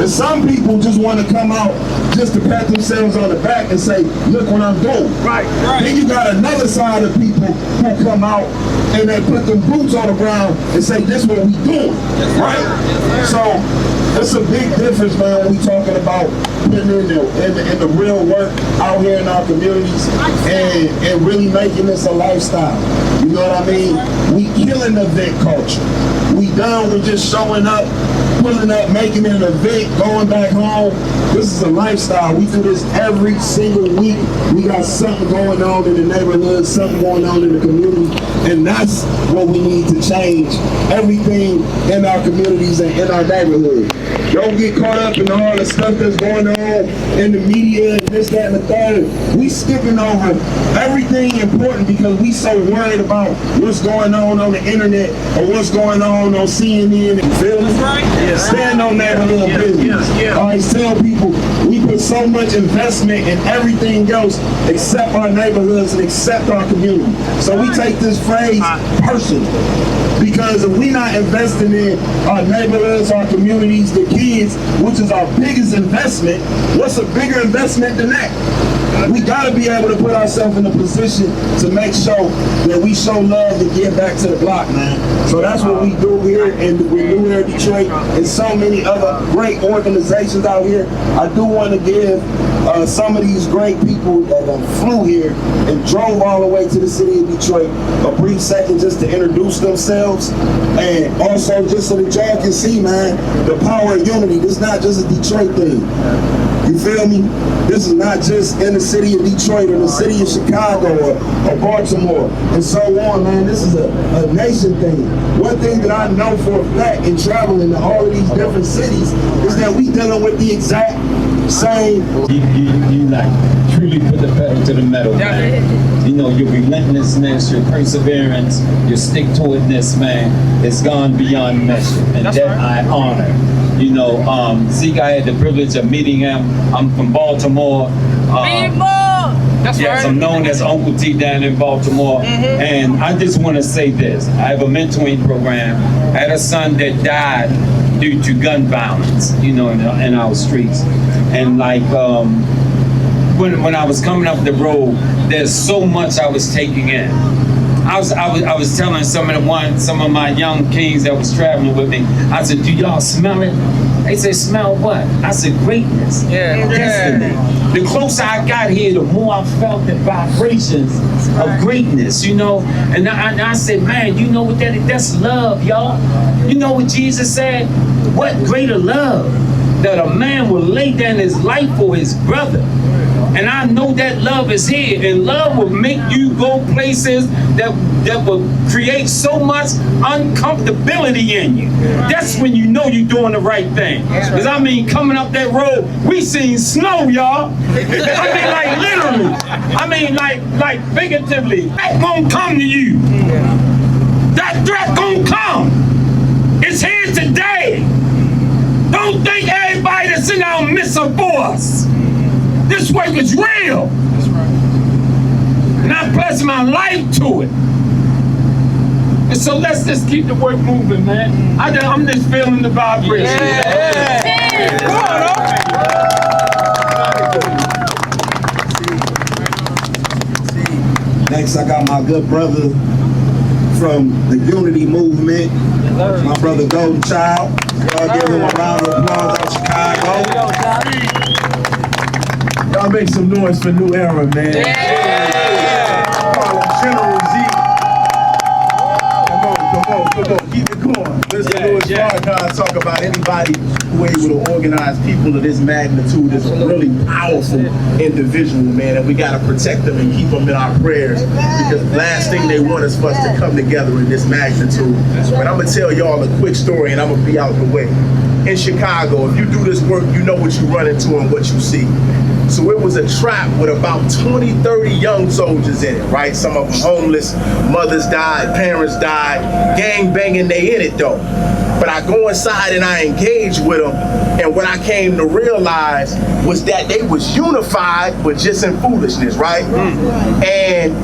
And some people just want to come out just to pat themselves on the back and say, look what I'm doing. Right. Then you got another side of people who come out and they put them boots on the ground and say, this what we doing. Right? So it's a big difference, man, when we talking about putting in the real work out here in our communities and really making this a lifestyle. You know what I mean? We killing event culture. We done with just showing up, pulling up, making an event, going back home. This is a lifestyle. We do this every single week. We got something going on in the neighborhood, something going on in the community, and that's what we need to change. Everything in our communities and in our neighborhood. Don't get caught up in all the stuff that's going on in the media and this, that, and the third. We skipping over everything important because we so worried about what's going on the internet or what's going on CNN. You feel me? Stand on neighborhood business. Always tell people we put so much investment in everything else except our neighborhoods and except our community. So we take this phrase personal. Because if we not investing in our neighborhoods, our communities, the kids, which is our biggest investment, what's a bigger investment than that? We gotta be able to put ourselves in a position to make sure that we show love and give back to the block, man. So that's what we do here in Luhh Dyl, Detroit, and so many other great organizations out here. I do want to give some of these great people that flew here and drove all the way to the city of Detroit a brief second just to introduce themselves, and also just so that y'all can see, man, the power of unity. This is not just a Detroit thing. You feel me? This is not just in the city of Detroit or the city of Chicago or Baltimore and so on, man. This is a nation thing. One thing that I know for a fact in traveling to all of these different cities is that we dealing with the exact same. You like truly put the pedal to the metal, man. You know, your relentlessness, your perseverance, your stick-to-itness, man, it's gone beyond measure, and that I honor. You know, Zeke, I had the privilege of meeting him. I'm from Baltimore. That's yes, right. I'm known as Uncle T down in Baltimore. And I just want to say this. I have a mentoring program. I had a son that died due to gun violence, you know, in our streets. And like, when I was coming up the road, there's so much I was taking in. I was telling some of my young kings that was traveling with me, I said, do y'all smell it? They said, smell what? I said, greatness, destiny. The closer I got here, the more I felt the vibrations of greatness, you know? And I said, man, you know what that's love, y'all. You know what Jesus said? What greater love that a man will lay down his life for his brother. And I know that love is here, and love will make you go places that will create so much uncomfortability in you. That's when you know you're doing the right thing. Because I mean, coming up that road, we seen snow, y'all. I mean, like literally. I mean, like figuratively. That gonna come to you. That threat gonna come. It's here today. Don't think everybody that's in our midst are for us. This work is real. That's right. And I pledge my life to it. And so let's just keep the work moving, man. I'm just feeling the vibration. Next, I got my good brother from the Unity Movement, my brother Golden Child. Y'all give him a round of applause out Chicago. Y'all make some noise for New Era, man. General Z. Come on, keep it going. Listen, Luhh Dyl talk about anybody who able to organize people of this magnitude is a really powerful individual, man, and we gotta protect them and keep them in our prayers, because the last thing they want is for us to come together in this magnitude. But I'm gonna tell y'all a quick story and I'm gonna be out the way. In Chicago, if you do this work, you know what you run into and what you see. So it was a trap with about 20, 30 young soldiers in it, right? Some of them homeless, mothers died, parents died, gang banging, they in it though. But I go inside and I engage with them, and what I came to realize was that they was unified, but just in foolishness, right? And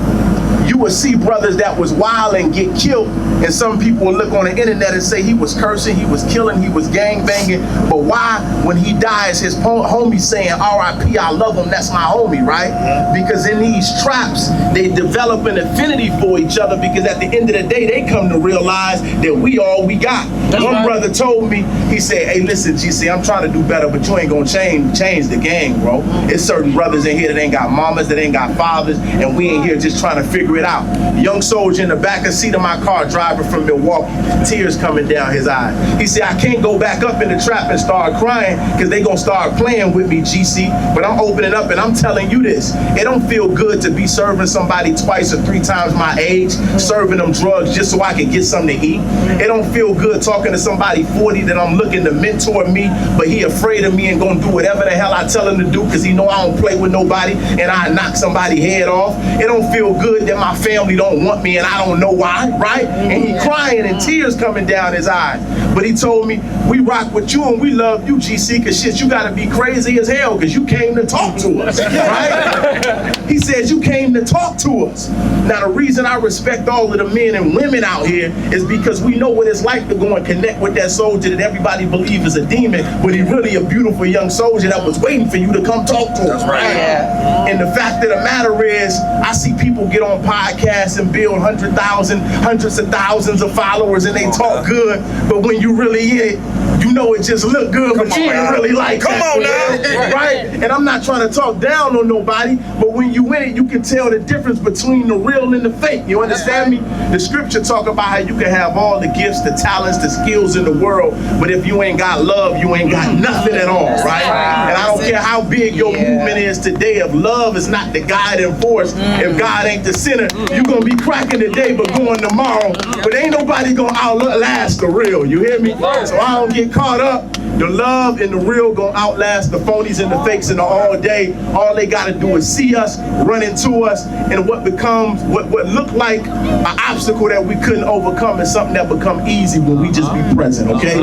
you would see brothers that was wild and get killed, and some people would look on the internet and say he was cursing, he was killing, he was gang banging. But why, when he dies, his homie saying R.I.P. I love him, that's my homie, right? Because in these traps, they develop an affinity for each other, because at the end of the day, they come to realize that we all we got. One brother told me, he said, hey, listen, GC, I'm trying to do better, but you ain't gonna change the gang, bro. It's certain brothers in here that ain't got mamas, that ain't got fathers, and we ain't here just trying to figure it out. Young soldier in the back of seat of my car, driver from Milwaukee, tears coming down his eyes. He said, I can't go back up in the trap and start crying because they gonna start playing with me, GC, but I'm opening up and I'm telling you this. It don't feel good to be serving somebody twice or 3 times my age, serving them drugs just so I can get something to eat. It don't feel good talking to somebody 40 that I'm looking to mentor me, but he afraid of me and gonna do whatever the hell I tell him to do because he know I don't play with nobody and I knock somebody's head off. It don't feel good that my my family don't want me and I don't know why, right? And he crying and tears coming down his eyes. But he told me, we rock with you and we love you, GC, cause shit, you gotta be crazy as hell, cause you came to talk to us, right? He says, you came to talk to us. Now the reason I respect all of the men and women out here is because we know what it's like to go and connect with that soldier that everybody believes is a demon, but he really a beautiful young soldier that was waiting for you to come talk to us, right? Yeah. And the fact of the matter is, I see people get on podcasts and build hundreds of thousands of followers and they talk good, but when you really in it, you know it just look good, but you ain't really like Come on now. Right? And I'm not trying to talk down on nobody, but when you in it, you can tell the difference between the real and the fake. You understand me? The scripture talk about how you can have all the gifts, the talents, the skills in the world, but if you ain't got love, you ain't got nothing at all, right? And I don't care how big your movement is today, if love is not the guiding force, if God ain't the center, you gonna be cracking today but going tomorrow, but ain't nobody gonna outlast the real, you hear me? So I don't get caught up. The love and the real gonna outlast the phonies and the fakes in the all day. All they gotta do is see us, run into us, and what becomes, what looked like an obstacle that we couldn't overcome is something that become easy when we just be present, okay?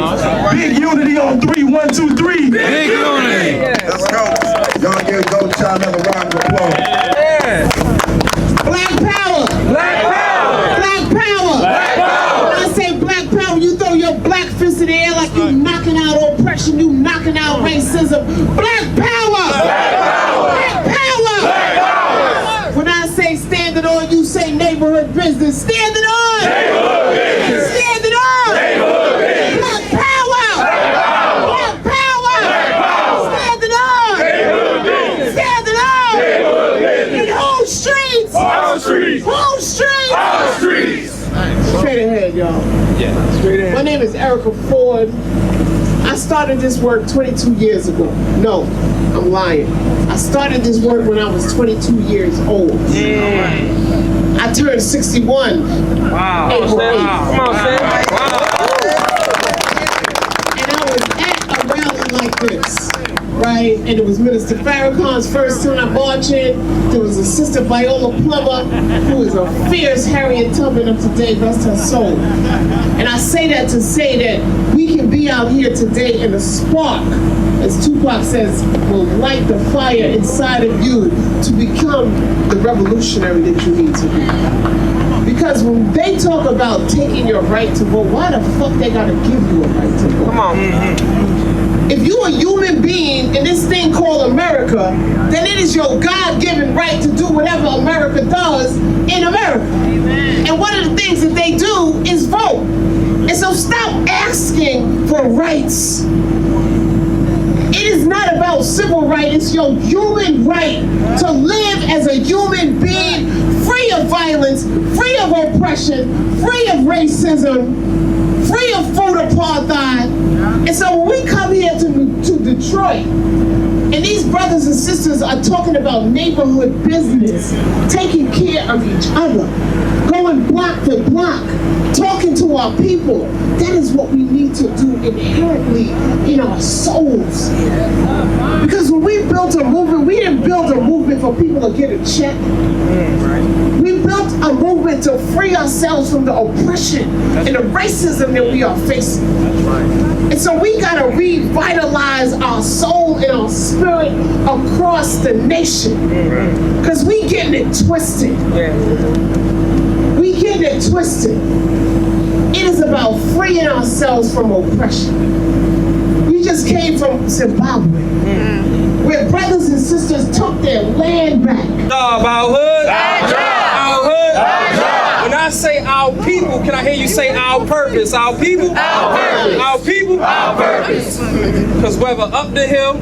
Big unity on 3, 1, 2, 3. Big unity. Let's go. Y'all give Golden Child another round of applause. Black power. Black power. Black power. Black power. When I say black power, you throw your black fist in the air like you knocking out oppression, you knocking out racism. Black power. Black power. Black power. Black power. When I say standing on, you say neighborhood business. Standing on. Neighborhood business. Standing on. Neighborhood business. Black power. Black power. Black power. Black power. Standing on. Neighborhood business. Standing on. Neighborhood business. In whole streets. Whole streets. Whole streets. Whole streets. Straight ahead, y'all. Yeah, straight ahead. My name is Erica Ford. I started this work 22 years ago. No, I'm lying. I started this work when I was 22 years old. I turned 61. Wow. April 8th. Come on, Sam. And I was at a rally like this, right? And it was Minister Farrakhan's first time marching. There was a Sister Viola Plummer, who is a fierce Harriet Tubman of today, rest her soul. And I say that to say that we can be out here today and a spark, as Tupac says, will light the fire inside of you to become the revolutionary that you need to be. Because when they talk about taking your right to vote, why the fuck they gotta give you a right to vote? Come on. If you're a human being in this thing called America, then it is your God-given right to do whatever America does in America. Amen. And one of the things that they do is vote. And so stop asking for rights. It is not about civil rights, it's your human right to live as a human being, free of violence, free of oppression, free of racism, free of food apartheid. And so when we come here to Detroit, and these brothers and sisters are talking about neighborhood business, taking care of each other, going block to block, talking to our people, that is what we need to do inherently in our souls. Because when we built a movement, we didn't build a movement for people to get a check. We built a movement to free ourselves from the oppression and the racism that we are facing. And so we gotta revitalize our soul and our spirit across the nation. Because we getting it twisted. We getting it twisted. It is about freeing ourselves from oppression. We just came from Zimbabwe, where brothers and sisters took their land back. Our hood. Our hood. When I say our people, can I hear you say our purpose? Our people. Our purpose. Our people. Our purpose. Because whether up the hill,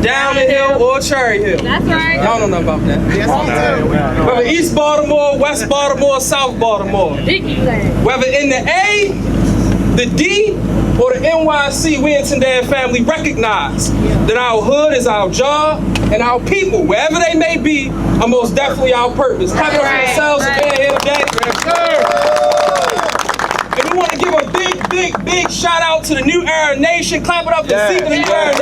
down the hill, or Cherry Hill. That's right. Y'all don't know about that. Yes, we do. Whether East Baltimore, West Baltimore, South Baltimore. Whether in the A, the D, or the NYC, we in Tindad family recognize that our hood is our job and our people, wherever they may be, are most definitely our purpose. Clap it up for yourselves for being here today. And we want to give a big shout out to the New Era Nation. Clap it up for the New Era Nation.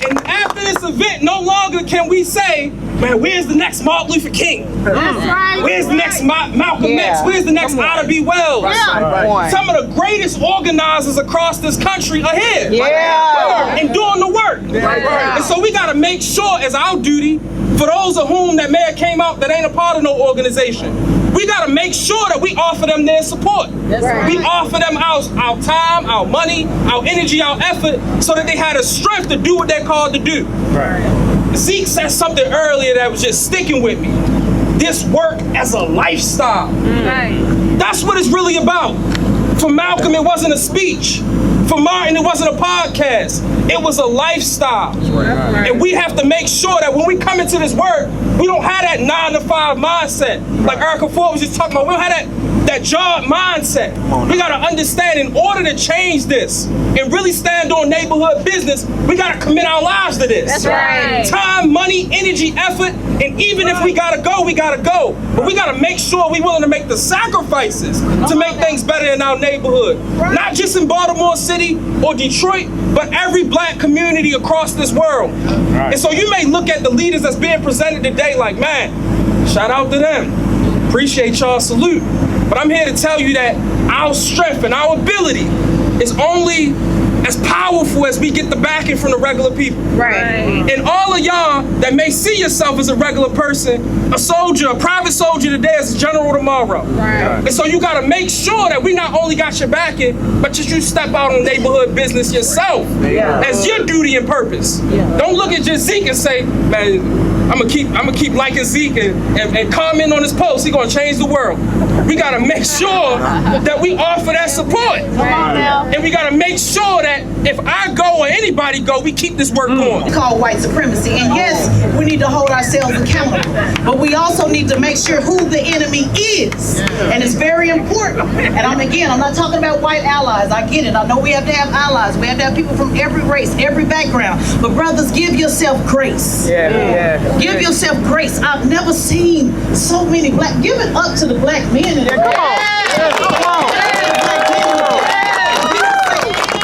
And after this event, no longer can we say man, where's the next Martin Luther King? That's right. Where's the next Malcolm X? Where's the next Ida B. Wells? Some of the greatest organizers across this country are here. And doing the work. And so we gotta make sure as our duty, for those of whom that may have came out that ain't a part of no organization, we gotta make sure that we offer them their support. We offer them our time, our money, our energy, our effort, so that they had the strength to do what they're called to do. Zeke said something earlier that was just sticking with me. This work as a lifestyle. That's what it's really about. For Malcolm, it wasn't a speech. For Martin, it wasn't a podcast. It was a lifestyle. And we have to make sure that when we come into this work, we don't have that 9-to-5 mindset. Like Erica Ford was just talking about, we don't have that job mindset. We gotta understand, in order to change this and really stand on neighborhood business, we gotta commit our lives to this. That's right. Time, money, energy, effort, and even if we gotta go, we gotta go. But we gotta make sure we're willing to make the sacrifices to make things better in our neighborhood. Not just in Baltimore City or Detroit, but every black community across this world. And so you may look at the leaders that's being presented today like, man, shout out to them. Appreciate y'all, salute. But I'm here to tell you that our strength and our ability is only as powerful as we get the backing from the regular people. And all of y'all that may see yourself as a regular person, a soldier, a private soldier today is a general tomorrow. And so you gotta make sure that we not only got your backing, but that you step out on neighborhood business yourself as your duty and purpose. Don't look at just Zeke and say, man, I'm gonna keep liking Zeke and comment on his post. He's gonna change the world. We gotta make sure that we offer that support. And we gotta make sure that if I go or anybody go, we keep this work going. It's called white supremacy. And yes, we need to hold ourselves accountable. But we also need to make sure who the enemy is. And it's very important. And I'm not talking about white allies. I get it. I know we have to have allies. We have to have people from every race, every background. But brothers, give yourself grace. Give yourself grace. I've never seen so many give it up to the black men in there. Come on.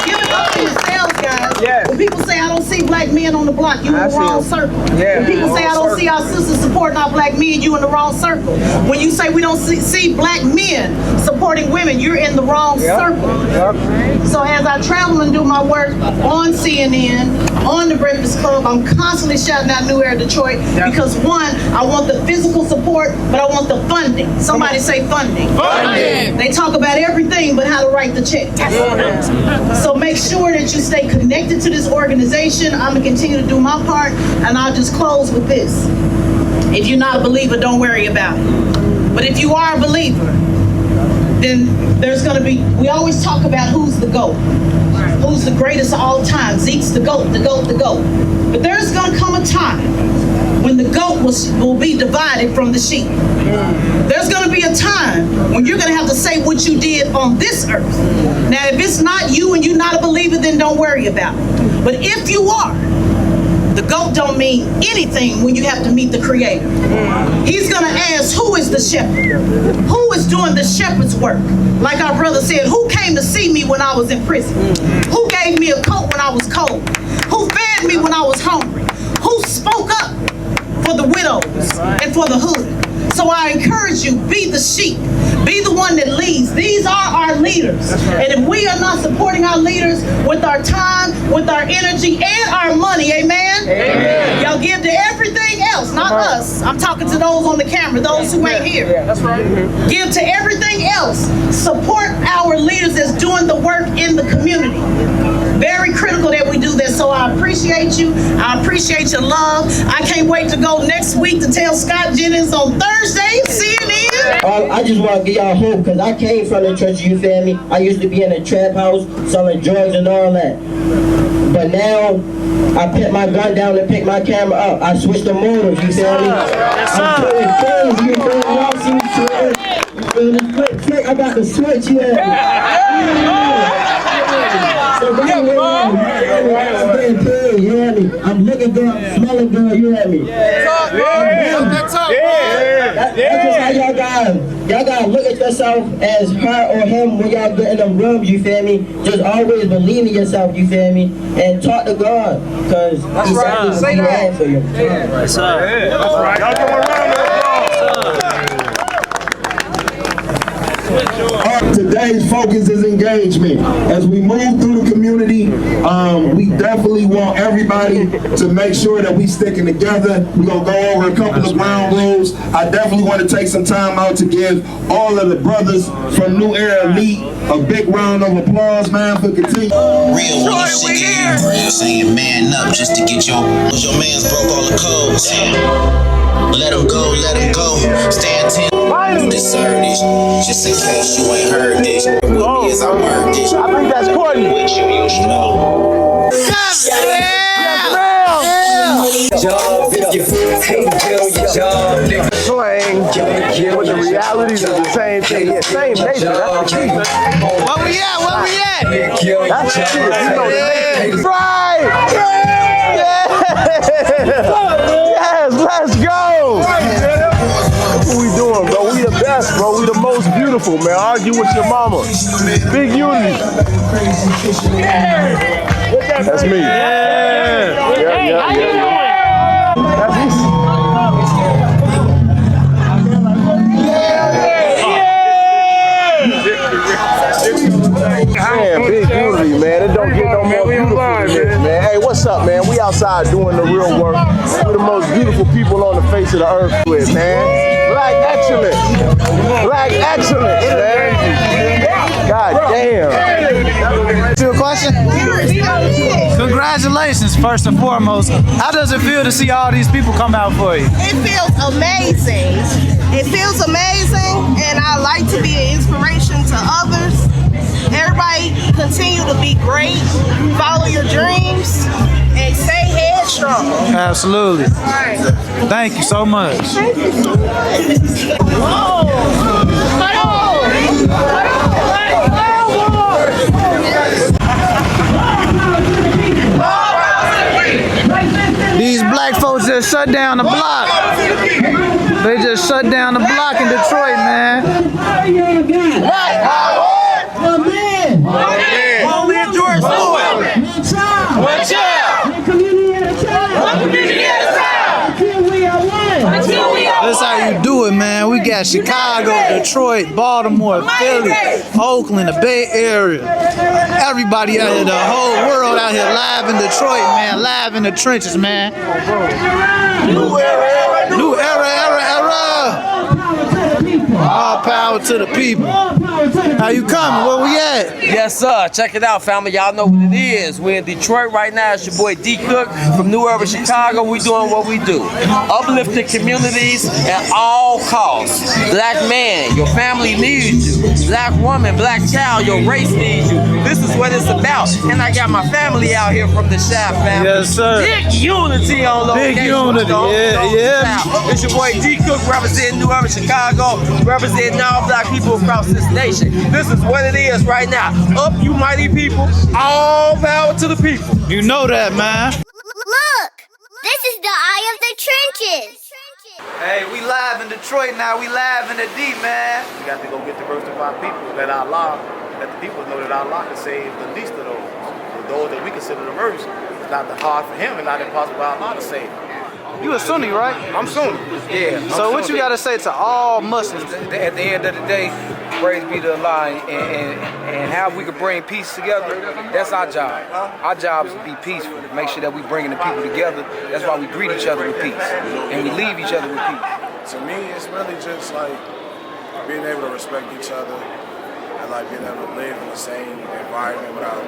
Give it up to yourselves, guys. When people say I don't see black men on the block, you in the wrong circle. When people say I don't see our sisters supporting our black men, you in the wrong circle. When you say we don't see black men supporting women, you're in the wrong circle. So as I travel and do my work on CNN, on the Breakfast Club, I'm constantly shouting out New Era Detroit because one, I want the physical support, but I want the funding. Somebody say funding. Funding. They talk about everything but how to write the check. So make sure that you stay connected to this organization. I'm gonna continue to do my part, and I'll just close with this. If you're not a believer, don't worry about it. But if you are a believer, then there's gonna be, we always talk about who's the GOAT. Who's the greatest of all time? Zeke's the GOAT, the GOAT, the GOAT. But there's gonna come a time when the GOAT will be divided from the sheep. There's gonna be a time when you're gonna have to say what you did on this earth. Now, if it's not you and you're not a believer, then don't worry about it. But if you are, the GOAT don't mean anything when you have to meet the Creator. He's gonna ask, who is the shepherd? Who is doing the shepherd's work? Like our brother said, who came to see me when I was in prison? Who gave me a coat when I was cold? Who fed me when I was hungry? Who spoke up for the widows and for the hood? So I encourage you, be the sheep. Be the one that leads. These are our leaders. And if we are not supporting our leaders with our time, with our energy, and our money, amen? Y'all give to everything else, not us. I'm talking to those on the camera, those who ain't here. That's right. Give to everything else. Support our leaders that's doing the work in the community. Very critical that we do this. So I appreciate you. I appreciate your love. I can't wait to go next week to tell Scott Jennings on Thursday, CNN. I just want to give y'all hope because I came from the church, you feel me? I used to be in a trap house selling drugs and all that. But now I put my gun down and pick my camera up. I switched the motive, you feel me? I'm doing things, you feel me? Y'all see me switch. You feel me? Flick, I got the switch, you hear me? So you hear me? I'm looking good, I'm smelling good, you hear me? That's just how Why y'all gotta look at yourself as her or him when y'all get in them rooms, you feel me? Just always believe in yourself, you feel me? And talk to God, because He's right. Say that. For you. That's right. That's right. Y'all give a round of Today's focus is engagement. As we move through the community, we definitely want everybody to make sure that we sticking together. We're going to go over a couple of ground rules. I definitely want to take some time out to give all of the brothers from New Era Elite a big round of applause, man, for continuing. Real when you sick of your real saying man up just to get your man's broke all the codes. Let him go, stand 10. This this, just in case you ain't heard this. With me as I word this. I think that's Courtney. With you should know. Job, if you take care of your job, nigga. Slang, but the realities are the same thing. Yeah, same nature. That's the key. Where we at? That's the key. Right. Yes, let's go. That's what we doing, bro. We the best, bro. We the most beautiful, man. Argue with your mama. Big unity. That's me. Yeah. That's me. Man, big unity, man. It don't get no more beautiful than this, man. Hey, what's up, man? We outside doing the real work. We're the most beautiful people on the face of the earth with, man. Black excellence. Black excellence, man. God damn. To a question? Congratulations, first and foremost. How does it feel to see all these people come out for you? It feels amazing. It feels amazing, and I like to be an inspiration to others. Everybody continue to be great, follow your dreams, and stay headstrong. Absolutely. Thank you so much. These black folks just shut down the block. They just shut down the block in Detroit, man. Only a George Floyd. One child. One community at a time. Until we are one. That's how you do it, man. We got Chicago, Detroit, Baltimore, Philly, Oakland, the Bay Area. Everybody out here, the whole world out here live in Detroit, man. Live in the trenches, man. New era. All power to the people. How you coming? Where we at? Yes, sir. Check it out, family. Y'all know what it is. We're in Detroit right now. It's your boy D Cook from New Era, Chicago. We doing what we do. Uplifting communities at all costs. Black man, your family needs you. Black woman, black child, your race needs you. This is what it's about. And I got my family out here from the Shaft family. Yes, sir. Big unity on location. Big unity, yeah. It's your boy D Cook representing New Era, Chicago, representing all black people across this nation. This is what it is right now. Up, you mighty people. All power to the people. You know that, man. Look, this is the eye of the trenches. Hey, we live in Detroit now. We live in the D, man. We got to go get the rest of our people. Let the people know that Allah can save the least of those that we consider the worst. It's not hard for him and not impossible for Allah to save. You a Sunni, right? I'm Sunni. Yeah. So what you gotta say to all Muslims? At the end of the day, praise be to Allah, and how we can bring peace together, that's our job. Our job is to be peaceful, to make sure that we bringing the people together. That's why we greet each other with peace, and we leave each other with peace. To me, it's really just like being able to respect each other and like being able to live in the same environment without,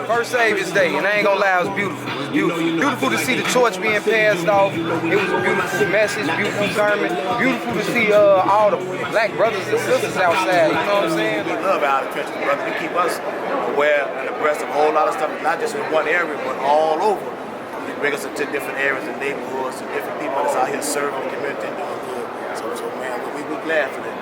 First Savior's Day, and I ain't gonna lie, it was beautiful. It was beautiful. Beautiful to see the torch being passed off. It was a beautiful message, beautiful sermon. Beautiful to see all the black brothers and sisters outside, you know what I'm saying? We love our trenches, brother. They keep us aware and abreast of a whole lot of stuff, not just in one area, but all over. They bring us into different areas and neighborhoods and different people that's out here serving the community and doing good. So man, we glad for that.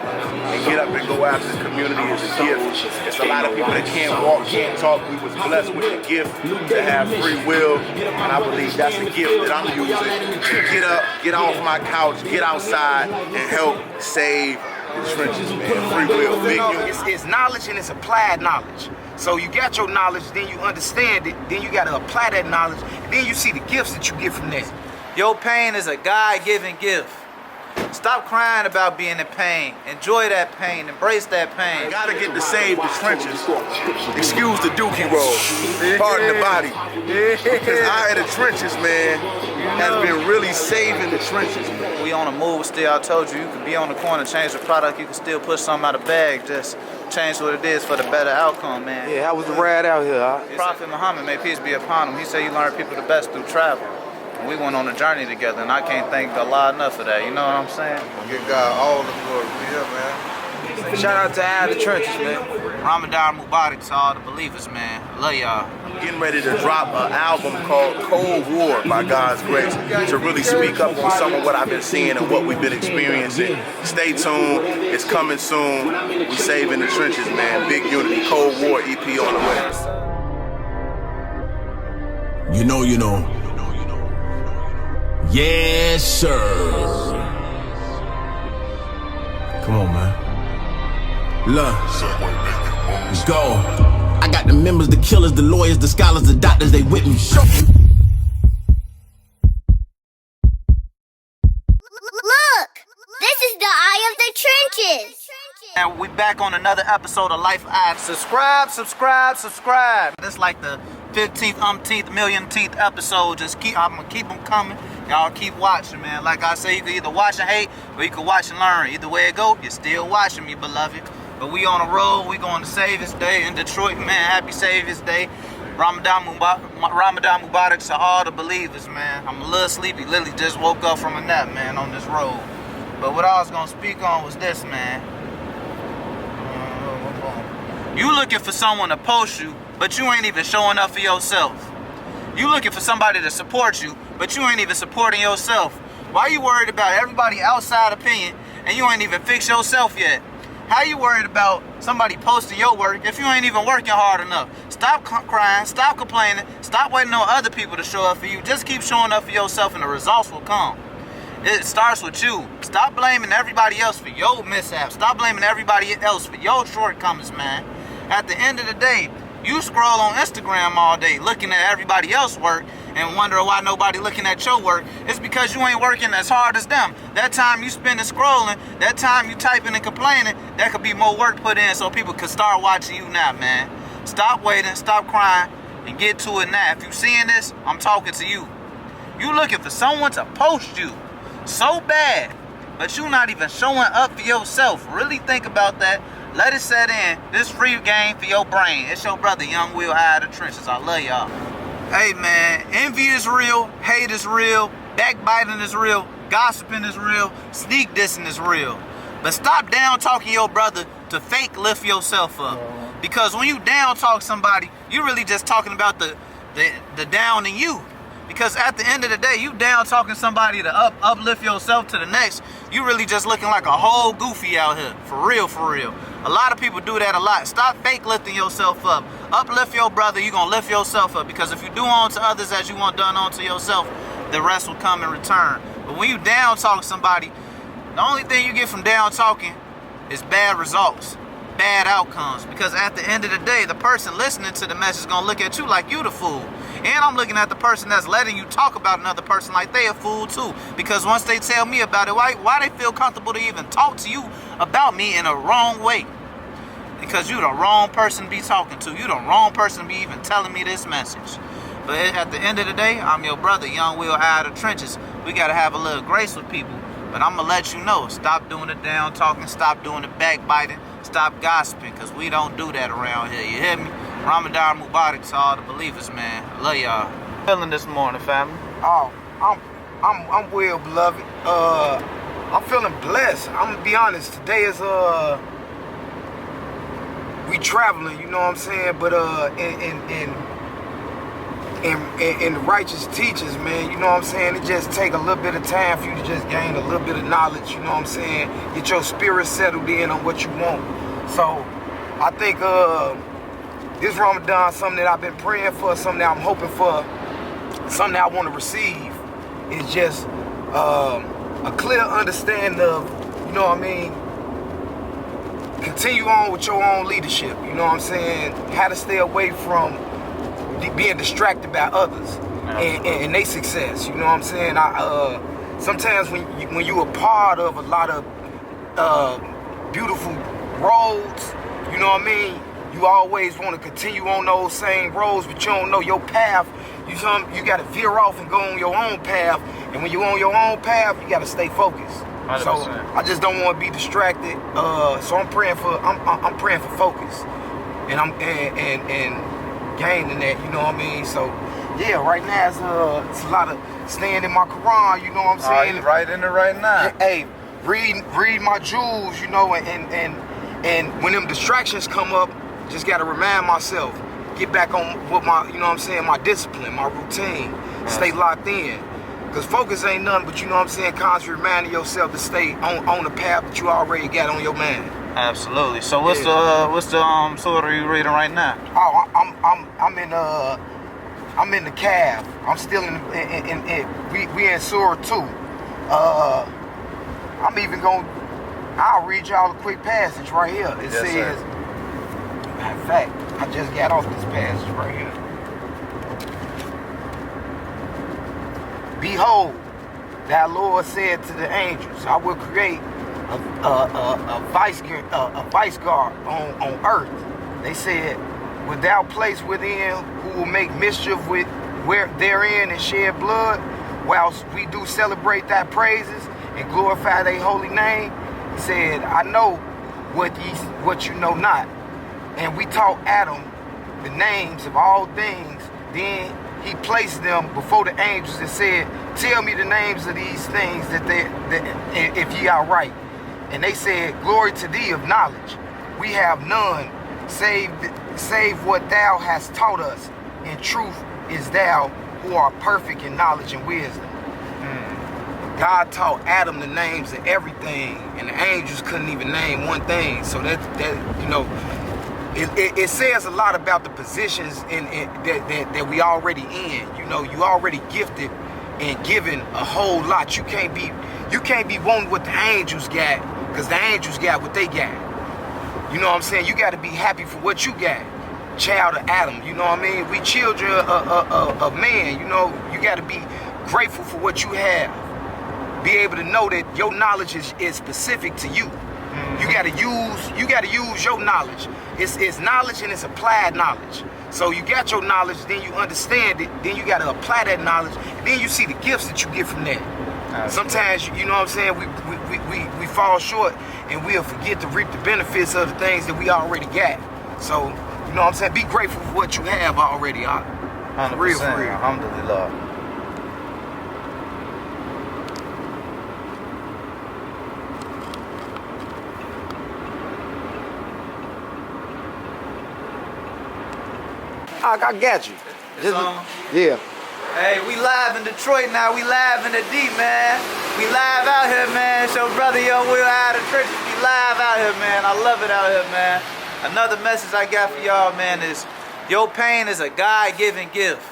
And get up and go after the community is a gift. It's a lot of people that can't walk, can't talk. We was blessed with the gift to have free will, and I believe that's the gift that I'm using to get up, get off my couch, get outside, and help save the trenches, man. Free will, big unit. It's knowledge and it's applied knowledge. So you got your knowledge, then you understand it, then you got to apply that knowledge, and then you see the gifts that you get from that. Your pain is a God-given gift. Stop crying about being in pain. Enjoy that pain. Embrace that pain. Gotta get to save the trenches. Excuse the dookie roll. Pardon the body. Because I in the trenches, man, has been really saving the trenches, man. We on a move still. I told you, you could be on the corner, change the product. You can still push something out of the bag. Just change what it is for the better outcome, man. Yeah, how was the ride out here, huh? Prophet Muhammad, may peace be upon him, he said you learn people the best through travel. We went on a journey together, and I can't thank Allah enough for that. You know what I'm saying? Give God all the glory. Yeah, man. Shout out to all the trenches, man. Ramadan Mubarak to all the believers, man. Love y'all. Getting ready to drop an album called Cold War by God's grace to really speak up on some of what I've been seeing and what we've been experiencing. Stay tuned. It's coming soon. We saving the trenches, man. Big unity. Cold War EP on the way. You know. Yes, sir. Come on, man. Look, let's go. I got the members, the killers, the lawyers, the scholars, the doctors, they with me. Look, this is the Eye of the Trenches. And we back on another episode of Life Eye. Subscribe. This like the 15th, umpteenth, millionth episode. I'm gonna keep them coming. Y'all keep watching, man. Like I say, you can either watch and hate, or you can watch and learn. Either way it go, you're still watching me, beloved. But we on the road. We going to Savior's Day in Detroit, man. Happy Savior's Day. Ramadan Mubarak to all the believers, man. I'm a little sleepy. Literally just woke up from a nap, man, on this road. But what I was gonna speak on was this, man. You looking for someone to post you, but you ain't even showing up for yourself. You looking for somebody to support you, but you ain't even supporting yourself. Why you worried about everybody outside opinion and you ain't even fixed yourself yet? How you worried about somebody posting your work if you ain't even working hard enough? Stop crying, stop complaining, stop waiting on other people to show up for you. Just keep showing up for yourself and the results will come. It starts with you. Stop blaming everybody else for your mishaps. Stop blaming everybody else for your shortcomings, man. At the end of the day, you scroll on Instagram all day looking at everybody else's work and wondering why nobody looking at your work. It's because you ain't working as hard as them. That time you spending scrolling, that time you typing and complaining, that could be more work put in so people could start watching you now, man. Stop waiting, stop crying, and get to it now. If you seeing this, I'm talking to you. You looking for someone to post you so bad, but you not even showing up for yourself. Really think about that. Let it set in. This free game for your brain. It's your brother, Young Will, Eye of the Trenches. I love y'all. Hey, man, envy is real. Hate is real. Backbiting is real. Gossiping is real. Sneak dissing is real. But stop down talking your brother to fake lift yourself up. Because when you down talk somebody, you really just talking about the down in you. Because at the end of the day, you down talking somebody to uplift yourself to the next, you really just looking like a whole goofy out here. For real, for real. A lot of people do that a lot. Stop fake lifting yourself up. Uplift your brother, you're going to lift yourself up. Because if you do unto others as you want done unto yourself, the rest will come in return. But when you down talk somebody, the only thing you get from down talking is bad results, bad outcomes. Because at the end of the day, the person listening to the message is going to look at you like you the fool. And I'm looking at the person that's letting you talk about another person like they a fool too. Because once they tell me about it, why they feel comfortable to even talk to you about me in a wrong way? Because you the wrong person to be talking to. You the wrong person to be even telling me this message. But at the end of the day, I'm your brother, Young Will, Eye of the Trenches. We got to have a little grace with people. But I'm going to let you know, stop doing the down talking, stop doing the backbiting, stop gossiping, because we don't do that around here. You hear me? Ramadan Mubarak to all the believers, man. I love y'all. Feeling this morning, family? Oh, I'm well, beloved. I'm feeling blessed. I'm gonna be honest. Today is we traveling, you know what I'm saying? But in and the righteous teachers, man, you know what I'm saying? It just take a little bit of time for you to just gain a little bit of knowledge, you know what I'm saying? Get your spirit settled in on what you want. So I think this Ramadan, something that I've been praying for, something that I'm hoping for, something that I want to receive is just a clear understanding of, you know what I mean, continue on with your own leadership, you know what I'm saying? How to stay away from being distracted by others and their success, you know what I'm saying? Sometimes when you a part of a lot of beautiful roads, you know what I mean? You always want to continue on those same roads, but you don't know your path. You got to veer off and go on your own path. And when you're on your own path, you got to stay focused. 100%. So I just don't want to be distracted. So I'm praying for focus, and I'm gaining that. You know what I mean? So yeah, right now it's a lot of staying in my Quran. You know what I'm saying? You right in it right now. Hey, read my jewels. You know, and when them distractions come up, just got to remind myself, get back on what my, you know what I'm saying, my discipline, my routine, stay locked in. Because focus ain't nothing but, you know what I'm saying, constantly reminding yourself to stay on the path that you already got on your mind. Absolutely. So what's the surah you reading right now? Oh, I'm in the calf. I'm still we in surah 2. I'm even I'll read y'all a quick passage right here. It says, matter of fact, I just got off this passage right here. Behold, thy Lord said to the angels, I will create a vice guard on earth. They said, wilt thou place within who will make mischief therein and shed blood, whilst we do celebrate thy praises and glorify thy holy name? He said, I know what you know not. And we taught Adam the names of all things. Then he placed them before the angels and said, tell me the names of these things that if ye are right. And they said, glory to thee of knowledge. We have none save what thou hast taught us. In truth is thou who art perfect in knowledge and wisdom. God taught Adam the names of everything, and the angels couldn't even name one thing. So that you know, it says a lot about the positions that we already in. You know, you already gifted and given a whole lot. You can't be wanting what the angels got, because the angels got what they got. You know what I'm saying? You got to be happy for what you got. Child of Adam, you know what I mean? We children of man. You know, you got to be grateful for what you have. Be able to know that your knowledge is specific to you. You gotta use your knowledge. It's knowledge and it's applied knowledge. So you got your knowledge, then you understand it, then you gotta apply that knowledge, and then you see the gifts that you get from that. Sometimes, you know what I'm saying, we fall short and we'll forget to reap the benefits of the things that we already got. So, you know what I'm saying, be grateful for what you have already. 100%. For real. Alhamdulillah. I got you. Yeah. Hey, we live in Detroit now. We live in the D, man. We live out here, man. It's your brother, Young Will, out of church. We live out here, man. I love it out here, man. Another message I got for y'all, man, is your pain is a God-given gift.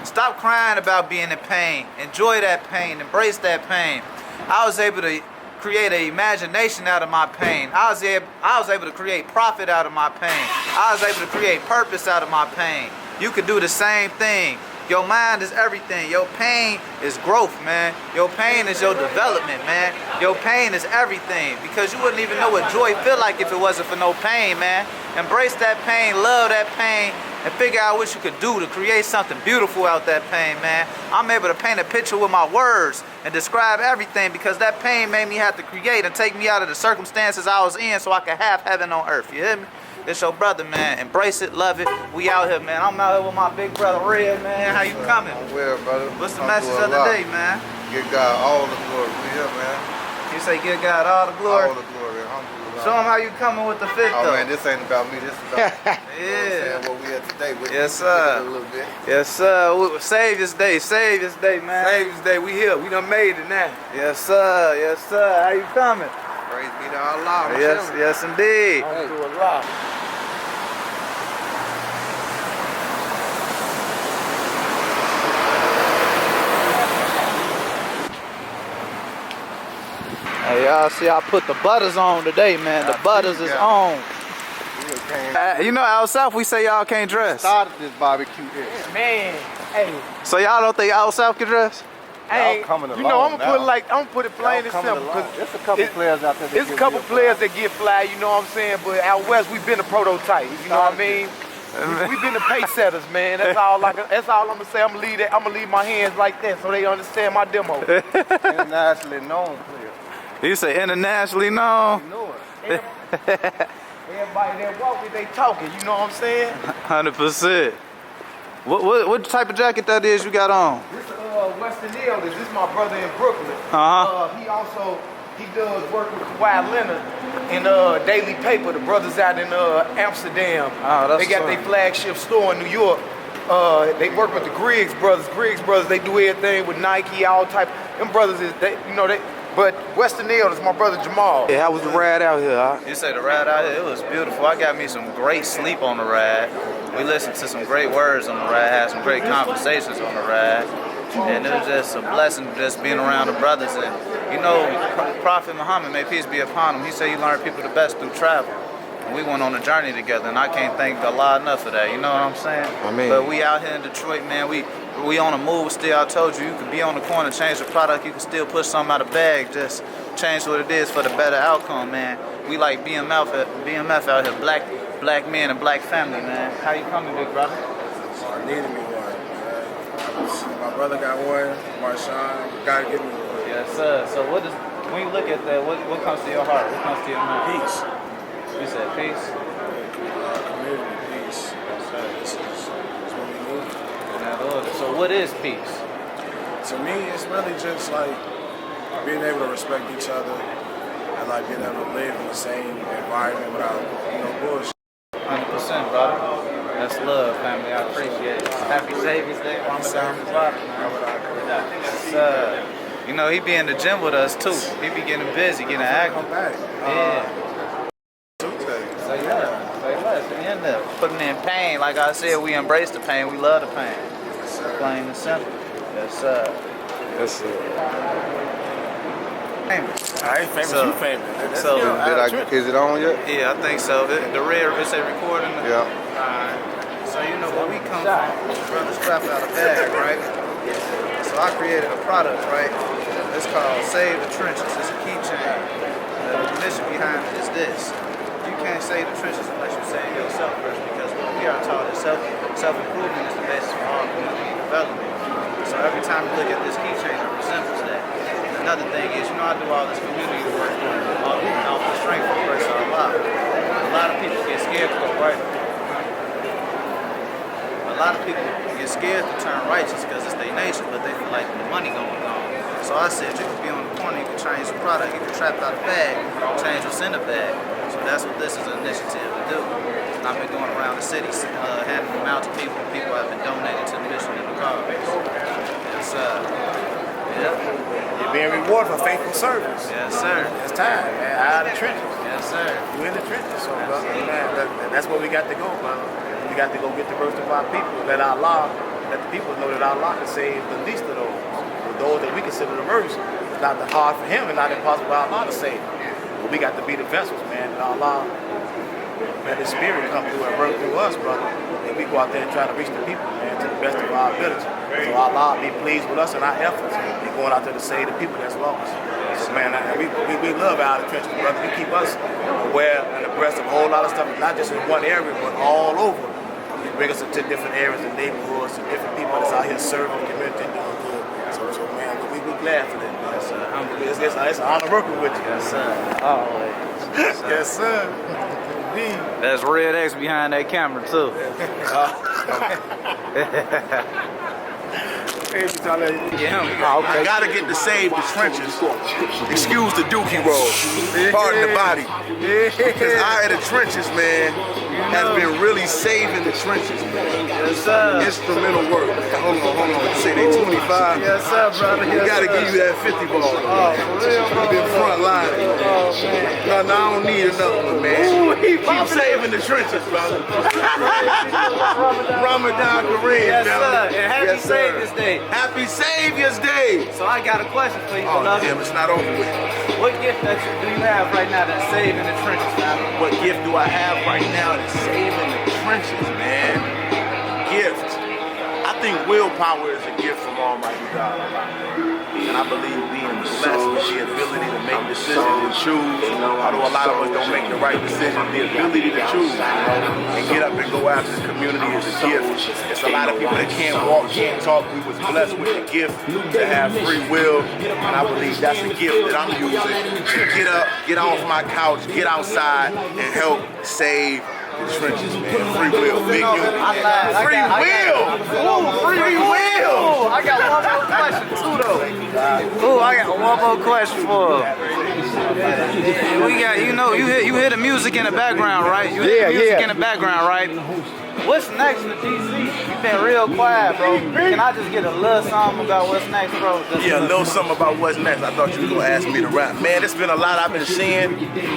Stop crying about being in pain. Enjoy that pain. Embrace that pain. I was able to create an imagination out of my pain. I was able to create profit out of my pain. I was able to create purpose out of my pain. You could do the same thing. Your mind is everything. Your pain is growth, man. Your pain is your development, man. Your pain is everything, because you wouldn't even know what joy feel like if it wasn't for no pain, man. Embrace that pain, love that pain, and figure out what you could do to create something beautiful out that pain, man. I'm able to paint a picture with my words and describe everything, because that pain made me have to create and take me out of the circumstances I was in so I could have heaven on earth. You hear me? It's your brother, man. Embrace it, love it. We out here, man. I'm out here with my big brother, Red, man. How you coming? I'm well, brother. What's the message of the day, man? Give God all the glory. We here, man. You say give God all the glory? All the glory. Alhamdulillah. Show him how you coming with the fifth, though. Oh, man, this ain't about me. This is about yeah. What we at that today. But Yes, we did sir. a little bit. Yes, sir. Savior's Day, man. Savior's Day, we here. We done made it now. Yes, sir. Yes, sir. How you coming? Praise be to Allah. Yes, yes, indeed. On to Allah. Hey, y'all see I put the butters on today, man. The butters is on. You know, out south we say y'all can't dress. Started this barbecue here. Man, hey. So y'all don't think out south can dress? Hey, coming you know, I'm along gonna put it plain and simple. There's a couple players out there. There's a couple players that get fly, you know what I'm saying? But out west, we've been a prototype. You know what I mean? We've been the pace setters, man. That's all. That's all I'm gonna say. I'm gonna leave my hands like that so they understand my demo. Internationally known players. You say internationally known? You know it. Everybody that walking, they talking. You know what I'm saying? 100%. What type of jacket that is you got on? This Western Hill. This is my brother in Brooklyn. He does work with Kawhi Leonard in Daily Paper. The brothers out in Amsterdam. Oh, that's they got their flagship store in New York. They work with the Griggs brothers. Griggs brothers, they do everything with Nike, all type. Them brothers is But Western Hill is my brother Jamal. Yeah, how was the ride out here? Huh? You say the ride out here, it was beautiful. I got me some great sleep on the ride. We listened to some great words on the ride, had some great conversations on the ride. And it was just a blessing just being around the brothers. And you know, Prophet Muhammad, may peace be upon him, he said you learn people the best through travel. And we went on a journey together, and I can't thank Allah enough for that, you know what I'm saying? I mean, but we out here in Detroit, man, we on the move still. I told you, you could be on the corner, change the product, you can still push something out of the bag, just change what it is for the better outcome, man. We like BMF out here, black men and black family, man. How you coming, big brother? I needed me one. My brother got one, Marshawn, gotta give me one. Yes, sir. So when you look at that, what comes to your heart? What comes to your mind? Peace. You said peace? Community, peace. Yes, sir. This is what we need. So what is peace? To me, it's really just like being able to respect each other and like being able to live in the same environment without, bullshit. 100%, brother. That's love, family. I appreciate it. Happy Savior's Day. You know, he be in the gym with us too. He be getting busy, getting active. Yeah. Say less. We in there. Putting in pain. Like I said, we embrace the pain. We love the pain. Plain and simple. Yes, sir. Yes, sir. Famous. I ain't famous, So- you famous. So, is it on yet? yeah, I think so. The red, it's a recording. Yeah. Alright. So you know where we come from. Brothers strap out a bag, right? So I created a product, right? It's called Save the Trenches. It's a keychain. The mission behind it is this. You can't save the trenches unless you save yourself first, because what we are taught is self-improvement is the basis for all community development. So every time you look at this keychain, it resembles that. And another thing is, I do all this community work off the strength of verse Allah. A lot of people get scared to go right. A lot of people get scared to turn righteous because it's their nature, but they feel like the money going on. So I said you could be on the corner, you can change the product, you can trap out a bag, change what's in the bag. So that's what this is an initiative to do. And I've been going around the city, handing them out to people, and people have been donating to the mission in the car. It's You're being rewarded for faithful service. Yes, sir. It's time, man. Out of the trenches. Yes, sir. You in the trenches, so brother, man, that's where we got to go, brother. We got to go get the rest of our people. Let the people know that Allah can save the least of those that we consider the worst. It's not hard for him and not impossible for Allah to save. But we got to be the vessels, man. And Allah, man, the spirit come through and work through us, brother. And we go out there and try to reach the people, man, to the best of our ability. So Allah be pleased with us and our efforts. We going out there to save the people that's lost. So, man, we love our trenches, brother. We keep us aware and abreast of a whole lot of stuff, not just in one area, but all over. We bring us into different areas and neighborhoods and different people that's out here serving the community and doing good. So man, we glad for that. Yes, sir. It's an honor working with you. Yes, sir. Always. Yes, sir. Indeed. That's Red X behind that camera too. I gotta get to save the trenches. Excuse the dookie roll. Pardon the body. Because Eye of the Trenches, man, has been really saving the trenches, man. Yes, sir. Instrumental work. Hold on. You say they 25? Yes, sir, brother. We gotta give you that 50 ball. Oh, for real, bro. Been front line. Oh, man. No, I don't need another one, man. Keep saving the trenches, brother. Ramadan Kareem, yes, sir. brother. And happy Yes, sir. Savior's Day. Happy Savior's Day. So I got a question for you, Oh, beloved. damn, it's not over with. What gift do you have right now that's saving the trenches, family? What gift do I have right now that's saving the trenches, man? Gift. I think willpower is a gift from Almighty God. And I believe being blessed with the ability to make decisions and choose, although a lot of us don't make the right decisions, the ability to choose, and get up and go after the community is a gift. It's a lot of people that can't walk, can't talk. We was blessed with the gift to have free will, and I believe that's a gift that I'm using to get up, get off my couch, get outside, and help save the trenches, man. Free will, big unit. Free will! Free will! I got one more question too, though. Ooh, I got one more question for him. We got, you hear the music in the background, right? You hear the music in the background, right? What's next for DC? You've been real quiet, bro. Can I just get a little something about what's next, bro? Yeah, a little something about what's next. I thought you were going to ask me to rap. Man, it's been a lot I've been seeing,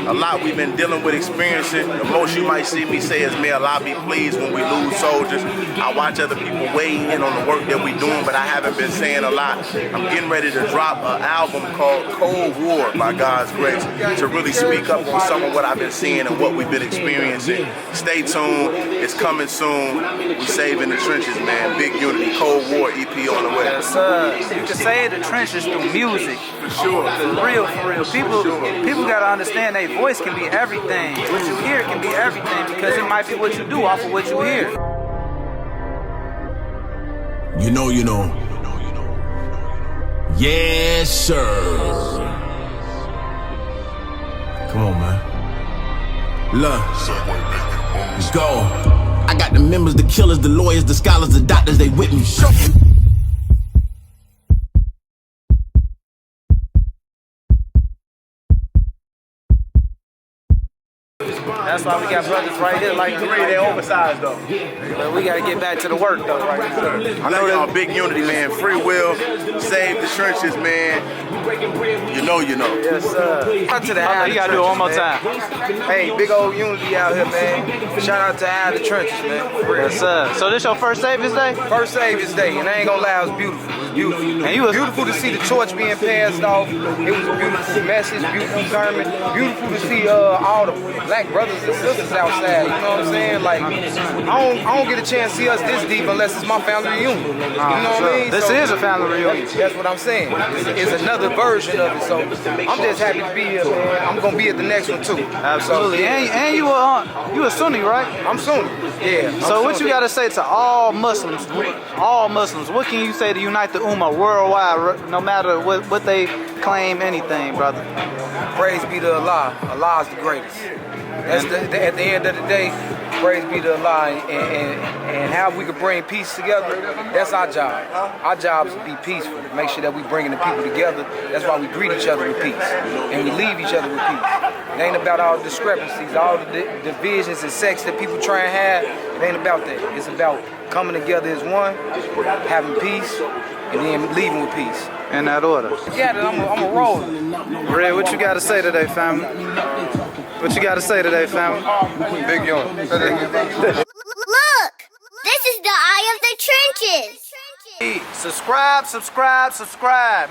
a lot we've been dealing with, experiencing. The most you might see me say is, may Allah be pleased when we lose soldiers. I watch other people weigh in on the work that we're doing, but I haven't been saying a lot. I'm getting ready to drop an album called Cold War, by God's grace, to really speak up on some of what I've been seeing and what we've been experiencing. Stay tuned. It's coming soon. We saving the trenches, man. Big Unity, Cold War EP on the way. Yes, sir. You can save the trenches through music. For sure. For real. People gotta understand their voice can be everything. What you hear can be everything because it might be what you do off of what you hear. You know. Yes, sir. Come on, man. Look. Let's go. I got the members, the killers, the lawyers, the scholars, the doctors, they with me. That's why we got brothers right here like you. They're oversized though. But we gotta get back to the work though, right? I know y'all Big Unity, man. Free will, save the trenches, man. You know. Yes, sir. Shout out to the Eye. You gotta do it one more time. Hey, big old Unity out here, man. Shout out to Eye of the Trenches, man. Yes, sir. So this your first Savior's Day? First Savior's Day, and I ain't gonna lie, it was beautiful. It was beautiful. And you was beautiful to see the torch being passed off. It was a beautiful message, beautiful sermon. Beautiful to see all the black brothers and sisters outside. You know what I'm saying? Like, I don't get a chance to see us this deep unless it's my family reunion. You know what I mean? This is a family reunion. That's what I'm saying. It's another version of it. So I'm just happy to be here, man. I'm gonna be at the next one too. Absolutely. So, and you a Sunni, right? I'm Sunni. Yeah. So what you gotta say to all Muslims? All Muslims. What can you say to unite the Ummah worldwide, no matter what they claim, anything, brother? Praise be to Allah. Allah is the greatest. That's at the end of the day, praise be to Allah, and how we can bring peace together, that's our job. Our job is to be peaceful, to make sure that we bringing the people together. That's why we greet each other with peace, and we leave each other with peace. It ain't about all the discrepancies, all the divisions and sex that people try and have. It ain't about that. It's about coming together as one, having peace, and then leaving with peace. In that order. Yeah, I'm a roller. Red, what you gotta say today, family? What you gotta say today, family? Big Young. Look, this is the Eye of the Trenches. Subscribe.